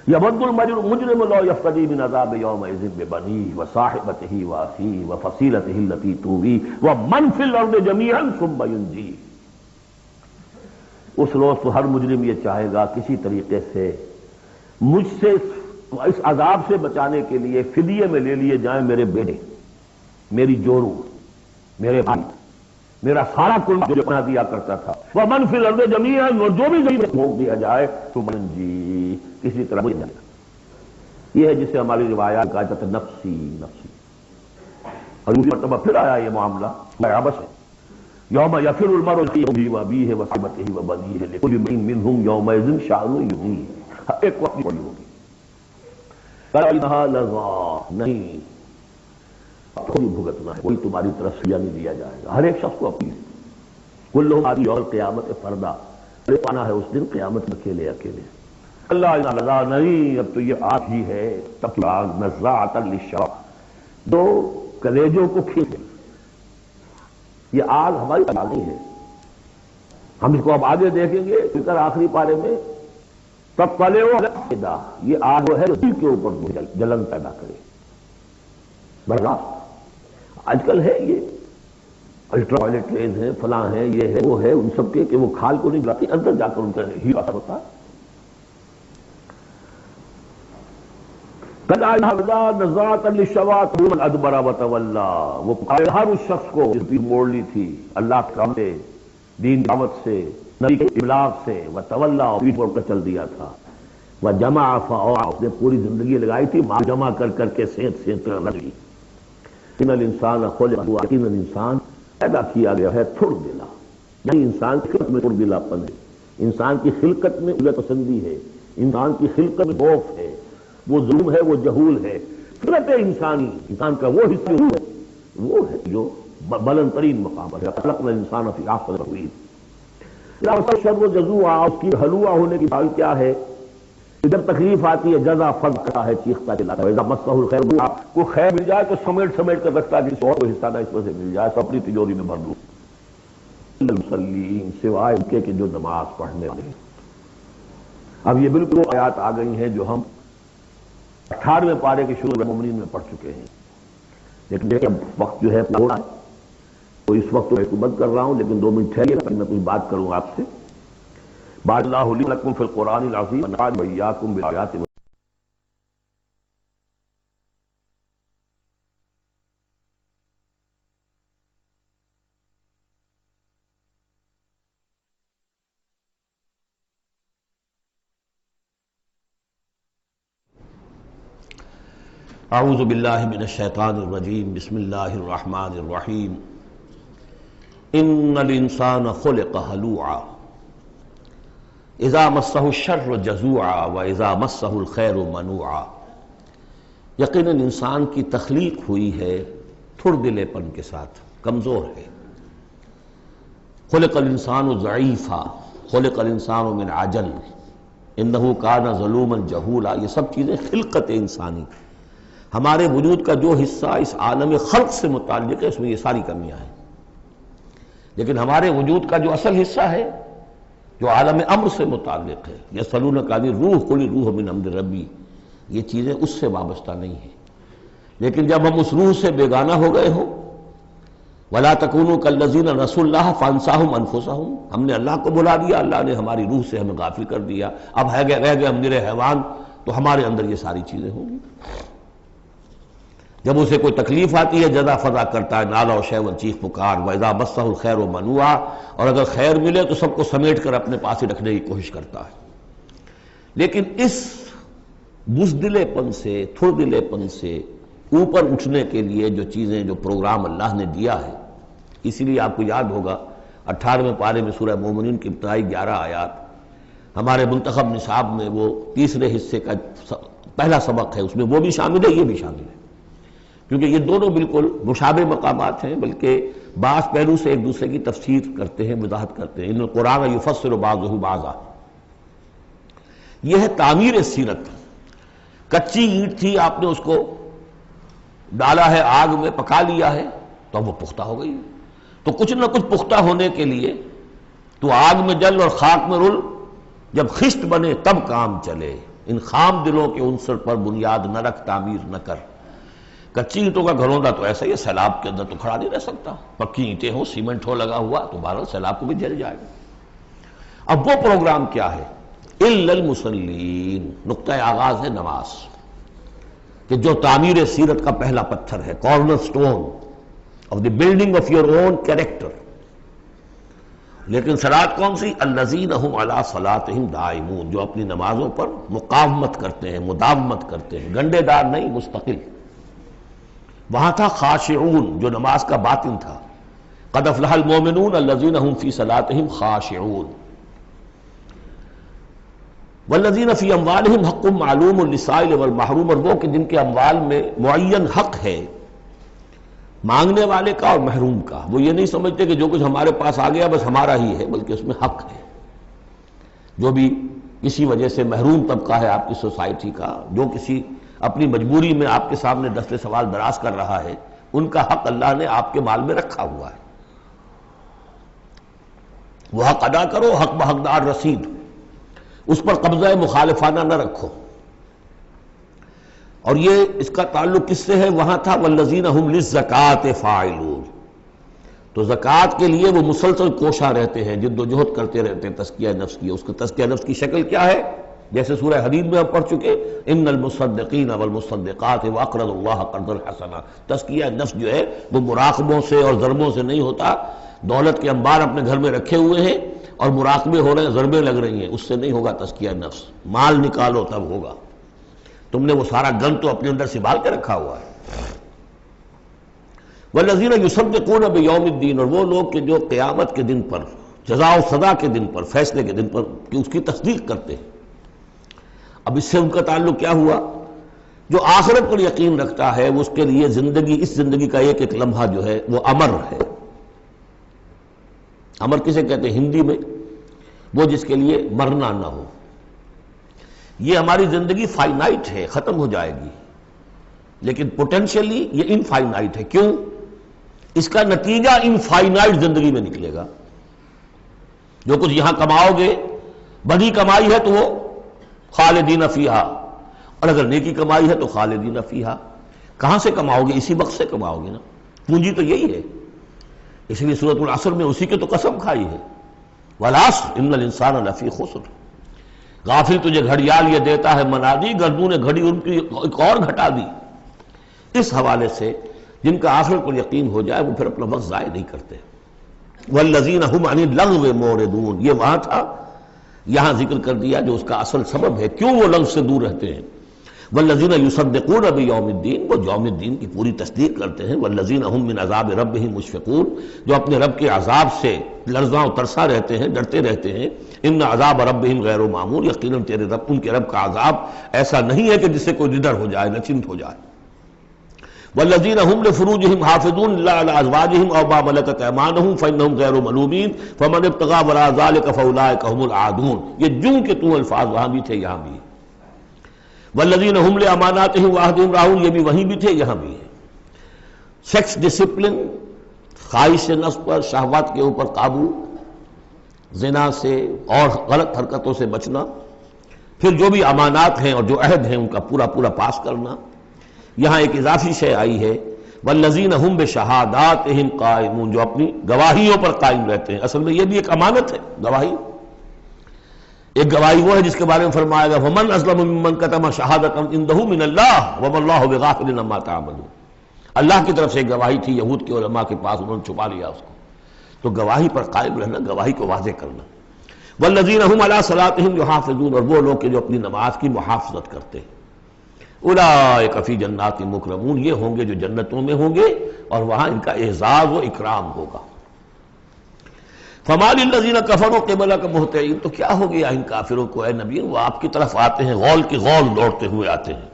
یود المجرم لو یفتدی من عذاب یومئذ ببنیہ وصاحبتہ واخیہ وفصیلتہ التی تؤویہ ومن فی الارض جمیعا ثم ینجیہ۔ اس روز تو ہر مجرم یہ چاہے گا کسی طریقے سے مجھ سے اس عذاب سے بچانے کے لیے فدیے میں لے لیے جائیں میرے بیٹے، میری جورو، میرے بھائی، میرا سارا کل جو بنا دیا کرتا تھا، ومن فی الارض جمیعا، اور جو بھی زمین میں پھونک دیا جائے تو منجی، کسی طرح مجھ جائے گا۔ یہ ہے جسے ہماری روایات کہا جاتا ہے نفسی نفسی۔ اور دوسری مرتبہ پھر آیا یہ معاملہ عبس ہے، یوم یفر المرء من اخیہ وابیہ وصاحبتہ وبنیہ لکل امرئ منہم یومئذ شأن یغنیہ۔ ایک وقت پڑی ہوگی کلھا لظیٰ، نہیں کوئی بھگتنا ہے، کوئی تمہاری طرف سے نہیں دیا جائے گا، ہر ایک شخص کو اپنی کلھم آتی یوم القیامت فردا، پانا ہے اس دن قیامت میں اکیلے اکیلے۔ اللہ لظیٰ، نہیں اب تو یہ آگ ہی ہے، تب آگ نزاعۃ للشویٰ، جو کلیجوں کو کھینچے۔ یہ آگ ہماری آگ نہیں ہے، ہم اس کو اب آگے دیکھیں گے فکر آخری پارے میں، تب پلے ہو یہ آگ ہے دل کے اوپر جلن پیدا کرے۔ برداشت آج کل ہے یہ الٹرا وائلٹ ریز ہیں، فلاں ہیں، یہ ہے وہ ہے، ان سب کے کہ وہ کھال کو نہیں جلاتی، اندر جا کر ان کا ہی اثر ہوتا ہے۔ نزاعۃ للشویٰ من ادبر وتولیٰ، وہ پکارے ہر اس شخص کو جس کی موڑ لی تھی اللہ کے کام سے، دین دعوت سے، نبی کے ابلاغ سے، وتولیٰ، پیٹ موڑ کر چل دیا تھا، وجمع فأوعى، اس نے پوری زندگی لگائی تھی مال جمع کر کر کے سینت لگی۔ ان الانسان خلق ہوا، یقیناً انسان پیدا کیا گیا ہے تھوڑ دلا، یعنی انسان کی خلقت میں تھوڑ دلا پن ہے، انسان کی خلقت میں الٹ پسندی ہے، انسان کی خلقت میں خوف ہے، وہ ظلم ہے، وہ جہول ہے۔ فطرت انسانی، انسان کا وہ حصہ ہے، وہ ہے جو بلند ترین مقام پر ہے۔ خلقنا الانسان فی احسن تقویم۔ شر جزوعا، اس کی ہلوا ہونے کی حال کیا ہے؟ جب تکلیف آتی ہے جزا فض کرتا ہے، چیختا چلاتا ہے۔ اذا مسہ الخیر، کو خیر مل جائے تو سمیٹ کر رکھتا ہے، کسی اور کو حصہ نہ اس میں سے مل جائے، تو اپنی تجوری میں بھر لوں۔ المصلین، سوائے ان کے کہ جو نماز پڑھنے والے ہیں۔ اب یہ بالکل آیات آ گئی ہیں جو ہم 18ویں پارے کے شروع مومنین میں پڑھ چکے ہیں، لیکن دیکھیں اب وقت جو ہے تھوڑا ہے، تو اس وقت میں حکومت کر رہا ہوں، لیکن 2 منٹ ٹھہریے میں کچھ بات کروں آپ سے۔ بارک اللہ لی لکم فی القرآن العظیم ونفعني وإیاکم بالآیات۔ اعوذ باللہ من الشیطان الرجیم، بسم اللہ الرحمن الرحیم۔ ان الانسان خلق ہلوعا اذا مسہ الشر جزوعا واذا مسہ الخیر منوعا۔ یقیناً انسان کی تخلیق ہوئی ہے تھوڑ دلے پن کے ساتھ، کمزور ہے۔ خلق الانسان ضعیفا، خلق الانسان من عجل، انہ کان ظلوما جہولا۔ یہ سب چیزیں خلقت انسانی، ہمارے وجود کا جو حصہ اس عالم خلق سے متعلق ہے اس میں یہ ساری کمیاں ہیں، لیکن ہمارے وجود کا جو اصل حصہ ہے جو عالم امر سے متعلق ہے، یسألونک عن الروح قل الروح من امر ربی، یہ چیزیں اس سے وابستہ نہیں ہیں۔ لیکن جب ہم اس روح سے بیگانہ ہو گئے ہوں، ولا تکونوا کالذین نسوا اللہ فانساہم انفسہم، ہم نے اللہ کو بھلا دیا، اللہ نے ہماری روح سے ہمیں غافل کر دیا، اب رہ گئے ہم نرے حیوان، تو ہمارے اندر یہ ساری چیزیں ہوں گی۔ جب اسے کوئی تکلیف آتی ہے جزا فضا کرتا ہے، نالا و شیون، چیخ پکار، وَإِذَا مَسَّهُ الْخَيْرُ مَنُوعًا، اور اگر خیر ملے تو سب کو سمیٹ کر اپنے پاس ہی رکھنے کی کوشش کرتا ہے۔ لیکن اس بزدلے پن سے، تھردلے پن سے اوپر اٹھنے کے لیے جو چیزیں، جو پروگرام اللہ نے دیا ہے، اسی لیے آپ کو یاد ہوگا 18ویں پارے میں سورہ مومنین کی ابتدائی 11 آیات، ہمارے منتخب نصاب میں وہ تیسرے حصے کا پہلا سبق ہے، اس میں وہ بھی شامل ہے، یہ بھی شامل ہے، کیونکہ یہ دونوں بالکل مشابہ مقامات ہیں، بلکہ بعض پہلو سے ایک دوسرے کی تفسیر کرتے ہیں، وضاحت کرتے ہیں۔ ان القرآن یفسر بعضہ بعضا، یہ ہے تعمیر سیرت۔ کچی اینٹ تھی، آپ نے اس کو ڈالا ہے آگ میں، پکا لیا ہے تو اب وہ پختہ ہو گئی، تو کچھ نہ کچھ پختہ ہونے کے لیے تو آگ میں جل اور خاک میں رل، جب خشت بنے تب کام چلے۔ ان خام دلوں کے عنصر پر بنیاد نہ رکھ، تعمیر نہ کر۔ کچی اینٹوں کا گھر ہوتا تو ایسا ہی ہے، سیلاب کے اندر تو کھڑا نہیں رہ سکتا، پکی اینٹیں ہو، سیمنٹ ہو لگا ہوا تو بہرحال سیلاب کو بھی جھیل جائے گا۔ اب وہ پروگرام کیا ہے؟ الا المصلین، نقطہ آغاز ہے نماز، کہ جو تعمیر سیرت کا پہلا پتھر ہے، corner stone of the building of your own character. لیکن صلاۃ کون سی؟ الذین ھم علی صلاتہم دائمون، جو اپنی نمازوں پر مقاومت کرتے ہیں، مداومت کرتے ہیں، گنڈے دار نہیں، مستقل۔ وہاں تھا خاشعون، جو نماز کا باطن تھا، قد افلح المؤمنون الذین ھم فی صلاتہم خاشعون، والذین فی اموالہم حق معلوم للسائل والمحروم، اور وہ کہ جن کے اموال میں معین حق ہے مانگنے والے کا اور محروم کا۔ وہ یہ نہیں سمجھتے کہ جو کچھ ہمارے پاس آ گیا بس ہمارا ہی ہے، بلکہ اس میں حق ہے۔ جو بھی کسی وجہ سے محروم طبقہ ہے آپ کی سوسائٹی کا، جو کسی اپنی مجبوری میں آپ کے سامنے دست سوال دراز کر رہا ہے، ان کا حق اللہ نے آپ کے مال میں رکھا ہوا ہے، وہ حق ادا کرو، حق بحقدار رسید، اس پر قبضہ مخالفانہ نہ رکھو۔ اور یہ اس کا تعلق کس سے ہے؟ وہاں تھا والذین ھم للزکاۃ فاعلون، تو زکوٰۃ کے لیے وہ مسلسل کوشاں رہتے ہیں، جد و جہد کرتے رہتے ہیں تزکیہ نفس کی۔ اس کا تزکیہ نفس کی شکل کیا ہے؟ جیسے سورہ حدید میں ہم پڑھ چکے، ان المصدقین والمصدقات واقرضوا اللہ قرضا حسنا۔ تزکیہ نفس جو ہے وہ مراقبوں سے اور ضربوں سے نہیں ہوتا، دولت کے انبار اپنے گھر میں رکھے ہوئے ہیں اور مراقبے ہو رہے ہیں، ضربیں لگ رہی ہیں، اس سے نہیں ہوگا تزکیہ نفس۔ مال نکالو تب ہوگا، تم نے وہ سارا گن تو اپنے اندر سنبھال کے رکھا ہوا ہے۔ والذین یصدقون بیوم الدین، اور وہ لوگ کہ جو قیامت کے دن پر، جزا و سزا کے دن پر، فیصلے کے دن پر کہ اس کی تصدیق کرتے ہیں۔ اب اس سے ان کا تعلق کیا ہوا؟ جو آخرت پر یقین رکھتا ہے وہ اس کے لیے زندگی، اس زندگی کا ایک ایک لمحہ جو ہے وہ امر ہے۔ امر کسے کہتے ہیں ہندی میں؟ وہ جس کے لیے مرنا نہ ہو۔ یہ ہماری زندگی فائنائٹ ہے، ختم ہو جائے گی، لیکن پوٹینشلی یہ انفائنائٹ ہے۔ کیوں؟ اس کا نتیجہ انفائنائٹ زندگی میں نکلے گا۔ جو کچھ یہاں کماؤ گے، بڑی کمائی ہے تو وہ خالدین فیہا، اور اگر نیکی کمائی ہے تو خالدین فیہا۔ کہاں سے کماؤ گے؟ اسی وقت سے کماؤ گے نا، پونجی تو یہی ہے۔ اس لیے سورۃ العصر میں اسی کی تو قسم کھائی ہے، والعصر ان الانسان لفی خسر۔ غافل تجھے گھڑیال یہ دیتا ہے منادی، گردوں نے گھڑی ان کی ایک اور گھٹا دی۔ اس حوالے سے جن کا آخرت پر یقین ہو جائے وہ پھر اپنا وقت ضائع نہیں کرتے۔ والذین ھم عن اللغو معرضون، یہ وہاں تھا، یہاں ذکر کر دیا جو اس کا اصل سبب ہے کیوں وہ لغو سے دور رہتے ہیں۔ والذین یصدقون بیوم الدین، وہ یوم الدین کی پوری تصدیق کرتے ہیں۔ والذین ھم من عذاب ربہم مشفقون، جو اپنے رب کے عذاب سے لرزاں و ترساں رہتے ہیں، ڈرتے رہتے ہیں۔ ان عذاب ربہم غیر معمول، یقیناً تیرے رب، ان کے رب کا عذاب ایسا نہیں ہے کہ جس سے کوئی ندر ہو جائے، نچنت ہو جائے۔ والذین ھم لفروجہم حافظون الا علی ازواجہم او ما ملکت ایمانہم فانہم غیر ملومین فمن ابتغی وراء ذلک فاولئک ھم العادون۔ یہ جوں کے تو الفاظ وہاں بھی تھے یہاں بھی۔ والذین ھم لاماناتہم وعہدہم راعون، یہ بھی وہیں بھی تھے یہاں بھی ہے۔ سیکس ڈسپلن، خواہش نفس پر، شہوات کے اوپر قابو، زنا سے اور غلط حرکتوں سے بچنا، پھر جو بھی امانات ہیں اور جو عہد ہیں ان کا پورا پورا پاس کرنا۔ یہاں ایک اضافی شے آئی ہے، والذین ھم بشہاداتہم قائمون، جو اپنی گواہیوں پر قائم رہتے ہیں۔ اصل میں یہ بھی ایک امانت ہے، گواہی۔ ایک گواہی وہ ہے جس کے بارے میں فرمایا گیا وَمَنْ أَظْلَمُ مِمَّنْ كَتَمَ شَهَادَةً عِندَهُ مِنَ اللَّهِ وَمَا اللَّهُ بِغَافِلٍ عَمَّا تَعْمَلُونَ۔ اللہ کی طرف سے ایک گواہی تھی، یہود کے علماء کے پاس، انہوں نے چھپا لیا اس کو۔ تو گواہی پر قائم رہنا، گواہی کو واضح کرنا۔ وَالَّذِينَ هُمْ عَلَىٰ صَلَاتِهِمْ يُحَافِظُونَ، اور وہ لوگ کہ جو اپنی نماز کی محافظت کرتے ہیں۔ اولئک فی جنات مکرمون، یہ ہوں گے جو جنتوں میں ہوں گے اور وہاں ان کا اعزاز و اکرام ہوگا۔ فما للذین کفروا قبلک مہطعین، تو کیا ہو گیا ان کافروں کو اے نبی، وہ آپ کی طرف آتے ہیں، غول کی غول دوڑتے ہوئے آتے ہیں۔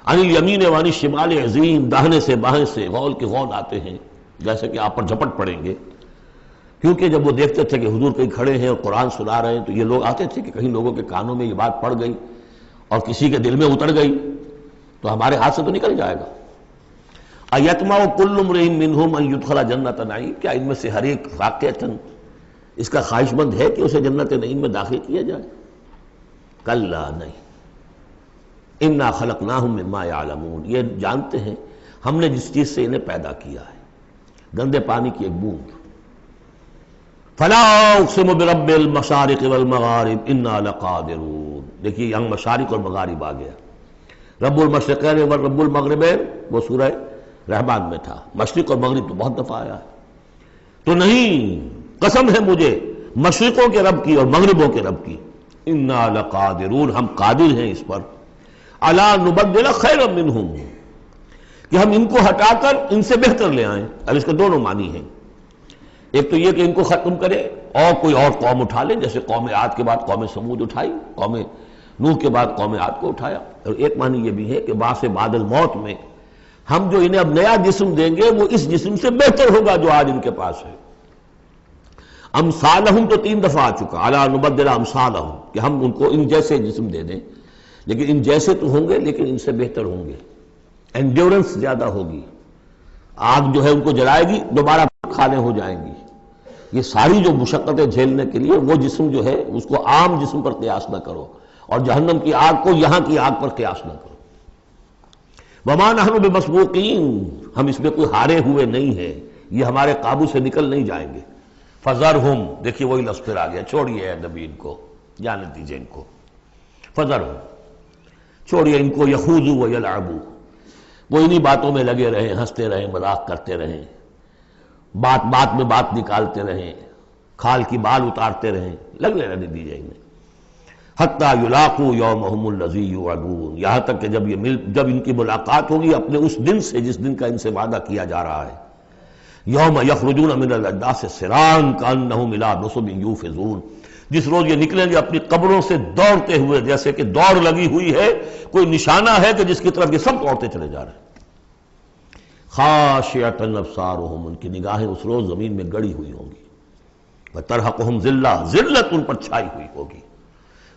عن الیمین وعن الشمال عزین، داہنے سے بائیں سے غول کی غول آتے ہیں، جیسے کہ آپ پر جھپٹ پڑیں گے۔ کیونکہ جب وہ دیکھتے تھے کہ حضور کہیں کھڑے ہیں اور قرآن سنا رہے ہیں تو یہ لوگ آتے تھے کہ کہیں لوگوں کے کانوں میں یہ بات پڑ گئی اور کسی کے دل میں اتر گئی تو ہمارے ہاتھ سے تو نکل جائے گا۔ ایطمع کل امرئ منہم ان یدخل جنۃ نعیم، کیا ان میں سے ہر ایک واقعتاً اس کا خواہش مند ہے کہ اسے جنت نعیم میں داخل کیا جائے؟ کلا نہیں، انا خلقناہم مما یعلمون، یہ جانتے ہیں ہم نے جس چیز سے انہیں پیدا کیا ہے، گندے پانی کی ایک بوند۔ فلا اقسم برب المشارق والمغارب انا لقادرون، دیکھیے یہاں مشارق اور مغارب آ گیا۔ رب المشرقین ورب المغربین وہ سورہ رحمان میں تھا، مشرق اور مغرب تو بہت دفعہ آیا ہے۔ تو نہیں، قسم ہے مجھے مشرقوں کے رب کی اور مغربوں کے رب کی، انا لقادرون، ہم قادر ہیں اس پر، الا نبدل خیرا منہم، کہ ہم ان کو ہٹا کر ان سے بہتر لے آئیں۔ اب اس کے دونوں معنی ہیں، ایک تو یہ کہ ان کو ختم کرے اور کوئی اور قوم اٹھا لے، جیسے قوم عاد کے بعد قوم سمود اٹھائی، قوم نوح کے بعد قوم عاد کو اٹھایا۔ اور ایک معنی یہ بھی ہے کہ بعث بعد الموت میں ہم جو انہیں اب نیا جسم دیں گے وہ اس جسم سے بہتر ہوگا جو آج ان کے پاس ہے۔ امثالہم تو 3 دفعہ آ چکا، الا نبدل امثالہم، کہ ہم ان کو ان جیسے جسم دے دیں، لیکن ان جیسے تو ہوں گے لیکن ان سے بہتر ہوں گے، انڈیورنس زیادہ ہوگی، آگ جو ہے ان کو جلائے گی دوبارہ کھانے ہو جائیں گی۔ یہ ساری جو مشقتیں جھیلنے کے لیے وہ جسم جو ہے اس کو عام جسم پر قیاس نہ کرو، اور جہنم کی آگ کو یہاں کی آگ پر قیاس نہ کرو۔ وما نحن بمسبوقین، ہم اس میں کوئی ہارے ہوئے نہیں ہیں، یہ ہمارے قابو سے نکل نہیں جائیں گے۔ فذرہم، دیکھیے وہی لفظ پھر آ گیا، چھوڑیے اے نبی ان کو، جانے دیجیے ان کو، فذرہم، چھوڑیے ان کو، یخوضوا ویلعبوا، وہ انہی باتوں میں لگے رہیں، ہنستے رہیں، مذاق کرتے رہیں، بات بات میں بات نکالتے رہیں، کھال کی بال اتارتے رہیں، لگنے رہنے دیجیے انہیں، حتیٰ یلاقوا یومہم الذی یوعدون، یہاں تک کہ جب ان کی ملاقات ہوگی اپنے اس دن سے جس دن کا ان سے وعدہ کیا جا رہا ہے۔ یوم یخرجون من الاجداث سراعا کانہم الی نصب یوفضون، جس روز یہ نکلیں گے اپنی قبروں سے دوڑتے ہوئے، جیسے کہ دوڑ لگی ہوئی ہے، کوئی نشانہ ہے کہ جس کی طرف یہ سب دوڑتے چلے جا رہے ہیں۔ خاشعۃ ابصارہم، ان کی نگاہیں اس روز زمین میں گڑی ہوئی ہوں گی، وترہقہم ذلہ، ذلت ان پر چھائی ہوئی ہوگی۔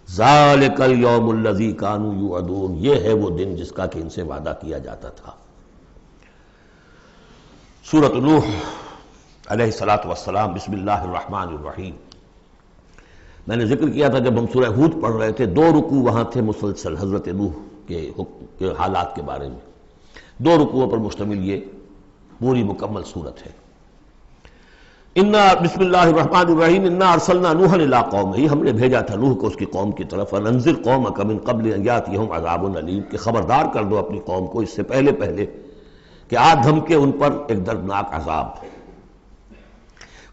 ذالک الیوم الذی کانوا یوعدون، یہ ہے وہ دن جس کا کہ ان سے وعدہ کیا جاتا تھا۔ سورۃ نوح علیہ الصلاۃ والسلام، بسم اللہ الرحمن الرحیم۔ میں نے ذکر کیا تھا جب ہم سورہ ہود پڑھ رہے تھے، 2 رکوع وہاں تھے مسلسل حضرت نوح کے حالات کے بارے میں، 2 رکوعوں پر مشتمل یہ پوری مکمل صورت ہے۔ بسم اللہ الرحمن الرحیم، انا ارسلنا نوحا الی قومہ، ہم نے بھیجا تھا نوح کو اس کی قوم کی طرف، انذر قومک من قبل ان یاتیہم عذاب علیم، کہ خبردار کر دو اپنی قوم کو اس سے پہلے کہ آ دھمکے ان پر ایک دردناک عذاب۔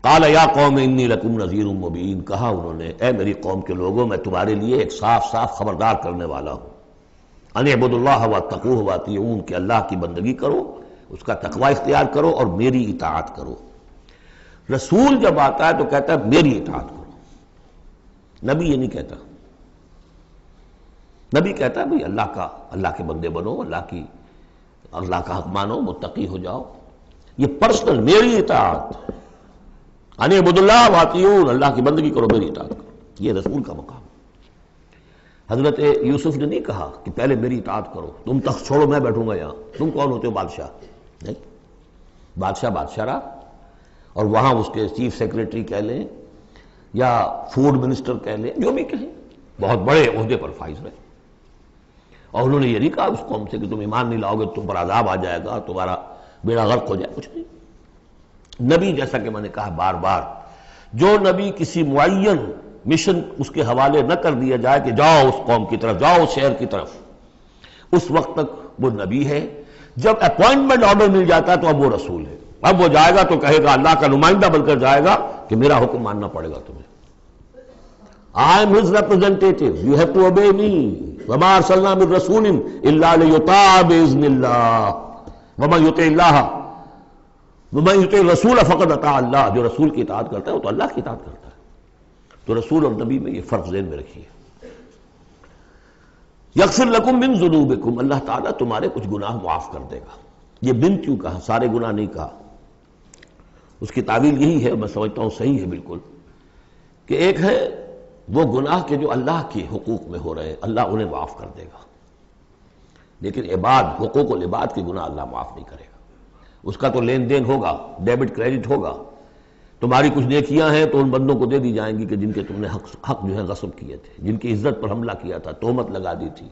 قال یا قوم انی لکم نذیر مبین، کہا انہوں نے اے میری قوم کے لوگوں میں تمہارے لیے ایک صاف صاف خبردار کرنے والا ہوں۔ ان اعبدوا اللہ واتقوہ واطیعون، کہ اللہ کی بندگی کرو، اس کا تقوی اختیار کرو اور میری اطاعت کرو۔ رسول جب آتا ہے تو کہتا ہے میری اطاعت کرو، نبی یہ نہیں کہتا۔ نبی کہتا ہے بھئی اللہ کے بندے بنو، اللہ کا حق مانو، متقی ہو جاؤ، یہ پرسنل، میری اطاعت، ان اعبدوا اللہ واطیعون، اللہ کی بندگی کرو، میری اطاعت کرو، یہ رسول کا مقام۔ حضرت یوسف نے نہیں کہا کہ پہلے میری اطاعت کرو، تم تخت چھوڑو میں بیٹھوں گا یہاں، تم کون ہوتے ہو بادشاہ؟ نہیں، بادشاہ رہا، اور وہاں اس کے چیف سیکریٹری کہہ لیں یا فوڈ منسٹر کہہ لیں، جو بھی کہیں، بہت بڑے عہدے پر فائز رہے، اور انہوں نے یہ نہیں کہا اس قوم سے کہ تم ایمان نہیں لاؤ گے تم پر عذاب آ جائے گا، تمہارا بیڑا غرق ہو جائے، کچھ نہیں۔ نبی جیسا کہ میں نے کہا بار بار، جو نبی کسی معین مشن اس کے حوالے نہ کر دیا جائے کہ جاؤ اس قوم کی طرف، جاؤ اس شہر کی طرف، اس وقت تک وہ نبی ہے۔ جب اپوائنٹمنٹ آرڈر مل جاتا ہے تو اب وہ رسول ہے، اب وہ جائے گا تو کہے گا، اللہ کا نمائندہ بن کر جائے گا کہ میرا حکم ماننا پڑے گا تمہیں۔ I am his representative, you have to obey me. وَمَا أَرْسَلْنَا مِن رَسُولٍ إِلَّا لِيُطَاعَ بِإِذْنِ اللَّهِ وَمَن يُطِعِ اللَّهَ وَمَن يُطِعِ الرَّسُولَ فَقَدْ أَطَاعَ اللَّهَ، جو رسول کی اطاعت کرتا ہے وہ تو اللہ کی اطاعت کرتا ہے۔ تو رسول اور نبی میں یہ فرق ذہن میں رکھیے۔ یغفر لکم من ذنوبکم، اللہ تعالیٰ تمہارے کچھ گناہ معاف کر دے گا۔ یہ بن کیوں کہا، سارے گناہ نہیں کہا؟ اس کی تعویل یہی ہے، میں سمجھتا ہوں صحیح ہے بالکل، کہ ایک ہے وہ گناہ کے جو اللہ کے حقوق میں ہو رہے ہیں اللہ انہیں معاف کر دے گا، لیکن عباد، حقوق العباد کے گناہ اللہ معاف نہیں کرے گا۔ اس کا تو لین دین ہوگا، ڈیبٹ کریڈٹ ہوگا، تمہاری کچھ نیکیاں ہیں تو ان بندوں کو دے دی جائیں گی کہ جن کے تم نے حق جو ہے غصب کیے تھے، جن کی عزت پر حملہ کیا تھا، تہمت لگا دی تھی،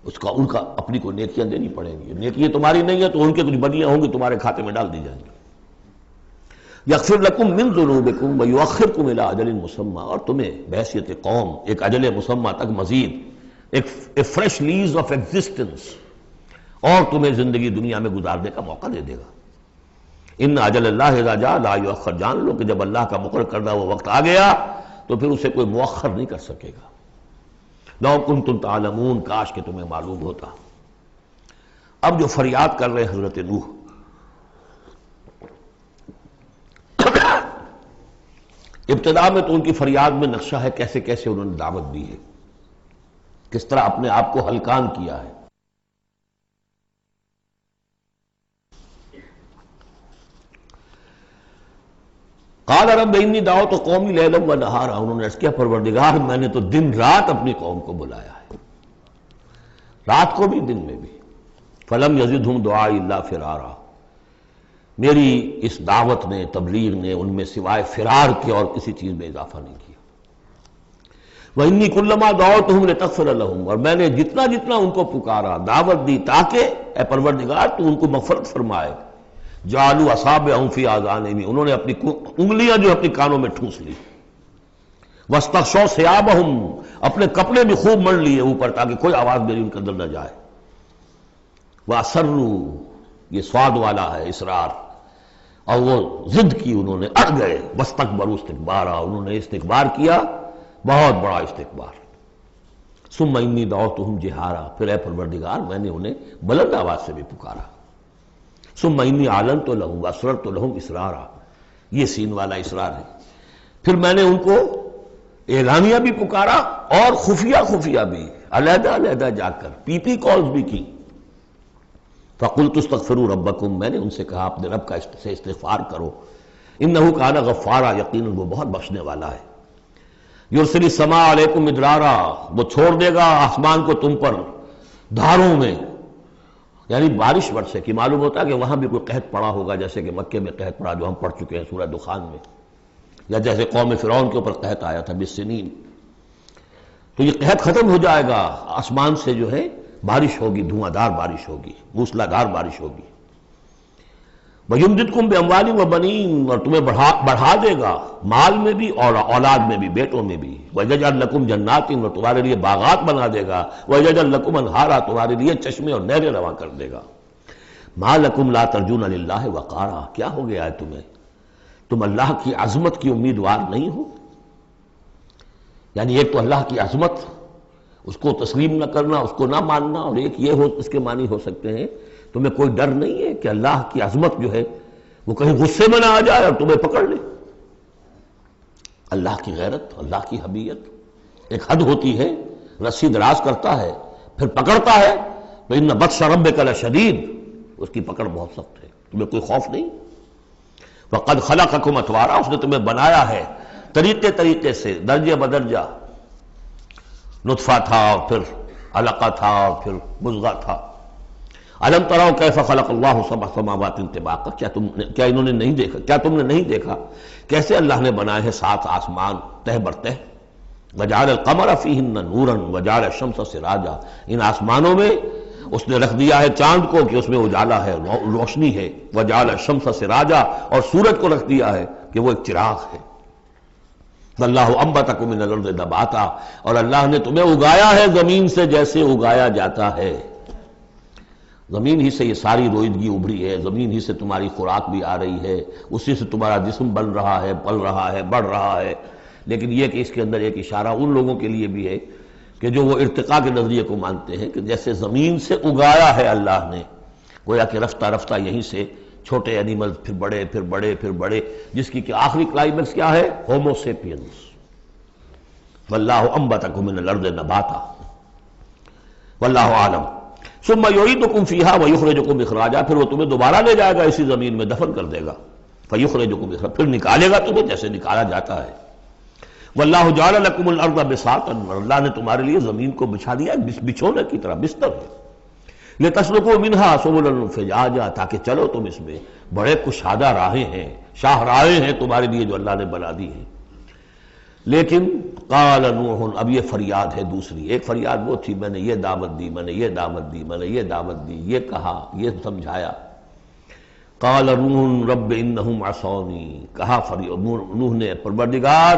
ان کا اپنی کو نیکیاں دینی پڑیں گی. نیکیاں تمہاری نہیں ہیں تو ان کے کچھ بدیاں ہوں گی تمہارے کھاتے میں ڈال دی جائیں گی. یغفر لکم من ذنوبکم ویؤخرکم الی اجل مسمی، اور تمہیں بحیثیت قوم ایک اجل مسمی تک مزید ایک فریش لیز آف ایگزسٹنس اور تمہیں زندگی دنیا میں گزارنے کا موقع دے دے گا. ان اجل اللہ اذا جاء لا یؤخر، جان لو کہ جب اللہ کا مقرر کردہ وہ وقت آ گیا تو پھر اسے کوئی مؤخر نہیں کر سکے گا. لو کنتم تعلمون، کاش کہ تمہیں معلوم ہوتا. اب جو فریاد کر رہے حضرت نوح، ابتدا میں تو ان کی فریاد میں نقشہ ہے کیسے کیسے انہوں نے دعوت دی ہے، کس طرح اپنے آپ کو ہلکان کیا ہے. قال رب انی دعوت قومی لیلا و نہارا، انہوں نے عرض کیا پروردگار میں نے تو دن رات اپنی قوم کو بلایا ہے، رات کو بھی دن میں بھی. فلم یزدہم دعائی الا فرارا، میری اس دعوت نے تبلیغ نے ان میں سوائے فرار کے اور کسی چیز میں اضافہ نہیں کیا. وانی کلما دعوتہم لتغفر لہم، اور میں نے جتنا جتنا ان کو پکارا دعوت دی تاکہ اے پروردگار تو ان کو مغفرت فرمائے. جعلوا اصابعہم فی آذانہم، انہوں نے اپنی انگلیاں جو اپنی کانوں میں ٹھونس لی. واستغشوا ثیابہم، اپنے کپڑے بھی خوب مڑ لیے اوپر تاکہ کوئی آواز میری ان کے اندر نہ جائے. واسروا، یہ سواد والا ہے اصرار، اور وہ ضد کی انہوں نے، اڑ گئے. واستکبروا استکبارا، انہوں نے استکبار کیا بہت بڑا استکبار. ثم انی دعوتہم جہارا، پھر اے پروردگار میں نے انہیں بلند آواز سے بھی پکارا. ثم انی اعلنت لہم واسررت لہم اسرارا، یہ سین والا اسرار ہے. پھر میں نے ان کو اعلانیہ بھی پکارا اور خفیہ خفیہ بھی، علیحدہ علیحدہ جا کر پی پی کالز بھی کی. فقلت استغفروا ربکم، میں نے ان سے کہا اپنے رب کا سے استغفار کرو. انہ کان غفارا، یقیناً وہ بہت بخشنے والا ہے. یرسل السماء علیکم مدرارا، وہ چھوڑ دے گا آسمان کو تم پر دھاروں میں، یعنی بارش برسے کی. معلوم ہوتا ہے کہ وہاں بھی کوئی قحط پڑا ہوگا جیسے کہ مکے میں قحط پڑا جو ہم پڑھ چکے ہیں سورہ دخان میں، یا جیسے قوم فرعون کے اوپر قحط آیا تھا بالسنین. تو یہ قحط ختم ہو جائے گا، آسمان سے جو ہے بارش ہوگی، دھواں دار بارش ہوگی، موسلا دھار بارش ہوگی. وَيُمْدِدْكُمْ بِأَمْوَالٍ وَبَنِينَ، اور تمہیں بڑھا دے گا مال میں بھی اور اولاد میں بھی، بیٹوں میں بھی. وَيَجْعَلْ لَكُمْ جَنَّاتٍ، اور تمہارے لیے باغات بنا دے گا. وَيَجْعَلْ لَكُمْ أَنْهَارًا، تمہارے لیے چشمے اور نہریں رواں کر دے گا. مَا لَكُمْ لَا تَرْجُونَ لِلَّهِ وَقَارًا، کیا ہو گیا ہے تمہیں، تم اللہ کی عظمت کی امیدوار نہیں ہو. یعنی ایک تو اللہ کی عظمت، اس کو تسلیم نہ کرنا، اس کو نہ ماننا، اور ایک یہ ہو اس کے معنی ہو سکتے ہیں تمہیں کوئی ڈر نہیں ہے کہ اللہ کی عظمت جو ہے وہ کہیں غصے میں نہ آ جائے اور تمہیں پکڑ لے. اللہ کی غیرت، اللہ کی حمیت ایک حد ہوتی ہے، رسی دراز کرتا ہے پھر پکڑتا ہے تو ان بطش ربک لشدید، اس کی پکڑ بہت سخت ہے، تمہیں کوئی خوف نہیں. وقد خلقکم اطوارا، اس نے تمہیں بنایا ہے طریقے طریقے سے، درجے بدرجہ. نطفہ تھا اور پھر علقہ تھا اور پھر مضغہ تھا. الم تروا کیف خلق اللہ سبع سماوات طباقا، کیا انہوں نے نہیں دیکھا، کیا تم نے نہیں دیکھا کیسے اللہ نے بنائے ہیں 7 آسمان تہ بر تہ. وجعل القمر فیہن نورا وجعل الشمس سراجا، ان آسمانوں میں اس نے رکھ دیا ہے چاند کو کہ اس میں اجالا ہے، روشنی ہے. وجعل الشمس سراجا، اور سورج کو رکھ دیا ہے کہ وہ ایک چراغ ہے. واللہ انبتکم من الارض نباتا، اور اللہ نے تمہیں اگایا ہے زمین سے جیسے اگایا جاتا ہے. زمین ہی سے یہ ساری روئیدگی ابھری ہے، زمین ہی سے تمہاری خوراک بھی آ رہی ہے، اسی سے تمہارا جسم بن رہا ہے، پل رہا ہے، بڑھ رہا ہے. لیکن یہ کہ اس کے اندر ایک اشارہ ان لوگوں کے لیے بھی ہے کہ جو وہ ارتقاء کے نظریے کو مانتے ہیں کہ جیسے زمین سے اگایا ہے اللہ نے، گویا کہ رفتہ رفتہ یہیں سے چھوٹے اینیمل پھر بڑے پھر بڑے پھر بڑے، جس کی کہ آخری کلائمیکس کیا ہے، ہومو سیپینس. واللہ انبتکم من الارض نباتا واللہ عالم. ثم یعیدکم فیہا ویخرجکم اخراجا، پھر وہ تمہیں دوبارہ لے جائے گا اسی زمین میں، دفن کر دے گا. فیخرجکم اخراجا، پھر نکالے گا تمہیں جیسے نکالا جاتا ہے. واللہ جعل لکم الارض بساطا، اللہ نے تمہارے لیے زمین کو بچھا دیا بچھونے کی طرح، بستر ہے. لتسلکوا منہا سبلا فجاجا، تاکہ چلو تم اس میں، بڑے کشادہ راہیں ہیں، شاہ راہیں ہیں تمہارے لیے جو اللہ نے بنا دی ہیں. لیکن قال نوح، اب یہ فریاد ہے دوسری. ایک فریاد وہ تھی میں نے یہ دعوت دی، میں نے یہ دعوت دی، میں نے یہ دعوت دی، یہ کہا، یہ سمجھایا. قال نوح رب انہم عصونی، کہا نوح نے پروردگار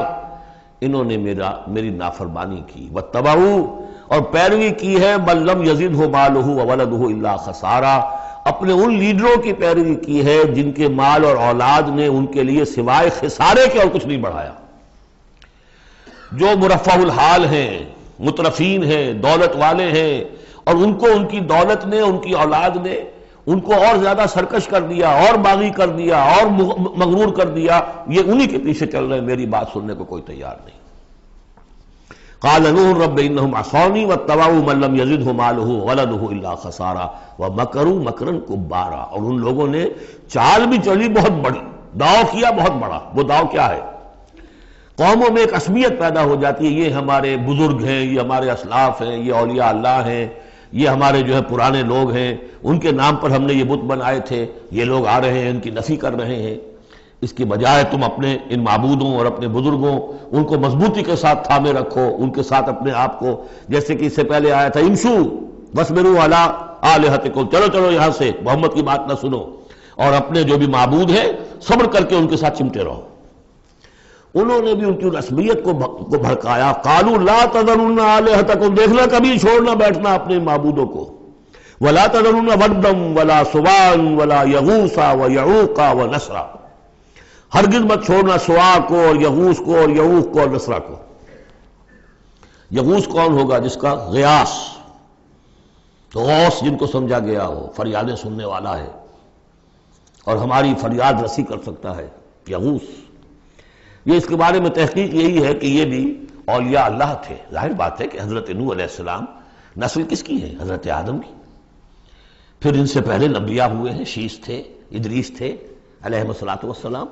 انہوں نے میری نافرمانی کی. واتبعوا، اور پیروی کی ہے من لم یزدہ مالہ وولدہ الا خسارا، اپنے ان لیڈروں کی پیروی کی ہے جن کے مال اور اولاد نے ان کے لیے سوائے خسارے کے اور کچھ نہیں بڑھایا. جو مرفع الحال ہیں، مترفین ہیں، دولت والے ہیں، اور ان کو ان کی دولت نے، ان کی اولاد نے ان کو اور زیادہ سرکش کر دیا، اور باغی کر دیا، اور مغرور کر دیا، یہ انہی کے پیچھے چل رہے ہیں، میری بات سننے کو کوئی تیار نہیں. قال نوح رب انہم عصونی واتبعوا من لم یزدہ مالہ وولدہ الا خسارا ومکروا مکرا کبارا، اور ان لوگوں نے چال بھی چلی بہت بڑی، داؤ کیا بہت بڑا. وہ داؤ کیا ہے؟ قوموں میں ایک عصبیت پیدا ہو جاتی ہے، یہ ہمارے بزرگ ہیں، یہ ہمارے اسلاف ہیں، یہ اولیاء اللہ ہیں، یہ ہمارے جو ہے پرانے لوگ ہیں، ان کے نام پر ہم نے یہ بت بنائے تھے، یہ لوگ آ رہے ہیں ان کی نفی کر رہے ہیں. اس کی بجائے تم اپنے ان معبودوں اور اپنے بزرگوں ان کو مضبوطی کے ساتھ تھامے رکھو، ان کے ساتھ اپنے آپ کو، جیسے کہ اس سے پہلے آیا تھا امشو واصبروا علی آلہتکم، چلو چلو یہاں سے، محمد کی بات نہ سنو، اور اپنے جو بھی معبود ہیں صبر کر کے ان کے ساتھ چمٹے رہو. انہوں نے بھی ان کی رسمیت کو بھڑکایا. قالوا لا تذرن آلہتکم، دیکھنا کبھی چھوڑنا بیٹھنا اپنے معبودوں کو. ولا تذرن ودا ولا سواعا ولا یغوث ویعوق ونسرا، ہرگز مت چھوڑنا سواع کو اور یغوث کو اور یعوق کو اور نسرا کو. یغوث کون ہوگا؟ جس کا غیاث، غوث جن کو سمجھا گیا ہو، فریادیں سننے والا ہے اور ہماری فریاد رسی کر سکتا ہے، یغوث. یہ اس کے بارے میں تحقیق یہی ہے کہ یہ بھی اولیاء اللہ تھے. ظاہر بات ہے کہ حضرت نوح علیہ السلام نسل کس کی ہے؟ حضرت آدم کی. پھر ان سے پہلے انبیاء ہوئے ہیں، شیس تھے، ادریس تھے علیہ الصلوۃ والسلام،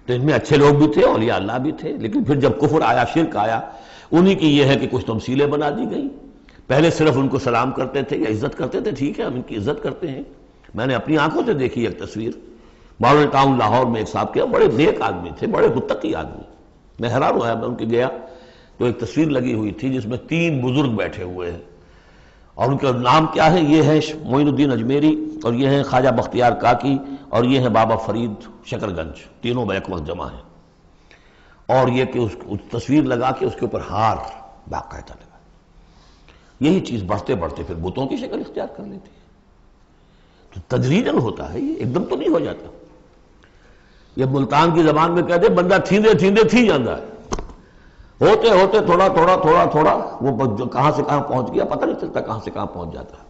تو ان میں اچھے لوگ بھی تھے، اولیاء اللہ بھی تھے. لیکن پھر جب کفر آیا، شرک آیا، انہی کی یہ ہے کہ کچھ تمثیلیں بنا دی گئی. پہلے صرف ان کو سلام کرتے تھے یا عزت کرتے تھے، ٹھیک ہے ہم ان کی عزت کرتے ہیں. میں نے اپنی آنکھوں سے دیکھی ایک تصویر ماڈل ٹاؤن لاہور میں، ایک صاحب کے بڑے نیک آدمی تھے، بڑے متقی آدمی. میں حیران ہوا، میں ان کے گیا تو ایک تصویر لگی ہوئی تھی جس میں 3 بزرگ بیٹھے ہوئے ہیں، اور ان کا نام کیا ہے؟ یہ ہے معین الدین اجمیری، اور یہ ہیں خواجہ بختیار کاکی، اور یہ ہیں بابا فرید شکر گنج، تینوں بیک وقت جمع ہیں. اور یہ کہ اس تصویر لگا کے اس کے اوپر ہار باقاعدہ لگا. یہی چیز بڑھتے بڑھتے پھر بتوں کی شکل اختیار کر لیتی ہے. تو تدریجاً ہوتا ہے، یہ ایک دم تو نہیں ہو جاتا. یہ ملتان کی زبان میں کہتے بندہ تھیندے تھیندے تھی جاندہ ہے، ہوتے ہوتے تھوڑا تھوڑا تھوڑا تھوڑا وہ کہاں سے کہاں پہنچ گیا پتہ نہیں چلتا، کہاں سے کہاں پہنچ جاتا ہے.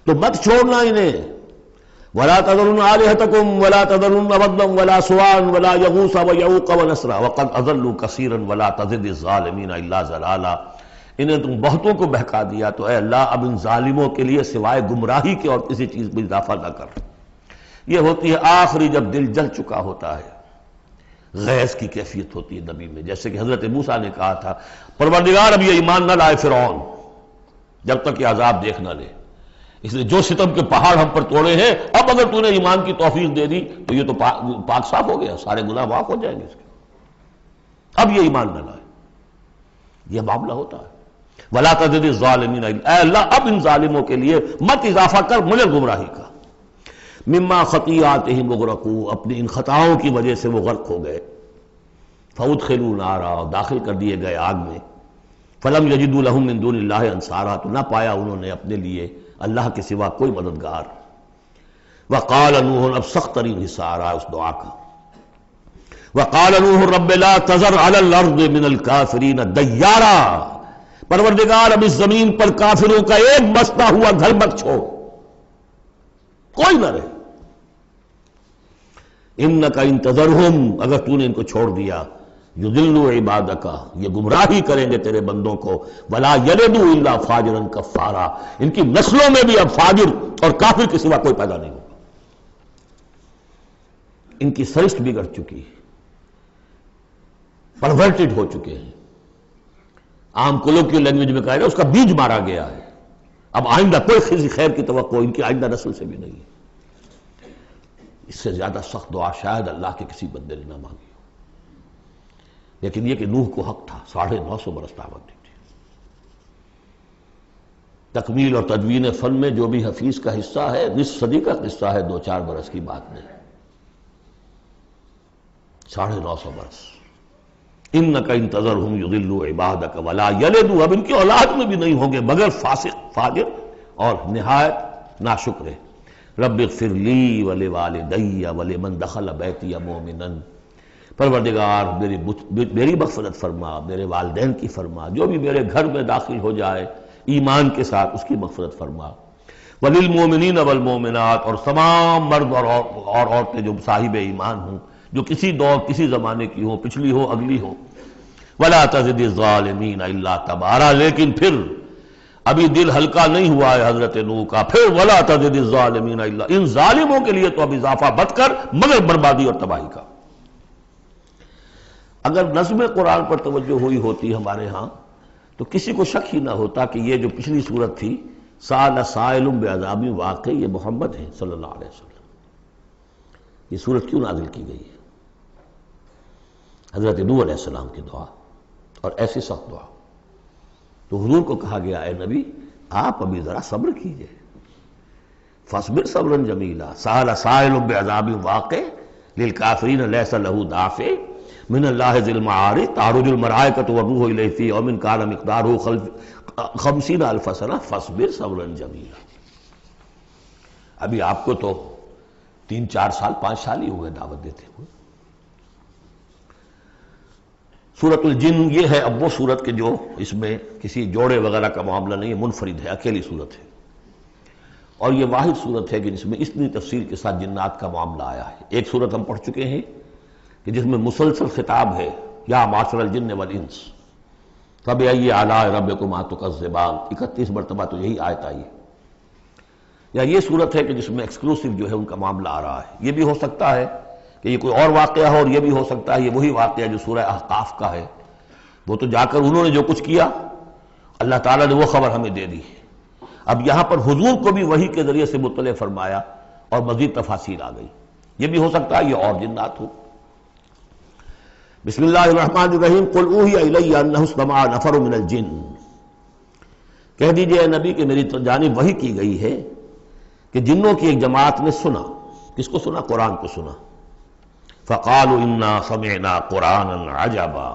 تو مت چھوڑنا انہیں. ولا تذرن آلہتکم ولا تذرن ودا ولا سواعا ولا یغوث ویعوق ونسرا وقد اضلوا کثیرا ولا تزد الظالمین الا ضلالا. انہیں تم بہتوں کو بہکا دیا، تو اے اللہ اب ان ظالموں کے لیے سوائے گمراہی کے اور کسی چیز میں اضافہ نہ کر. یہ ہوتی ہے آخری جب دل جل چکا ہوتا ہے، غیظ کی کیفیت ہوتی ہے نبی میں. جیسے کہ حضرت موسیٰ نے کہا تھا پروردگار اب یہ ایمان نہ لائے فرعون جب تک یہ عذاب دیکھ نہ لے، اس لیے جو ستم کے پہاڑ ہم پر توڑے ہیں، اب اگر تو نے ایمان کی توفیق دے دی تو یہ تو پاک صاف ہو گیا، سارے گناہ معاف ہو جائیں گے اس کے. اب یہ ایمان نہ لائے، یہ معاملہ ہوتا ہے. ولا تزد الظالمین، اے اللہ اب ان ظالموں کے لیے مت اضافہ کر مجھے گمراہی کا. مما خطیئاتہم اغرقوا، اپنی ان خطاؤں کی وجہ سے وہ غرق ہو گئے. فادخلوا نارا، داخل کر دیے گئے آگ میں. فلم یجدوا لہم من دون اللہ انصارا، تو نہ پایا انہوں نے اپنے لیے اللہ کے سوا کوئی مددگار. وقال نوح، اب سخت ترین حصہ آ رہا ہے اس دعا کا. وقال نوح رب لا تذر علی الارض من الکافرین دیارا، پروردگار اب اس زمین پر کافروں کا ایک بستا ہوا گھر مت چھوڑ، کوئی نہ رہے. انک ان تذرہم، اگر تو نے ان کو چھوڑ دیا، یضلوا عبادک، یہ گمراہی کریں گے تیرے بندوں کو. ولا یلدوا الا فاجرا کفارا، ان کی نسلوں میں بھی اب فاجر اور کافر کے سوا کوئی پیدا نہیں ہوگا. ان کی سرشت بگڑ چکی، پرورٹڈ ہو چکے ہیں. عام کولوکیل لینگویج میں کہا جائے اس کا بیج مارا گیا ہے. اب آئندہ کوئی خیر کی توقع ان کی آئندہ نسل سے بھی نہیں ہے. اس سے زیادہ سخت دعا شاید اللہ کے کسی بندے نے نہ مانگی. لیکن یہ کہ نوح کو حق تھا، 950 برس دعوت دی تھی۔ تکمیل اور تدوین فن میں جو بھی حفیظ کا حصہ ہے، نصف صدی کا قصہ ہے، 2-4 برس کی بات نہیں، 950 برس۔ اِنَّكَ إِن تَذَرْهُمْ يُضِلُّوا عِبَادَكَ وَلَا يَلِدُوا، اب ان کی اولاد میں بھی نہیں ہوں گے مگر فاسق، فاجر اور نہایت ناشکر۔ رب اغفر لی ولوالدی ولمن دخل بیتی مؤمنا، پروردگار میری مغفرت فرما، میرے والدین کی فرما، جو بھی میرے گھر میں داخل ہو جائے ایمان کے ساتھ اس کی مغفرت فرما، وللمؤمنین والمؤمنات، اور تمام مرد اور عورتیں جو صاحب ایمان ہوں، جو کسی دور کسی زمانے کی ہوں، پچھلی ہو اگلی ہو، ولا تزد الظالمین الا تبارا، لیکن پھر ابھی دل ہلکا نہیں ہوا ہے حضرت نوح کا، پھر ولا تزد الظالمین الا، ان ظالموں کے لیے تو اب اضافہ مت کر مگر بربادی اور تباہی کا۔ اگر نظم قرآن پر توجہ ہوئی ہوتی ہمارے ہاں تو کسی کو شک ہی نہ ہوتا کہ یہ جو پچھلی صورت تھی سأل سائل بعذاب واقع، یہ محمد ہیں صلی اللہ علیہ وسلم۔ یہ صورت کیوں نازل کی گئی ہے؟ حضرت نوح علیہ السلام کی دعا، اور ایسی سخت دعا، تو حضور کو کہا گیا اے نبی آپ ابھی ذرا صبر کیجئے، فاصبر صبرا جمیلا، سأل سائل بعذاب واقع للکافرین لیس له دافع من اللہ ذی المعارج تعرج الملائکۃ والروح الیہ فی یوم کان مقدارہ 50,000 سنہ فاصبر صبرا جمیلا۔ ابھی آپ کو تو 3-4 سال 5 سال ہی ہوئے دعوت دیتے ہوئے۔ سورۃ الجن یہ ہے اب وہ سورت کے جو اس میں کسی جوڑے وغیرہ کا معاملہ نہیں ہے، منفرد ہے، اکیلی سورت ہے، اور یہ واحد سورت ہے کہ جس میں اتنی تفصیل کے ساتھ جنات کا معاملہ آیا ہے۔ ایک سورت ہم پڑھ چکے ہیں کہ جس میں مسلسل خطاب ہے، یا معاشر الجن والانس فبأي آلاء ربكما تكذبان، 31 مرتبہ تو یہی آیت آئی ہے۔ یا یہ صورت ہے کہ جس میں ایکسکلوسیو جو ہے ان کا معاملہ آ رہا ہے۔ یہ بھی ہو سکتا ہے کہ یہ کوئی اور واقعہ ہو، اور یہ بھی ہو سکتا ہے یہ وہی واقعہ جو سورہ احقاف کا ہے، وہ تو جا کر انہوں نے جو کچھ کیا اللہ تعالیٰ نے وہ خبر ہمیں دے دی۔ اب یہاں پر حضور کو بھی وحی کے ذریعے سے مطلع فرمایا اور مزید تفاصیل آ گئی۔ یہ بھی ہو سکتا ہے یہ اور جنات ہو۔ بسم اللہ الرحمن الرحیم، قل اوحی الی انہ استمع نفر من الجن، کہہ دیجئے اے نبی کہ میری جانب وحی کی گئی ہے کہ جنوں کی ایک جماعت نے سنا۔ کس کو سنا؟ قرآن کو سنا۔ فقالوا انا سمعنا قرآنا عجبا،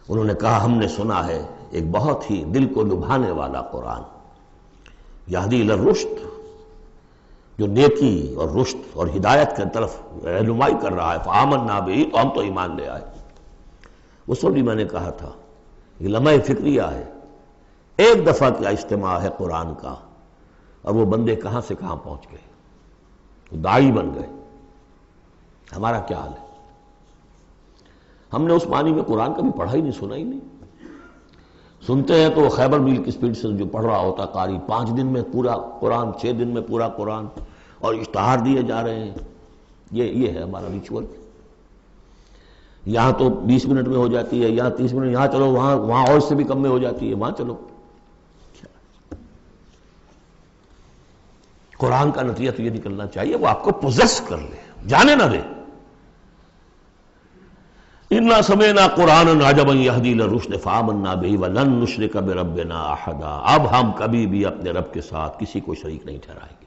انہوں نے کہا ہم نے سنا ہے ایک بہت ہی دل کو لبھانے والا قرآن، یہدی الی الرشد، جو نیکی اور رشد اور ہدایت کی طرف رہنمائی کر رہا ہے، فآمنا بہ، تو ہم تو ایمان لے آئے۔ وہ سب بھی میں نے کہا تھا یہ لمحہ فکریہ ہے، ایک دفعہ کیا اجتماع ہے قرآن کا، اور وہ بندے کہاں سے کہاں پہنچ گئے، وہ داعی بن گئے۔ ہمارا کیا حال ہے؟ ہم نے اس معنی میں قرآن کبھی پڑھا ہی نہیں، سنا ہی نہیں۔ سنتے ہیں تو خیبر میل کی سپیڈ سے جو پڑھ رہا ہوتا قاری، 5 دن میں پورا قرآن، 6 دن میں پورا قرآن، اور اشتہار دیے جا رہے ہیں۔ یہ ہے ہمارا ریچول۔ یہاں تو 20 منٹ میں ہو جاتی ہے، یہاں 30 منٹ، یہاں چلو وہاں اور اس سے بھی کم میں ہو جاتی ہے، وہاں چلو۔ قرآن کا نتیجہ تو یہ نکلنا چاہیے وہ آپ کو پوزیس کر لے، جانے نہ دے۔ انا سمعنا قرآنا عجبا یہدی الی الرشد فآمنا بہ ولن نشرک بربنا احدا، اب ہم کبھی بھی اپنے رب کے ساتھ کسی کو شریک نہیں ٹھہرائیں گے۔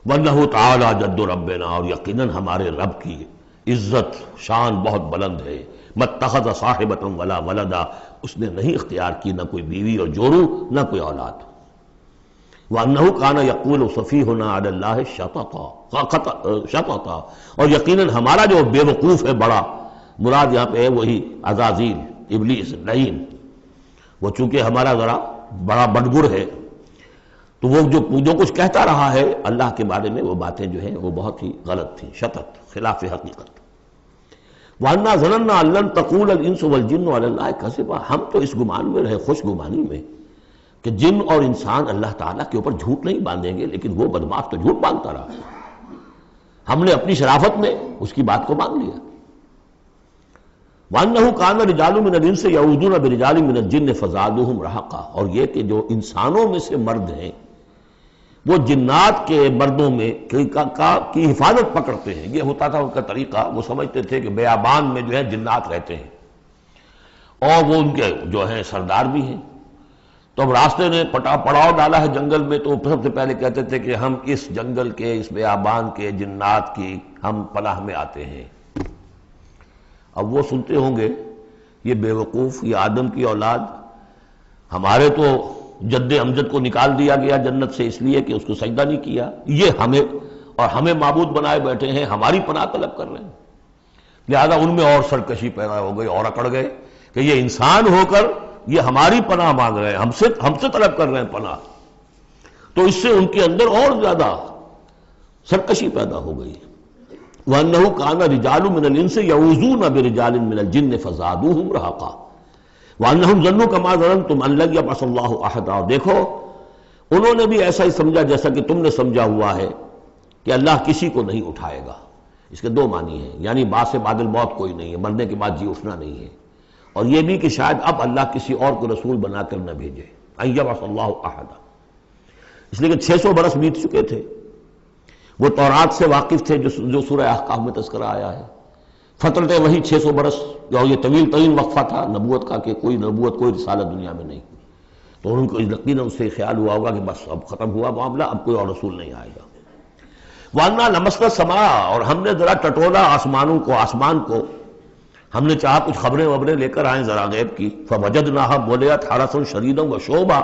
وانہ تعالی جد ربنا، اور یقیناً ہمارے رب کی عزت شان بہت بلند ہے۔ متخذ صاحبۃ ولا ولدا، اس نے نہیں اختیار کی نہ کوئی بیوی اور جورو نہ کوئی اولاد۔ وانہ کان یقول سفیہنا علی اللہ شططا، اور یقیناً ہمارا جو بے وقوف ہے بڑا، مراد یہاں پہ ہے وہی عزازیل، ابلیس، لعین، وہ چونکہ ہمارا ذرا بڑا بڑگر ہے، تو وہ جو کچھ کہتا رہا ہے اللہ کے بارے میں، وہ باتیں جو ہیں وہ بہت ہی غلط تھیں، شطط، خلاف حقیقت۔ وَأَنَّا ظَنَنَّا أَن لَّن تَقُولَ الْإِنسُ وَالْجِنُّ عَلَى اللَّهِ كَذِبًا، ہم تو اس گمان میں رہے، خوش گمانی میں، کہ جن اور انسان اللہ تعالیٰ کے اوپر جھوٹ نہیں باندھیں گے، لیکن وہ بدماش تو جھوٹ باندھتا رہا۔ ہم نے اپنی شرافت میں اس کی بات کو مان لیا۔ وَأَنَّهُ كَانَ رِجَالٌ مِّنَ الْإِنسِ يَعُوذُونَ بِرِجَالٍ مِّنَ الْجِنِّ فَزَادُوهُمْ رَهَقًا، اور یہ کہ جو انسانوں میں سے مرد ہیں وہ جنات کے مردوں میں کی حفاظت پکڑتے ہیں. یہ ہوتا تھا ان کا طریقہ. وہ سمجھتے تھے کہ بیابان میں جو ہے جنات رہتے ہیں اور وہ ان کے جو ہیں سردار بھی ہیں. تو اب راستے نے پڑاؤ ڈالا ہے جنگل میں، تو سب سے پہلے کہتے تھے کہ ہم اس جنگل کے، اس بیابان کے جنات کی ہم پناہ میں آتے ہیں. اب وہ سنتے ہوں گے یہ بیوقوف، یہ آدم کی اولاد، ہمارے تو جد امجد کو نکال دیا گیا جنت سے اس لیے کہ اس کو سجدہ نہیں کیا، یہ ہمیں معبود بنائے بیٹھے ہیں، ہماری پناہ طلب کر رہے ہیں. لہذا ان میں اور سرکشی پیدا ہو گئی اور اکڑ گئے کہ یہ انسان ہو کر یہ ہماری پناہ مانگ رہے ہیں، ہم سے طلب کر رہے ہیں پناہ. تو اس سے ان کے اندر اور زیادہ سرکشی پیدا ہو گئی. وَأَنَّهُ كَانَ رِجَالٌ مِّنَ الْإِنسِ يَعُوذُونَ بِرِجَالٍ مِّنَ الْجِنِّ فَزَادُوهُمْ رَهَقًا وَأَنَّهُمْ ظَنُّوا كَمَا ظَنَنتُمْ أَن لَّن يَبْعَثَ اللَّهُ أَحَدًا. دیکھو انہوں نے بھی ایسا ہی سمجھا جیسا کہ تم نے سمجھا ہوا ہے کہ اللہ کسی کو نہیں اٹھائے گا. اس کے دو معنی ہیں، یعنی بعد سے بعد الموت کوئی نہیں ہے، مرنے کے بعد جی اٹھنا نہیں ہے، اور یہ بھی کہ شاید اب اللہ کسی اور کو رسول بنا کر نہ بھیجے. أن يبعث الله أحدا، اس لیے کہ 600 برس بیت چکے تھے. وہ تورات سے واقف تھے جو سورہ احقاف میں تذکرہ آیا ہے. فترت وہی 600 برس، اور یہ طویل ترین وقفہ تھا نبوت کا کہ کوئی نبوت کوئی رسالت دنیا میں نہیں. تو ان کو یقیناً اس سے خیال ہوا ہوگا کہ بس اب ختم ہوا معاملہ، اب کوئی اور رسول نہیں آئے گا. وَأَنَّا لَمَسْنَا السَّمَاءَ، اور ہم نے ذرا ٹٹولا آسمان کو ہم نے چاہا کچھ خبریں لے کر آئیں ذرا غیب کی. فَوَجَدْنَاهَا مُلِئَتْ حَرَسًا شَدِيدًا وَشُعُبًا،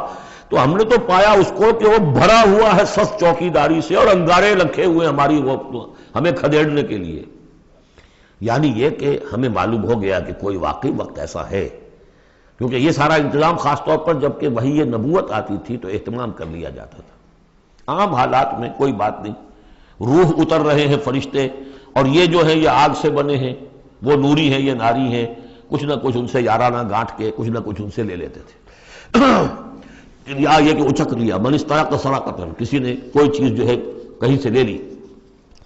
تو ہم نے تو پایا اس کو کہ وہ بھرا ہوا ہے سخت چوکیداری سے اور انگارے رکھے ہوئے ہماری وہ ہمیں کھدیڑنے کے لیے. یعنی یہ کہ ہمیں معلوم ہو گیا کہ کوئی واقعی وقت ایسا ہے، کیونکہ یہ سارا انتظام خاص طور پر جب کہ وہی یہ نبوت آتی تھی تو اہتمام کر لیا جاتا تھا. عام حالات میں کوئی بات نہیں، روح اتر رہے ہیں فرشتے، اور یہ جو ہے یہ آگ سے بنے ہیں، وہ نوری ہیں یہ ناری ہیں، کچھ نہ کچھ ان سے یارانہ گانٹھ کے کچھ نہ کچھ ان سے لے لیتے تھے. یا یہ کہ اچک لیا، من استرق سرقۃ، کسی نے کوئی چیز جو ہے کہیں سے لے لی.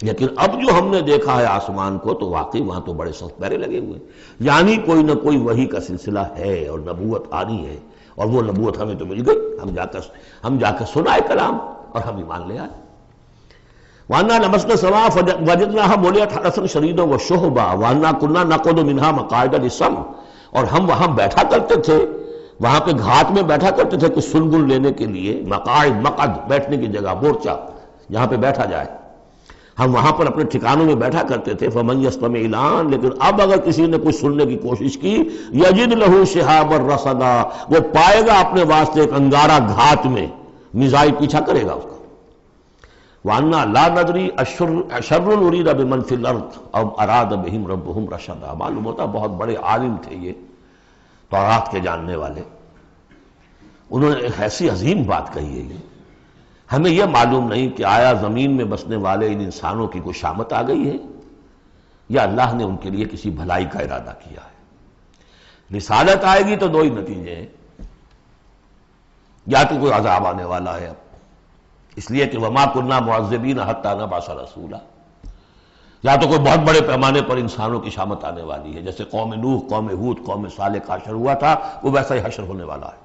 لیکن اب جو ہم نے دیکھا ہے آسمان کو تو واقعی وہاں تو بڑے سخت پہرے لگے ہوئے، یعنی کوئی نہ کوئی وحی کا سلسلہ ہے اور نبوت آنی ہے، اور وہ نبوت ہمیں تو مل گئی. ہم جا کر سنائے کلام اور ہم ایمان لے آئے. وَأَنَّا لَمَسْنَا السَّمَاءَ فَوَجَدْنَاهَا مُلِئَتْ حَرَسًا شَدِيدًا وَشُعُبًا وَأَنَّا كُنَّا نَقْعُدُ مِنْهَا مَقَاعِدَ لِلسَّمْعِ، اور ہم وہاں بیٹھا کرتے تھے، وہاں پہ گھاٹ میں بیٹھا کرتے تھے کچھ سنگل لینے کے لیے. مقاعد، مقعد بیٹھنے کی جگہ، مورچہ جہاں پہ بیٹھا جائے، ہم وہاں پر اپنے ٹھکانوں میں بیٹھا کرتے تھے. فَمَن يَسْتَمِعِ الْآنَ، لیکن اب اگر کسی نے کچھ سننے کی کوشش کی، يَجِدْ لَهُ شِهَابًا رَصَدًا، وہ پائے گا اپنے واسطے ایک انگارہ گھات میں، میزائل پیچھا کرے گا اس کا. وَأَنَّا لَا نَدْرِي أَشَرٌّ أُرِيدَ بِمَنْ فِي الْأَرْضِ أَوْ أَرَادَ بِهِمْ رَبُّهُمْ رَشَدًا. معلوم ہوتا بہت بڑے عالم تھے یہ تورات کے جاننے والے. انہوں نے ایک ایسی عظیم بات کہی ہے یہ، ہمیں یہ معلوم نہیں کہ آیا زمین میں بسنے والے ان انسانوں کی کوئی شامت آ گئی ہے یا اللہ نے ان کے لیے کسی بھلائی کا ارادہ کیا ہے. رسالت آئے گی تو دو ہی نتیجے ہیں، یا تو کوئی عذاب آنے والا ہے اب، اس لیے کہ وما كنا معذبین حتی نبعث رسولا، یا تو کوئی بہت بڑے پیمانے پر انسانوں کی شامت آنے والی ہے، جیسے قوم نوح، قوم ہود، قوم صالح کا حشر ہوا تھا، وہ ویسا ہی حشر ہونے والا ہے.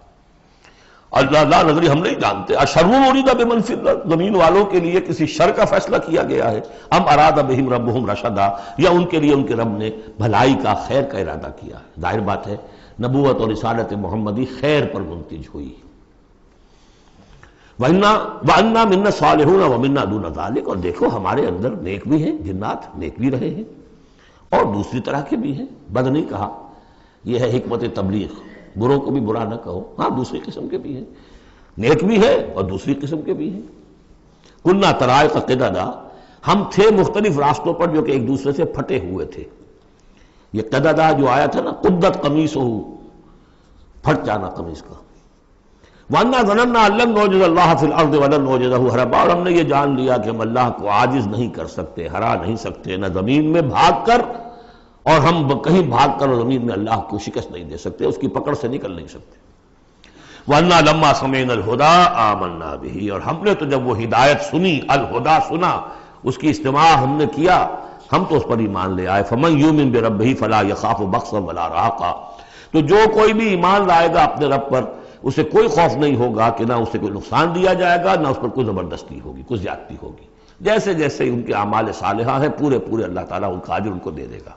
اللہ نظری ہم نہیں جانتے. اشر ارید بمن فی الارض، زمین والوں کے لیے کسی شر کا فیصلہ کیا گیا ہے، ام اراد بہم ربہم رشدا، یا ان کے لیے ان کے رب نے بھلائی کا، خیر کا ارادہ کیا ہے. ظاہر بات ہے نبوت اور رسالت محمدی خیر پر منتج ہوئی. وَأَنَّا مِنَّا الصَّالِحُونَ وَمِنَّا دُونَ ذَلِكَ، اور دیکھو ہمارے اندر نیک بھی ہیں، جنات نیک بھی رہے ہیں اور دوسری طرح کے بھی ہیں. بد نہیں کہا، یہ ہے حکمت تبلیغ، بروں کو بھی برا نہ کہو. ہاں دوسری قسم کے بھی ہیں، نیک بھی ہے اور دوسری قسم کے بھی ہیں. كُنَّا طَرَائِقَ قِدَدًا، ہم تھے مختلف راستوں پر جو کہ ایک دوسرے سے پھٹے ہوئے تھے. یہ قددا جو آیا تھا نا، قدت قمیصہ، پھٹ جانا قمیص کا. وَأَنَّا ظَنَنَّا أَن لَّن نُعْجِزَ اللَّهَ فِي الْأَرْضِ وَلَن نُعْجِزَهُ هَرَبًا، اور ہم نے یہ جان لیا کہ ہم اللہ کو عاجز نہیں کر سکتے، ہرا نہیں سکتے، نہ زمین میں بھاگ کر، اور ہم کہیں بھاگ کر زمین میں اللہ کو شکست نہیں دے سکتے، اس کی پکڑ سے نکل نہیں سکتے. وَأَنَّا لَمَّا سَمِعْنَا الْهُدَىٰ آمَنَّا بِهِ، اور ہم نے تو جب وہ ہدایت سنی، الہدا سنا، اس کی استماع ہم نے کیا، ہم تو اس پر ایمان لے آئے. فَمَن يُؤْمِن بِرَبِّهِ فَلَا يَخَافُ بَخْسًا وَلَا رَهَقًا، تو جو کوئی بھی ایمان لائے گا اپنے رب پر اسے کوئی خوف نہیں ہوگا کہ نہ اسے کوئی نقصان دیا جائے گا، نہ اس پر کوئی زبردستی ہوگی، کوئی زیادتی ہوگی۔ جیسے جیسے ان کے اعمال صالحہ ہیں پورے پورے اللہ تعالیٰ ان کا اجر ان کو دے دے گا۔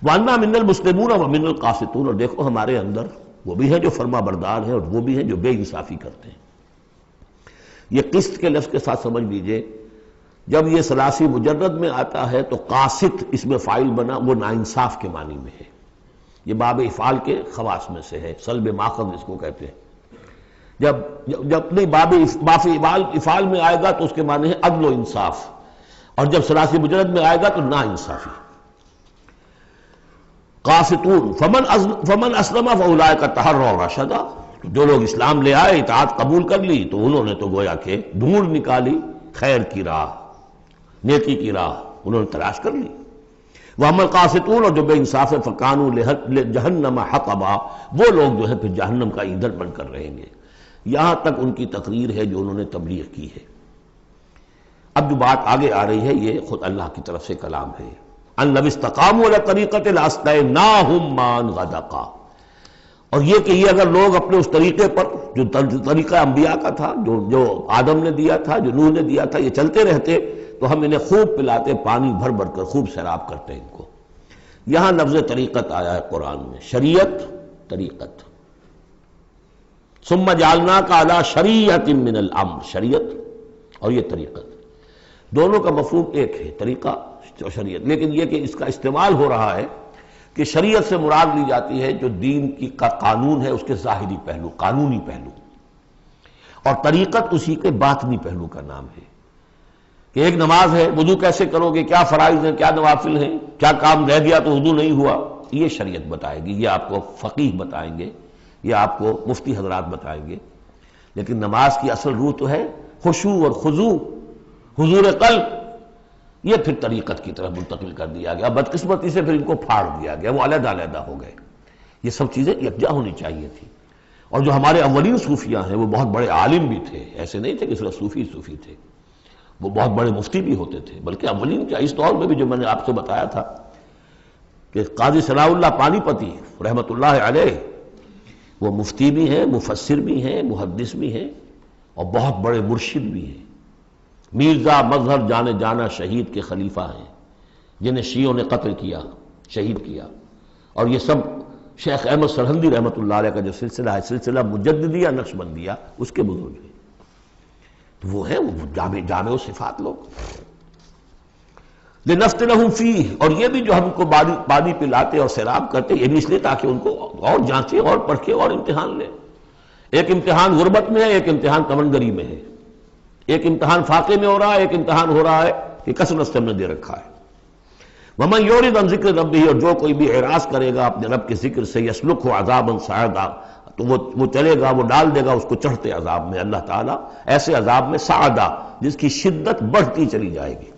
وَأَنَّا مِنَّ الْمُسْلِمُونَ وَمِنَّ الْقَاسِطُونَ، اور دیکھو ہمارے اندر وہ بھی ہیں جو فرما بردار ہیں اور وہ بھی ہیں جو بے انصافی کرتے ہیں۔ یہ قسط کے لفظ کے ساتھ سمجھ لیجئے، جب یہ ثلاثی مجرد میں آتا ہے تو قاسط اس میں فاعل بنا، وہ ناانصاف کے معنی میں ہے۔ یہ باب افعال کے خواص میں سے ہے، سلب ماخذ اس کو کہتے ہیں۔ جب نہیں باب افعال میں آئے گا تو اس کے معنی ہے عدل و انصاف، اور جب ثلاثی مجرد میں آئے گا تو ناانصافی۔ قاسطون فمن اسلم فاولئک تحروا رشدا، جو لوگ اسلام لے آئے، اطاعت قبول کر لی، تو انہوں نے تو گویا کہ ڈھونڈ نکالی خیر کی راہ، نیکی کی راہ انہوں نے تلاش کر لی۔ وَأَمَّا الْقَاسِطُونَ، اور جو بے انصاف ہے، فَكَانُوا لِجَهَنَّمَ حَطَبًا، وہ لوگ جو ہے پھر جہنم کا ایندھن بن کر رہیں گے۔ یہاں تک ان کی تقریر ہے جو انہوں نے تبلیغ کی ہے۔ اب جو بات آگے آ رہی ہے یہ خود اللہ کی طرف سے کلام ہے۔ أَن لَوِ اسْتَقَامُوا عَلَى الطَّرِيقَةِ لَأَسْقَيْنَاهُم مَّاءً غَدَقًا، اور یہ کہ یہ اگر لوگ اپنے اس طریقے پر جو طریقہ انبیاء کا تھا، جو آدم نے دیا تھا، جو نوح نے دیا تھا، یہ چلتے رہتے تو ہم انہیں خوب پلاتے، پانی بھر بھر کر خوب سیراب کرتے ان کو۔ یہاں لفظ طریقت آیا ہے قرآن میں، شریعت، طریقت۔ ثم جعلناک علی شریعۃ من الامر، شریعت اور یہ طریقت، دونوں کا مفہوم ایک ہے، طریقہ اور شریعت، لیکن یہ کہ اس کا استعمال ہو رہا ہے کہ شریعت سے مراد لی جاتی ہے جو دین کی کا قانون ہے، اس کے ظاہری پہلو، قانونی پہلو، اور طریقت اسی کے باطنی پہلو کا نام ہے کہ ایک نماز ہے، وضو کیسے کرو گے، کیا فرائض ہیں، کیا نوافل ہیں، کیا کام رہ گیا تو وضو نہیں ہوا، یہ شریعت بتائے گی، یہ آپ کو فقیہ بتائیں گے، یہ آپ کو مفتی حضرات بتائیں گے۔ لیکن نماز کی اصل روح تو ہے خشوع اور خضوع، حضور قلب، یہ پھر طریقت کی طرف منتقل کر دیا گیا، بدقسمتی سے پھر ان کو پھاڑ دیا گیا، وہ علیحدہ علیحدہ ہو گئے۔ یہ سب چیزیں یکجا ہونی چاہیے تھی۔ اور جو ہمارے اولین صوفیاء ہیں وہ بہت بڑے عالم بھی تھے، ایسے نہیں تھے کہ صرف صوفی تھے، وہ بہت بڑے مفتی بھی ہوتے تھے، بلکہ اولین کیا، اس دور میں بھی جو میں نے آپ سے بتایا تھا کہ قاضی ثناء اللہ پانی پتی رحمۃ اللہ علیہ، وہ مفتی بھی ہیں، مفسر بھی ہیں، محدث بھی ہیں، اور بہت بڑے مرشد بھی ہیں۔ میرزا مظہر جانے جانا شہید کے خلیفہ ہیں، جنہیں شیعوں نے قتل کیا، شہید کیا، اور یہ سب شیخ احمد سرہندی رحمۃ اللہ علیہ کا جو سلسلہ ہے، سلسلہ مجددیہ نقشبندیہ، اس کے بزرگ ہیں، تو وہ ہیں وہ جامع و صفات لوگ۔ لِنَفْتِنَهُمْ فِيهِ، اور یہ بھی جو ہم کو پانی پلاتے اور سیراب کرتے، یہ بھی اس لیے تاکہ ان کو اور جانچے اور پرکھے اور امتحان لیں۔ ایک امتحان غربت میں ہے، ایک امتحان تمنگری میں ہے، ایک امتحان فاقے میں ہو رہا ہے، ایک امتحان ہو رہا ہے کہ کثرت سے ہم نے دے رکھا ہے۔ وَمَن يُعْرِضْ عَن ذِكْرِ رَبِّهِ، اور جو کوئی بھی اعراض کرے گا اپنے رب کے ذکر سے، يَسْلُكْهُ عَذَابًا صَعَدًا، تو وہ چلے گا، وہ ڈال دے گا اس کو چڑھتے عذاب میں، اللہ تعالیٰ ایسے عذاب میں صعدا، جس کی شدت بڑھتی چلی جائے گی۔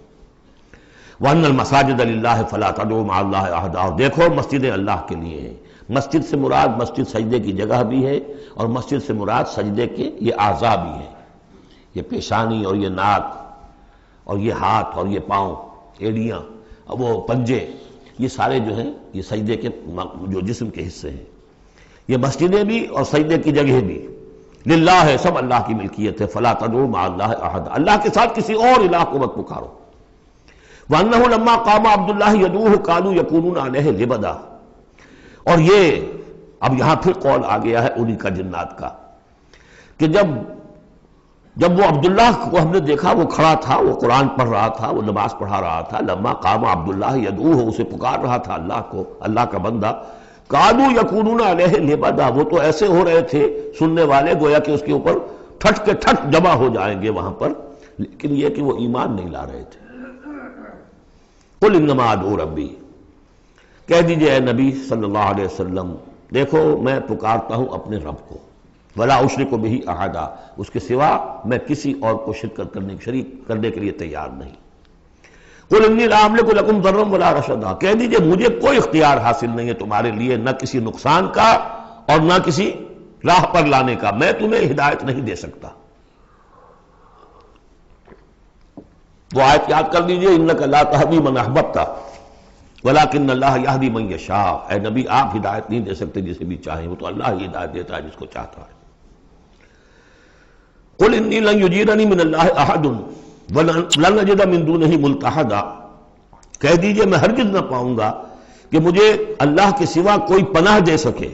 وَأَنَّ الْمَسَاجِدَ لِلَّهِ فَلَا تَدْعُوا مَعَ اللَّهِ أَحَدًا، اور دیکھو مسجدیں اللہ کے لیے ہیں۔ مسجد سے مراد مسجد سجدے کی جگہ بھی ہے، اور مسجد سے مراد سجدے کے یہ اعضاء بھی ہیں، یہ پیشانی اور یہ ناک اور یہ ہاتھ اور یہ پاؤں، ایڑیاں اور وہ پنجے، یہ سارے جو ہیں یہ سجدے کے جو جسم کے حصے ہیں۔ یہ مسجدیں بھی اور سجدے کی جگہ بھی للہ ہے، سب اللہ کی ملکیت ہے۔ فلا تدعوا مع اللہ احد، اللہ کے ساتھ کسی اور الہ کو مت پکارو۔ وانہ لما قام عبد اللہ یدعوہ کانوا یکونون علیہ لبدا، اور یہ اب یہاں پھر قول آ گیا ہے انہی کا جنات کا کہ جب وہ عبداللہ کو ہم نے دیکھا، وہ کھڑا تھا، وہ قرآن پڑھ رہا تھا، وہ نماز پڑھا رہا تھا، لما قام عبداللہ یدعوہ، اسے پکار رہا تھا اللہ کو، اللہ کا بندہ، کانوا یکونون علیہ لبدا، وہ تو ایسے ہو رہے تھے سننے والے گویا کہ اس کے اوپر ٹھٹ کے ٹھٹ جمع ہو جائیں گے وہاں پر، لیکن یہ کہ وہ ایمان نہیں لا رہے تھے۔ قل انما ادعو ربی، کہہ دیجئے اے نبی صلی اللہ علیہ وسلم، دیکھو میں پکارتا ہوں اپنے رب کو، ولا اشرک بہ احدا، اس کے سوا میں کسی اور کو شریک کرنے کے لیے تیار نہیں۔ قل انی لا املک لکم ضرا ولا رشدا، کہہ دیجئے مجھے کوئی اختیار حاصل نہیں ہے تمہارے لیے، نہ کسی نقصان کا اور نہ کسی راہ پر لانے کا، میں تمہیں ہدایت نہیں دے سکتا۔ وہ آیت یاد کر لیجئے، انک لا تہدی من احببت ولکن اللہ یہدی من یشاء، اے نبی آپ ہدایت نہیں دے سکتے جسے بھی چاہیں، وہ تو اللہ ہی ہدایت دیتا ہے جس کو چاہتا ہے۔ قل انی لن یجیرنی من اللہ احد ولن اجد من دونہ ملتحدا، کہہ دیجئے میں ہرگز نہ پاؤں گا کہ مجھے اللہ کے سوا کوئی پناہ دے سکے،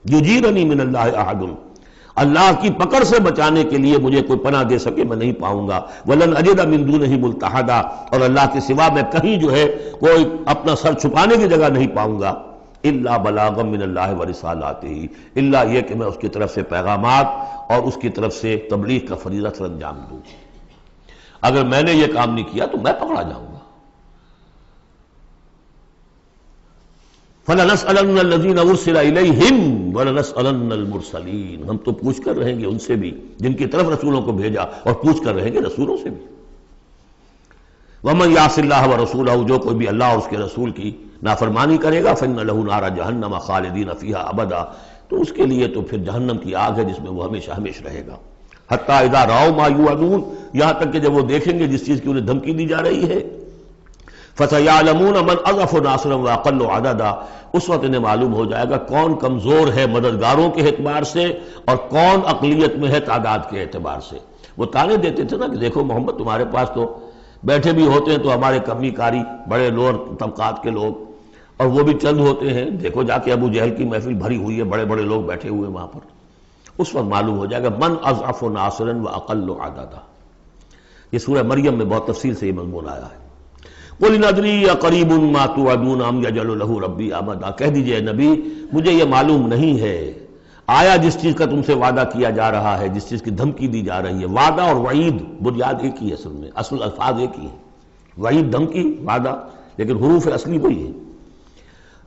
یجیرنی من اللہ احد، اللہ کی پکڑ سے بچانے کے لیے مجھے کوئی پناہ دے سکے میں نہیں پاؤں گا، ولن اجد من دونہ ملتحدا، اور اللہ کے سوا میں کہیں جو ہے کوئی اپنا سر چھپانے کی جگہ نہیں پاؤں گا، الا بلاغا من اللہ ورسالاتہ، الا یہ کہ میں اس کی طرف سے پیغامات اور اس کی طرف سے تبلیغ کا فریضہ سر انجام دوں۔ اگر میں نے یہ کام نہیں کیا تو میں پکڑا جاؤں گا۔ فَلَنَسْأَلَنَّ الَّذِينَ أُرْسِلَ إِلَيْهِمْ وَلَنَسْأَلَنَّ الْمُرْسَلِينَ، ہم تو پوچھ کر رہیں گے ان سے بھی جن کی طرف رسولوں کو بھیجا، اور پوچھ کر رہیں گے رسولوں سے بھی۔ وَمَنْ يَعْصِ اللَّهَ وَرَسُولَهُ، جو کوئی بھی اللہ اور اس کے رسول کی نافرمانی کرے گا، فَإِنَّ لَهُ نَارَ جَهَنَّمَ خَالِدِينَ فِيهَا أَبَدًا، تو اس کے لیے تو پھر جہنم کی آگ ہے جس میں وہ ہمیشہ ہمیشہ رہے گا۔ حتیٰ اذا رأوا ما یوعدون، یہاں تک کہ جب وہ دیکھیں گے جس چیز کی انہیں دھمکی دی جا رہی ہے، فَسَيَعْلَمُونَ مَنْ أَضْعَفُ نَاصِرًا وَأَقَلُّ عَدَدًا، اس وقت انہیں معلوم ہو جائے گا کون کمزور ہے مددگاروں کے اعتبار سے اور کون اقلیت میں ہے تعداد کے اعتبار سے۔ وہ تانے دیتے تھے نا کہ دیکھو محمد تمہارے پاس تو بیٹھے بھی ہوتے ہیں تو ہمارے کمی کاری بڑے لوور طبقات کے لوگ، اور وہ بھی چند ہوتے ہیں، دیکھو جا کے ابو جہل کی محفل بھری ہوئی ہے، بڑے بڑے لوگ بیٹھے ہوئے وہاں پر۔ اس وقت معلوم ہو جائے گا من اضعف ناصرا واقل عددا۔ یہ سورہ مریم میں بہت تفصیل سے یہ مضمون آیا ہے۔ قل ان ادری اقریب ما توعدون ام یجعل له ربی امدا، کہہ دیجئے نبی مجھے یہ معلوم نہیں ہے آیا جس چیز کا تم سے وعدہ کیا جا رہا ہے، جس چیز کی دھمکی دی جا رہی ہے، وعدہ اور وعید بنیاد ایک ہی ہے، اصل میں اصل الفاظ ایک ہی ہیں، وعید دھمکی، وعدہ، لیکن حروف اصلی وہی ہے۔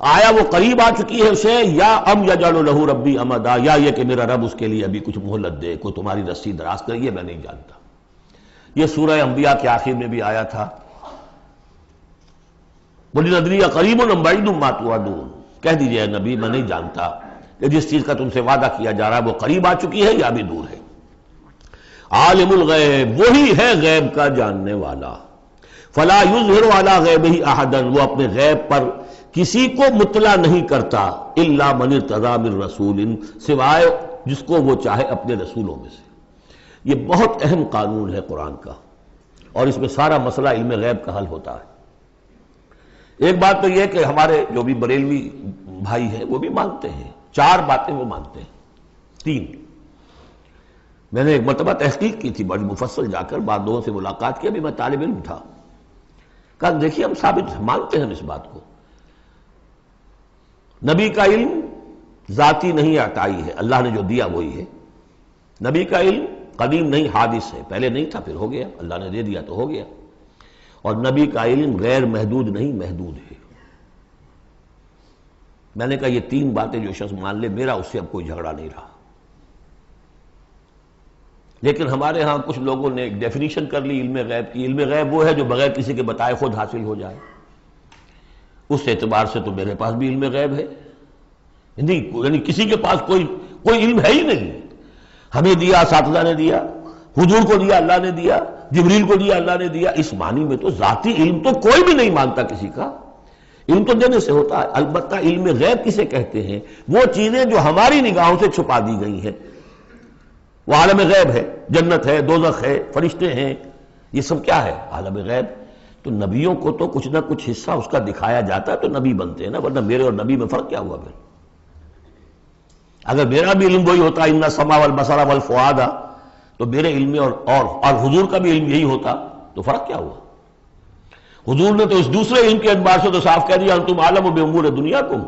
آیا وہ قریب آ چکی ہے اسے، یا ام یجعل له ربی امدا، یا یہ کہ میرا رب اس کے لیے ابھی کچھ مہلت دے، کوئی تمہاری رسی دراز کرے، یہ میں نہیں جانتا۔ یہ سورہ انبیاء کے آخر میں بھی آیا تھا، قل ان ادری اقریب ام بعید ما توعدون، کہہ دیجئے نبی میں نہیں جانتا کہ جس چیز کا تم سے وعدہ کیا جا رہا ہے وہ قریب آ چکی ہے یا بھی دور ہے۔ عالم الغیب، وہی ہے غیب کا جاننے والا، فلا یظہر علی غیبہ احدا، وہ اپنے غیب پر کسی کو مطلع نہیں کرتا، الا من ارتضی من رسول، سوائے جس کو وہ چاہے اپنے رسولوں میں سے۔ یہ بہت اہم قانون ہے قرآن کا، اور اس میں سارا مسئلہ علم غیب کا حل ہوتا ہے۔ ایک بات تو یہ کہ ہمارے جو بھی بریلوی بھائی ہیں وہ بھی مانتے ہیں، 4 باتیں وہ مانتے ہیں، 3۔ میں نے ایک مرتبہ تحقیق کی تھی بڑی مفصل، جا کر بعد لوگوں سے ملاقات کی، ابھی میں طالب علم تھا، کہا دیکھیے ہم ثابت مانتے ہیں اس بات کو، نبی کا علم ذاتی نہیں عطائی ہے، اللہ نے جو دیا وہی ہے۔ نبی کا علم قدیم نہیں، حادث ہے، پہلے نہیں تھا پھر ہو گیا، اللہ نے دے دیا تو ہو گیا۔ اور نبی کا علم غیر محدود نہیں، محدود ہے۔ میں نے کہا یہ 3 باتیں جو شخص مان لے، میرا اس سے اب کوئی جھگڑا نہیں رہا۔ لیکن ہمارے ہاں کچھ لوگوں نے ایک ڈیفینیشن کر لی علم غیب کی، علم غیب وہ ہے جو بغیر کسی کے بتائے خود حاصل ہو جائے۔ اس اعتبار سے تو میرے پاس بھی علم غیب ہے، نہیں یعنی کسی کے پاس کوئی علم ہے ہی نہیں، ہمیں دیا اساتذہ نے دیا، حضور کو دیا اللہ نے دیا، جبریل کو دیا اللہ نے دیا، اس معنی میں تو ذاتی علم تو کوئی بھی نہیں مانتا کسی کا، علم تو دینے سے ہوتا ہے۔ البتہ علم غیب کسے کہتے ہیں؟ وہ چیزیں جو ہماری نگاہوں سے چھپا دی گئی ہیں، وہ عالم غیب ہے، جنت ہے، دوزخ ہے، فرشتے ہیں، یہ سب کیا ہے؟ عالم غیب۔ تو نبیوں کو تو کچھ نہ کچھ حصہ اس کا دکھایا جاتا ہے تو نبی بنتے ہیں نا، ورنہ میرے اور نبی میں فرق کیا ہوا پھر؟ اگر میرا بھی علم وہی ہوتا ان السمع والبصر والفؤاد، تو میرے علم میں اور حضور کا بھی علم یہی ہوتا تو فرق کیا ہوا؟ حضور نے تو اس دوسرے علم کے اعتبار سے تو صاف کہہ دیا انتم عالم بامور دنیاکم،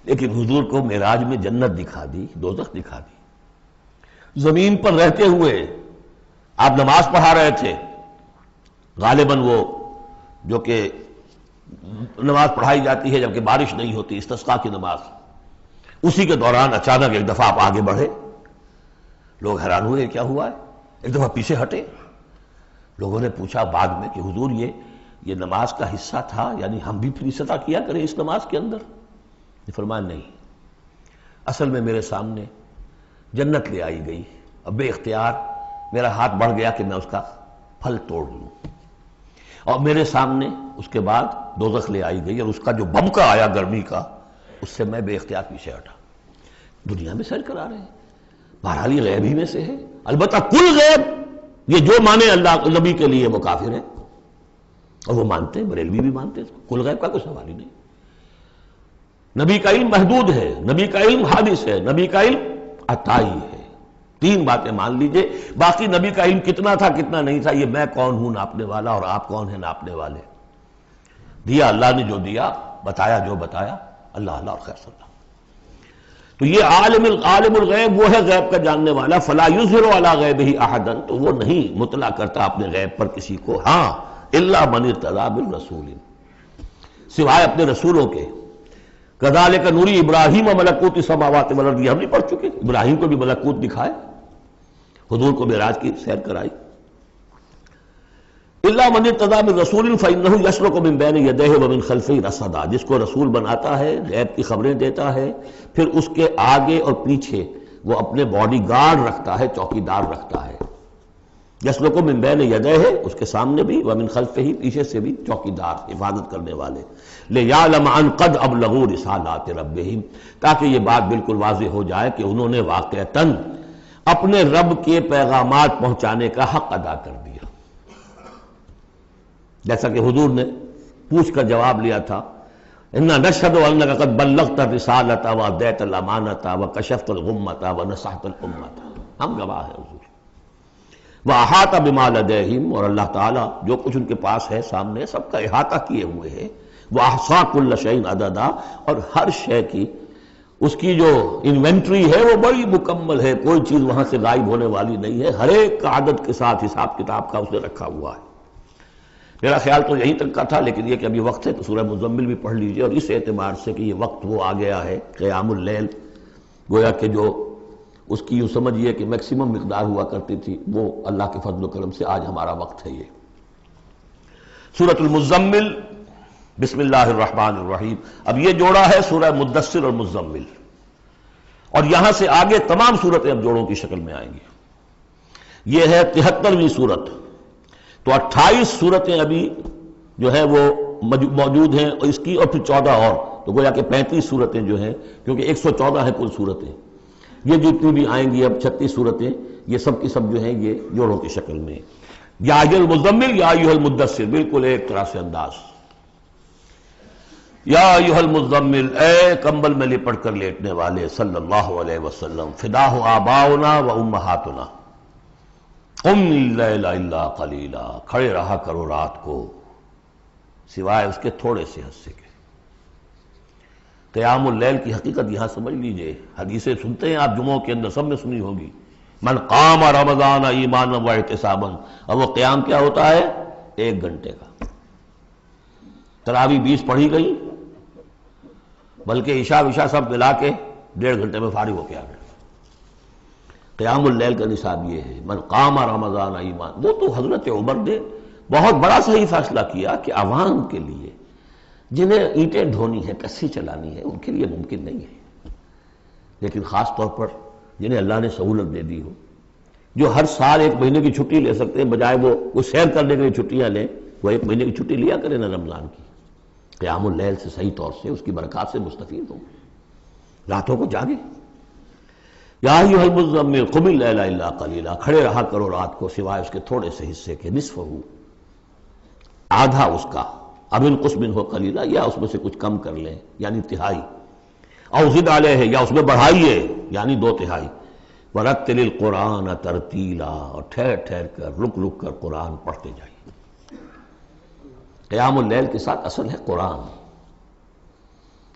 لیکن حضور کو معراج میں جنت دکھا دی، دوزخ دکھا دی۔ زمین پر رہتے ہوئے آپ نماز پڑھا رہے تھے، غالباً وہ جو کہ نماز پڑھائی جاتی ہے جبکہ بارش نہیں ہوتی، استسقاء کی نماز، اسی کے دوران اچانک ایک دفعہ آپ آگے بڑھے، لوگ حیران ہوئے کیا ہوا ہے، ایک دفعہ پیچھے ہٹے۔ لوگوں نے پوچھا بعد میں کہ حضور یہ نماز کا حصہ تھا، یعنی ہم بھی پھر اصلاح کیا کریں اس نماز کے اندر؟ یہ فرمایا نہیں، اصل میں میرے سامنے جنت لے آئی گئی، اب بے اختیار میرا ہاتھ بڑھ گیا کہ میں اس کا پھل توڑ لوں، اور میرے سامنے اس کے بعد دوزخ لے آئی گئی اور اس کا جو بمکا آیا گرمی کا، اس سے میں بے اختیار پیچھے ہٹا۔ دنیا میں سیر کرا رہے ہیں، بہرحال یہ غیب ہی میں سے ہے. البتہ کل غیب یہ جو مانے اللہ نبی کے لیے وہ کافر ہے، اور وہ مانتے ہیں، بریلوی بھی مانتے ہیں. کل غیب کا کوئی سوال ہی نہیں. نبی کا علم محدود ہے، نبی کا علم حادث ہے، نبی کا علم عطائی ہے. تین باتیں مان لیجئے. باقی نبی کا علم کتنا تھا کتنا نہیں تھا یہ میں کون ہوں ناپنے والا اور آپ کون ہیں ناپنے والے. دیا اللہ نے جو دیا، بتایا جو بتایا، اللہ اللہ اور خیر صلی اللہ. تو یہ عالم الغیب وہ ہے غیب کا جاننے والا. فلا یظہر علی غیبہ احدا، تو وہ نہیں مطلع کرتا اپنے غیب پر کسی کو. ہاں الا من ارتضی بالرسول، سوائے اپنے رسولوں کے. کذالک نوری ابراہیم ملکوت السماوات والارض، یہ ہم نہیں پڑھ چکے؟ ابراہیم کو بھی ملکوت دکھائے، حضور کو معراج کی سیر کرائی. الا من ارتضی بالرسول فانہ یسلک من بین یدیہ ومن خلفہ رصدا، جس کو رسول بناتا ہے، غیب کی خبریں دیتا ہے، پھر اس کے آگے اور پیچھے وہ اپنے باڈی گارڈ رکھتا ہے، چوکیدار رکھتا ہے. یسلک من بین یدیہ، اس کے سامنے بھی، ومن خلفہ، پیچھے سے بھی چوکیدار، حفاظت کرنے والے. لیعلم ان قد ابلغوا رسالات ربہم، تاکہ یہ بات بالکل واضح ہو جائے کہ انہوں نے واقعتاً اپنے رب کے پیغامات پہنچانے کا حق ادا کر دیا. جیسا کہ حضور نے پوچھ کر جواب لیا تھا، انا نشہد انک قد بلغت الرسالۃ وادیت الامانۃ وکشفت الغمۃ ونصحت الامۃ، ہم گواہ ہیں حضور. واحاط بما لدیہم، اور اللہ تعالیٰ جو کچھ ان کے پاس ہے سامنے سب کا احاطہ کیے ہوئے ہے. واحصا کل شیء عددا، اور ہر شے کی اس کی جو انوینٹری ہے وہ بڑی مکمل ہے، کوئی چیز وہاں سے غائب ہونے والی نہیں ہے. ہر ایک کا عدد کے ساتھ حساب کتاب کا اس نے رکھا ہوا ہے. میرا خیال تو یہیں تک کا تھا، لیکن یہ کہ ابھی وقت ہے تو سورہ مزمل بھی پڑھ لیجئے. اور اس اعتبار سے کہ یہ وقت وہ آ گیا ہے قیام اللیل، گویا کہ جو اس کی یوں سمجھیے کہ میکسیمم مقدار ہوا کرتی تھی، وہ اللہ کے فضل و کرم سے آج ہمارا وقت ہے. یہ سورۃ المزمل، بسم اللہ الرحمن الرحیم. اب یہ جوڑا ہے سورہ مدثر اور مزمل، اور یہاں سے آگے تمام صورتیں اب جوڑوں کی شکل میں آئیں گی. یہ ہے 73ویں صورت. تو 28 صورتیں ابھی جو ہے وہ موجود ہیں، اور اس کی اور پھر 14 اور، تو گویا کہ 35 صورتیں جو ہیں، کیونکہ 114 ہے کل صورتیں. یہ جتنی بھی آئیں گی اب 36 صورتیں، یہ سب کی سب جو ہیں یہ جوڑوں کی شکل میں. یا ایھا المزمل یا ایھا المدثر، بالکل ایک طرح سے انداز. یا ایھا المزمل، اے کمبل میں لپٹ کر لیٹنے والے، صلی اللہ علیہ وسلم. فداہ آباؤنا و امہاتنا، قم اللیل الا قلیلا، کھڑے رہا کرو رات کو سوائے اس کے تھوڑے سے حصے کے. قیام اللیل کی حقیقت یہاں سمجھ لیجئے. حدیثیں سنتے ہیں آپ جمعوں کے اندر، سب نے سنی ہوگی، من قام رمضان ایمانا و احتسابا. اور وہ قیام کیا ہوتا ہے؟ 1 گھنٹے کا. تراویح 20 پڑھی گئی، بلکہ عشاء وشاء سب ملا کے 1.5 گھنٹے میں فارغ ہو کے آ گئے. قیام اللیل کا نصاب یہ ہے. من قام رمضان ایمان، وہ تو حضرت عمر نے بہت بڑا صحیح فیصلہ کیا کہ عوام کے لیے جنہیں اینٹیں ڈھونی ہے، کسی چلانی ہے، ان کے لیے ممکن نہیں ہے. لیکن خاص طور پر جنہیں اللہ نے سہولت دے دی ہو، جو ہر سال 1 مہینے کی چھٹی لے سکتے ہیں، بجائے وہ سیر کرنے کے لیے چھٹیاں لیں، وہ 1 مہینے کی چھٹی لیا کریں نا رمضان کی. قیام اللیل سے صحیح طور سے اس کی برکات سے مستفید ہوں، راتوں کو جاگے. یا ایھا المزمل قم اللیل الا قلیلا، کھڑے رہا کرو رات کو سوائے اس کے تھوڑے سے حصے کے. نصفہ، آدھا اس کا، اب انقص منہ قلیلا، یا اس میں سے کچھ کم کر لیں یعنی تہائی. او زد علیہ، یا اس میں بڑھائیے یعنی 2/3. ورتل القرآن ترتیلا، اور ٹھہر ٹھہر کر رک رک کر قرآن پڑھتے جائیے. قیام اللیل کے ساتھ اصل ہے قرآن.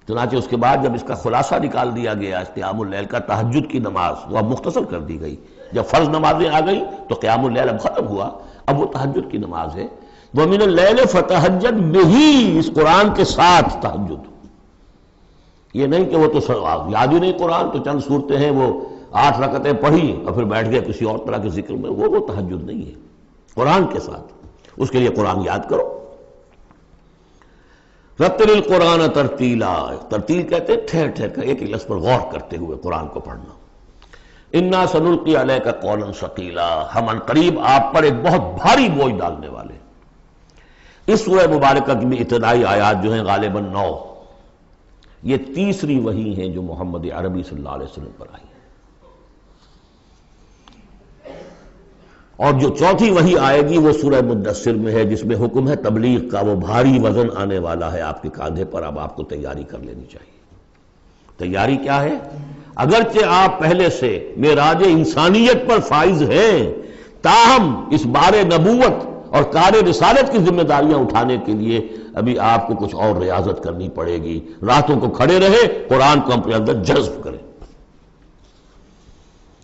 چنانچہ اس کے بعد جب اس کا خلاصہ نکال دیا گیا قیام اللیل کا، تہجد کی نماز وہ اب مختصر کر دی گئی. جب فرض نمازیں آ گئی تو قیام اللیل اب ختم ہوا، اب وہ تہجد کی نماز ہے. وَمِنَ اللَّيْلِ فَتَہجد بِهِ، اس قرآن کے ساتھ تہجد. یہ نہیں کہ وہ تو یاد ہی نہیں قرآن، تو چند صورتیں ہیں وہ 8 رکعتیں پڑھی اور پھر بیٹھ گئے کسی اور طرح کے ذکر میں، وہ تہجد نہیں ہے. قرآن کے ساتھ اس کے لیے قرآن یاد کرو. رتل القرآن ترتیلا، ترتیل کہتے ہیں ٹھہر ٹھہر کر ایک لفظ پر غور کرتے ہوئے قرآن کو پڑھنا. انا سنلقی علیک قولا ثقیلا، ہم ان قریب آپ پر ایک بہت بھاری بوجھ ڈالنے والے. اس سورہ مبارکہ کی بھی ابتدائی آیات جو ہیں غالباً 9، یہ تیسری وحی ہیں جو محمد عربی صلی اللہ علیہ وسلم پر آئی ہیں. اور جو چوتھی وحی آئے گی وہ سورہ مدثر میں ہے، جس میں حکم ہے تبلیغ کا، وہ بھاری وزن آنے والا ہے آپ کے کاندھے پر، اب آپ کو تیاری کر لینی چاہیے۔ تیاری کیا ہے؟ اگرچہ آپ پہلے سے معراج انسانیت پر فائز ہیں، تاہم اس بار نبوت اور کار رسالت کی ذمہ داریاں اٹھانے کے لیے ابھی آپ کو کچھ اور ریاضت کرنی پڑے گی۔ راتوں کو کھڑے رہے، قرآن کو اپنے اندر جذب کریں۔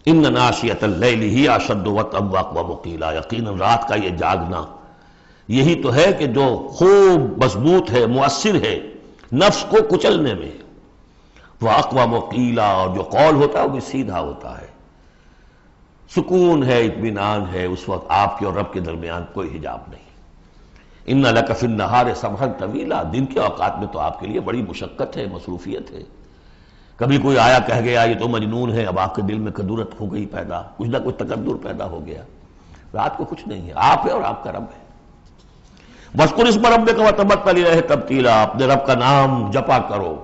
ان ناشیۃ اللیل ہی اشد وطئا واقوم قیلا، یقیناً رات کا یہ جاگنا یہی تو ہے کہ جو خوب مضبوط ہے، مؤثر ہے نفس کو کچلنے میں، واقوم قیلا، اور جو قول ہوتا ہے وہ بھی سیدھا ہوتا ہے، سکون ہے، اطمینان ہے، اس وقت آپ کے اور رب کے درمیان کوئی حجاب نہیں۔ ان لک فی النہار سبحا طویلا، دن کے اوقات میں تو آپ کے لیے بڑی مشقت ہے، مصروفیت ہے۔ کبھی کوئی آیا کہہ گیا یہ تو مجنون ہے، اب آپ کے دل میں کدورت ہو گئی پیدا، کچھ نہ کچھ تکدر پیدا ہو گیا۔ رات کو کچھ نہیں ہے، آپ ہے اور آپ کا رب ہے۔ وَاذْكُرِ اسْمَ رَبِّكَ وَتَبَتَّلْ إِلَيْهِ تَبْتِيلًا، اپنے رب کا نام جپا کرو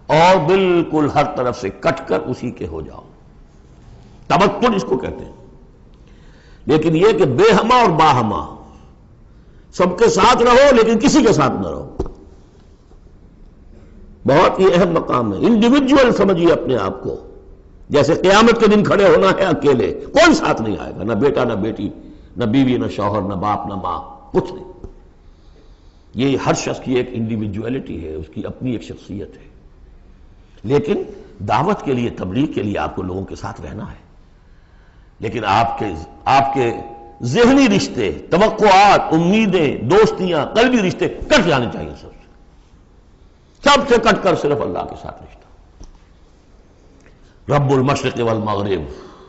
اور بالکل ہر طرف سے کٹ کر اسی کے ہو جاؤ۔ تبتل اس کو کہتے ہیں۔ لیکن یہ کہ بے ہما اور باہما، سب کے ساتھ رہو لیکن کسی کے ساتھ نہ رہو، بہت ہی اہم مقام ہے۔ انڈیویجول سمجھیے اپنے آپ کو، جیسے قیامت کے دن کھڑے ہونا ہے اکیلے، کوئی ساتھ نہیں آئے گا، نہ بیٹا نہ بیٹی، نہ بیوی نہ شوہر، نہ باپ نہ ماں، کچھ نہیں۔ یہ ہر شخص کی ایک انڈیویجویلٹی ہے، اس کی اپنی ایک شخصیت ہے۔ لیکن دعوت کے لیے، تبلیغ کے لیے آپ کو لوگوں کے ساتھ رہنا ہے، لیکن آپ کے ذہنی رشتے، توقعات، امیدیں، دوستیاں، قلبی رشتے کٹ جانے چاہیے، سب سے کٹ کر صرف اللہ کے ساتھ رشتہ۔ رب المشرق والمغرب،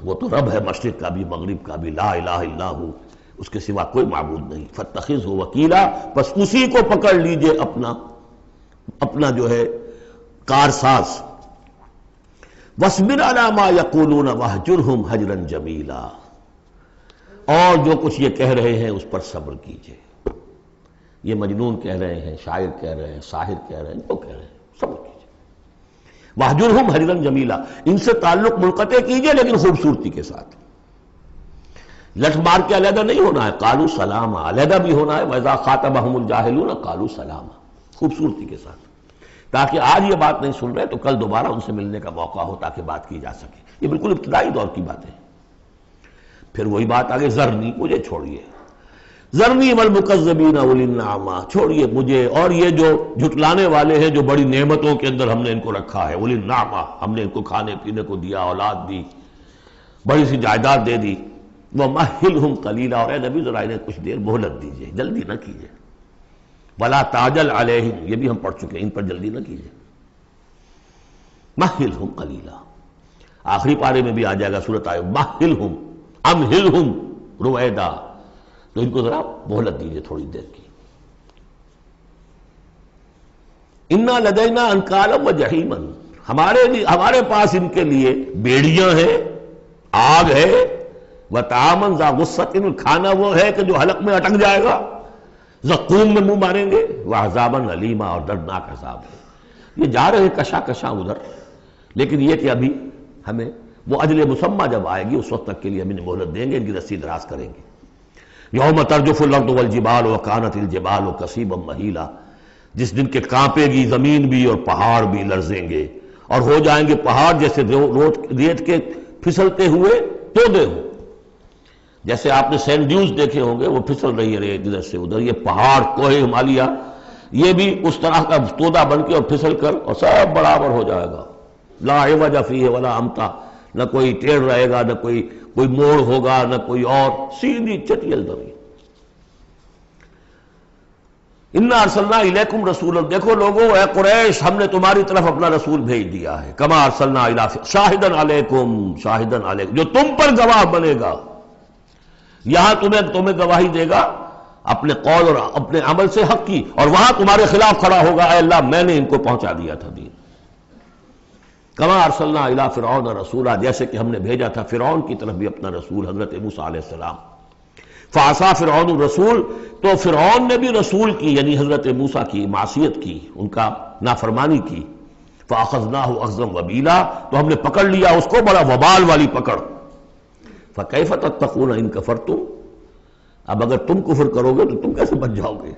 وہ تو رب ہے مشرق کا بھی مغرب کا بھی، لا الہ الا ہو، اس کے سوا کوئی معبود نہیں۔ فاتخذہ وکیلا، بس اسی کو پکڑ لیجئے اپنا جو ہے کارساز۔ وَاصْبِرْ عَلَىٰ مَا يَقُولُونَ وَاهْجُرْهُمْ هَجْرًا جَمِيلًا، اور جو کچھ یہ کہہ رہے ہیں اس پر صبر کیجئے۔ یہ مجنون کہہ رہے ہیں، شاعر کہہ رہے ہیں، ساحر کہہ رہے ہیں، جو کہہ رہے ہیں صبر کیجئے۔ وَاهْجُرْهُمْ هَجْرًا جَمِيلًا، ان سے تعلق منقطع کیجئے لیکن خوبصورتی کے ساتھ، لٹ مار کے علیحدہ نہیں ہونا ہے، قالوا سلاما، علیحدہ بھی ہونا ہے، وَإِذَا خَاطَبَهُمُ الْجَاهِلُونَ قَالُوا سَلَامًا، خوبصورتی کے ساتھ، تاکہ آج یہ بات نہیں سن رہے تو کل دوبارہ ان سے ملنے کا موقع ہو، تاکہ بات کی جا سکے۔ یہ بالکل ابتدائی دور کی باتیں ہیں۔ پھر وہی بات آگے، ذرنی، مجھے چھوڑیے، ذرنی والمکذبین اولی النعمہ، چھوڑیے مجھے اور یہ جو جھٹلانے والے ہیں، جو بڑی نعمتوں کے اندر ہم نے ان کو رکھا ہے، اولی النعمہ، ہم نے ان کو کھانے پینے کو دیا، اولاد دی، بڑی سی جائیداد دے دی۔ وَمَهِّلْهُمْ قَلِيلًا، اور اے نبی ذرا انہیں کچھ دیر مہلت دیجیے، جلدی نہ کیجیے۔ وَلَا تَعْجَلْ عَلَيْهِمْ، یہ بھی ہم پڑھ چکے ہیں، ان پر جلدی نہ کیجیے۔ مَهِّلْهُمْ قَلِيلًا، آخری پارے میں بھی آ جائے گا سورۃ مَهِّلْهُمْ أَمْهِلْهُمْ رُوَیدًا، تو ان کو ذرا مہلت دیجیے تھوڑی دیر کی۔ اِنَّا لَدَيْنَا أَنْكَالًا وَجَحِيمًا، ہمارے پاس ان کے لیے بیڑیاں ہیں، آگ ہے، وَطَعَامًا ذَا غُصَّةٍ، کھانا وہ ہے کہ جو حلق میں اٹک جائے گا، زقوم میں منہ ماریں گے، وَعَذَابًا أَلِيمًا، اور دردناک عذاب ہے۔ یہ جا رہے ہیں کشا کشا ادھر، لیکن یہ کہ ابھی ہمیں وہ اجل مسمى جب آئے گی اس وقت تک کے لیے ہم انہیں مہلت دیں گے، ان کی رسی دراز کریں گے۔ یوم ترجف الارض والجبال وکانت الجبال کثیبا مہیلا، جس دن کے کانپے گی زمین بھی اور پہاڑ بھی لرزیں گے، اور ہو جائیں گے پہاڑ جیسے ریت کے پھسلتے ہوئے تودے ہوں۔ جیسے آپ نے سینڈ ڈیوز دیکھے ہوں گے، وہ پھسل رہی ہے ریت ادھر سے ادھر، یہ پہاڑ کوہ ہمالیہ یہ بھی اس طرح کا تودا بن کے اور پھسل کر اور سب برابر ہو جائے گا۔ لا عوج فیہ ولا امتا، نہ کوئی ٹیڑھ رہے گا، نہ کوئی موڑ ہوگا، نہ کوئی اور، سیدھی چٹیل زمین۔ انا ارسلنا الیکم رسولا، دیکھو لوگو اے قریش، ہم نے تمہاری طرف اپنا رسول بھیج دیا ہے، کما ارسلنا الی شاہدا علیکم، شاہدا علیکم، جو تم پر گواہ بنے گا، یہاں تمہیں گواہی دے گا اپنے قول اور اپنے عمل سے حق کی، اور وہاں تمہارے خلاف کھڑا ہوگا، اے اللہ میں نے ان کو پہنچا دیا تھا دین۔ کما ارسلنا الی فرعون رسولا، جیسے کہ ہم نے بھیجا تھا فرعون کی طرف بھی اپنا رسول حضرت موسیٰ علیہ السلام۔ فعصا فرعون الرسول، تو فرعون نے بھی رسول کی یعنی حضرت موسیٰ کی معصیت کی، ان کا نافرمانی کی۔ فاخذناہ اخذا وبیلا، تو ہم نے پکڑ لیا اس کو بڑا وبال والی پکڑ۔ فَكَيْفَ تَتَّقُونَ إِن كَفَرْتُمْ، اب اگر تم کفر کرو گے تو تم کیسے بچ جاؤ گے؟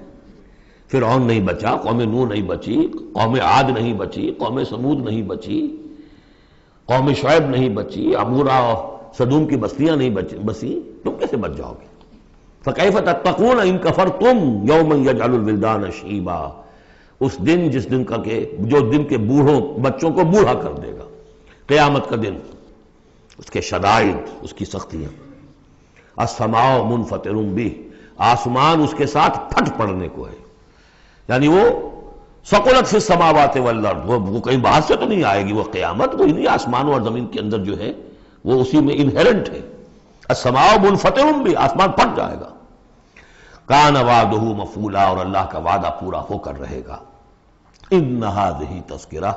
فرعون نہیں بچا، قوم نوح نہیں بچی، قوم عاد نہیں بچی، قوم سمود نہیں بچی، قوم شعیب نہیں بچی، عمورہ اور سدوم کی بستیاں نہیں بسی، تم کیسے بچ جاؤ گے؟ فَكَيْفَ تَتَّقُونَ إِن كَفَرْتُمْ يَوْمًا يَجْعَلُ الْوِلْدَانَ شِيبًا، اس دن جس دن کا کہ جو دن کے بوڑھوں بچوں کو بوڑھا کر دے گا، قیامت کا دن، اس کے شدائد، اس کی سختیاں۔ السماء منفطر بہ، آسمان اس کے ساتھ پھٹ پڑنے کو ہے، یعنی وہ ثقلت فی السماوات والارض، وہ کہیں باہر سے تو نہیں آئے گی، وہ قیامت وہی نہیں، آسمانوں اور زمین کے اندر جو ہے وہ اسی میں انہیرنٹ ہے۔ السماء منفطر بہ، آسمان پھٹ جائے گا۔ کان وعدہ مفعولا، اور اللہ کا وعدہ پورا ہو کر رہے گا۔ ان ھذہ تذکرہ،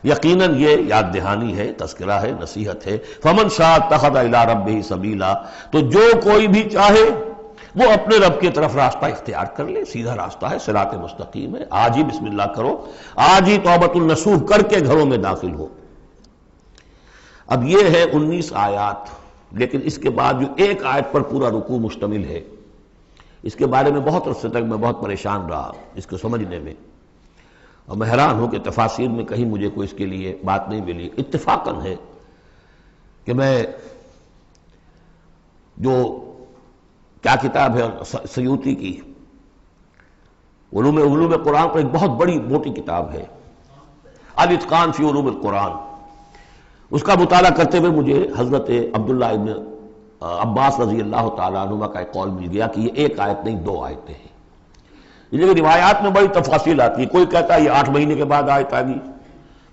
یقیناً یہ یاد دہانی ہے، تذکرہ ہے، نصیحت ہے۔ فمن شاء اتخذ الی ربہ سبیلا، تو جو کوئی بھی چاہے وہ اپنے رب کی طرف راستہ اختیار کر لے، سیدھا راستہ ہے، صراط مستقیم ہے۔ آج ہی بسم اللہ کرو، آج ہی توبۃ النصوح کر کے گھروں میں داخل ہو۔ اب یہ ہے 19 آیات، لیکن اس کے بعد جو ایک آیت پر پورا رکوع مشتمل ہے، اس کے بارے میں بہت عرصے تک میں بہت پریشان رہا اس کو سمجھنے میں، اور میں حیران ہوں کہ تفاسیر میں کہیں مجھے کوئی اس کے لیے بات نہیں ملی۔ اتفاقاً ہے کہ میں جو کیا کتاب ہے سیوطی کی علوم قرآن پر، ایک بہت بڑی موٹی کتاب ہے الاتقان فی علوم القرآن، اس کا مطالعہ کرتے ہوئے مجھے حضرت عبداللہ ابن عباس رضی اللہ تعالیٰ عنہ کا ایک قول مل گیا کہ یہ ایک آیت نہیں، 2 آیتیں ہیں۔ لیکن روایات میں بڑی تفاصیل آتی ہے، کوئی کہتا ہے یہ 8 مہینے کے بعد آیت آ گئی،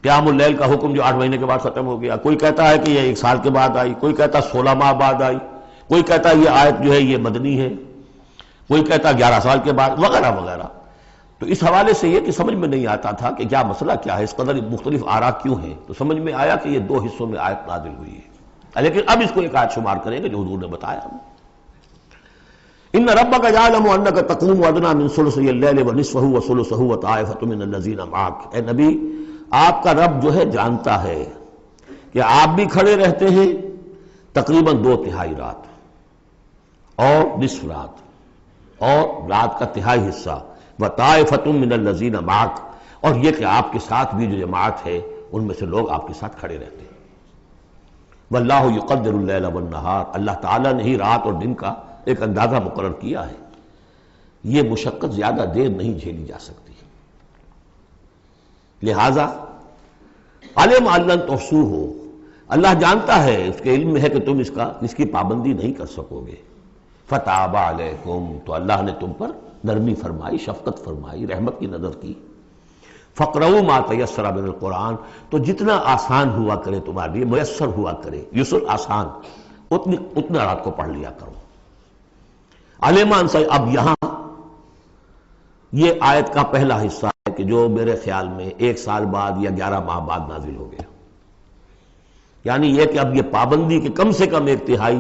قیام اللیل کا حکم جو 8 مہینے کے بعد ختم ہو گیا، کوئی کہتا ہے کہ یہ 1 سال کے بعد آئی، کوئی کہتا ہے 16 ماہ بعد آئی، کوئی کہتا ہے یہ آیت جو ہے یہ مدنی ہے، کوئی کہتا ہے 11 سال کے بعد، وغیرہ وغیرہ۔ تو اس حوالے سے یہ کہ سمجھ میں نہیں آتا تھا کہ کیا مسئلہ کیا ہے، اس قدر مختلف آراء کیوں ہیں، تو سمجھ میں آیا کہ یہ 2 حصوں میں آیت نازل ہوئی ہے، لیکن اب اس کو ایک آیت شمار کریں گے جو حضور نے بتایا ہمیں۔ ان ربک یعلم انک تقوم ادنی من ثلثی اللیل ونصفہ وثلثہ وطائفۃ من الذین معک، اے نبی آپ کا رب جو ہے جانتا ہے کہ آپ بھی کھڑے رہتے ہیں تقریباً 2/3 رات اور نصف رات اور رات کا تہائی حصہ، وطائفۃ من الذین معک، اور یہ کہ آپ کے ساتھ بھی جو جماعت ہے ان میں سے لوگ آپ کے ساتھ کھڑے رہتے ہیں۔ واللہ یقدر اللیل والنہار، اللہ تعالیٰ نے ہی رات اور دن کا ایک اندازہ مقرر کیا ہے، یہ مشقت زیادہ دیر نہیں جھیلی جا سکتی، لہذا علم ان لن تحصوہ، اللہ جانتا ہے، اس کے علم میں ہے کہ تم اس کی پابندی نہیں کر سکو گے۔ فتاب علیکم، تو اللہ نے تم پر نرمی فرمائی، شفقت فرمائی، رحمت کی نظر کی۔ فقرؤوا ما تیسر من القرآن، تو جتنا آسان ہوا کرے تمہارے لیے، میسر ہوا کرے، یسر آسان، اتنا رات کو پڑھ لیا کرو۔ علیمان سے، اب یہاں یہ آیت کا پہلا حصہ ہے کہ جو میرے خیال میں 1 سال بعد یا 11 ماہ بعد نازل ہو گیا، یعنی یہ کہ اب یہ پابندی کے کم سے کم 1/3،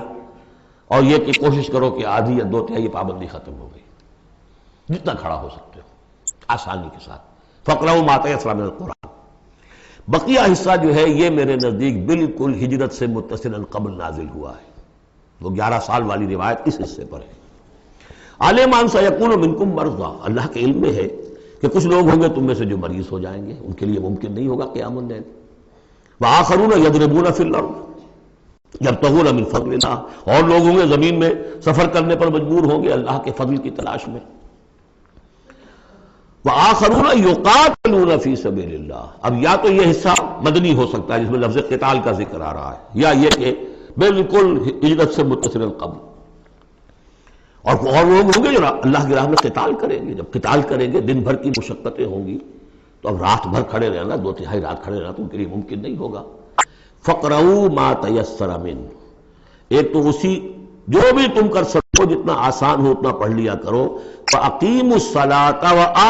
اور یہ کہ کوشش کرو کہ آدھی یا 2/3 پابندی ختم ہو گئی، جتنا کھڑا ہو سکتے ہو آسانی کے ساتھ۔ فقرؤوا ما تیسر من القرآن، بقیہ حصہ جو ہے یہ میرے نزدیک بالکل ہجرت سے متصل قبل نازل ہوا ہے، وہ 11 سال والی روایت اس حصے پر ہے۔ عالم ان سیکون منکم مرضی، اللہ کے علم میں ہے کہ کچھ لوگ ہوں گے تم میں سے جو مریض ہو جائیں گے، ان کے لیے ممکن نہیں ہوگا قیام اللیل۔ وآخرون یضربون فی الارض یبتغون من فضل اللہ، اور لوگ ہوں گے زمین میں سفر کرنے پر مجبور ہوں گے اللہ کے فضل کی تلاش میں۔ وآخرون یقاتلون فی سبیل اللہ، اب یا تو یہ حصہ مدنی ہو سکتا ہے جس میں لفظ قتال کا ذکر آ رہا ہے، یا یہ کہ بالکل ہجرت سے متصل قبل، اور لوگ ہوں گے جو اللہ کی راہ میں قتال کریں گے۔ جب قتال کریں گے دن بھر کی مشقتیں ہوں گی، تو اب رات بھر کھڑے رہنا، 2/3 رات کھڑے رہنا تو ان کے لیے ممکن نہیں ہوگا۔ فقرؤوا ما تیسر من، ایک تو اسی جو بھی تم کر سکو، جتنا آسان ہو اتنا پڑھ لیا کرو۔ فاقیموا الصلاۃ وآتوا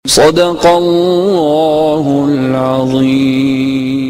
صدق اللہ العظیم.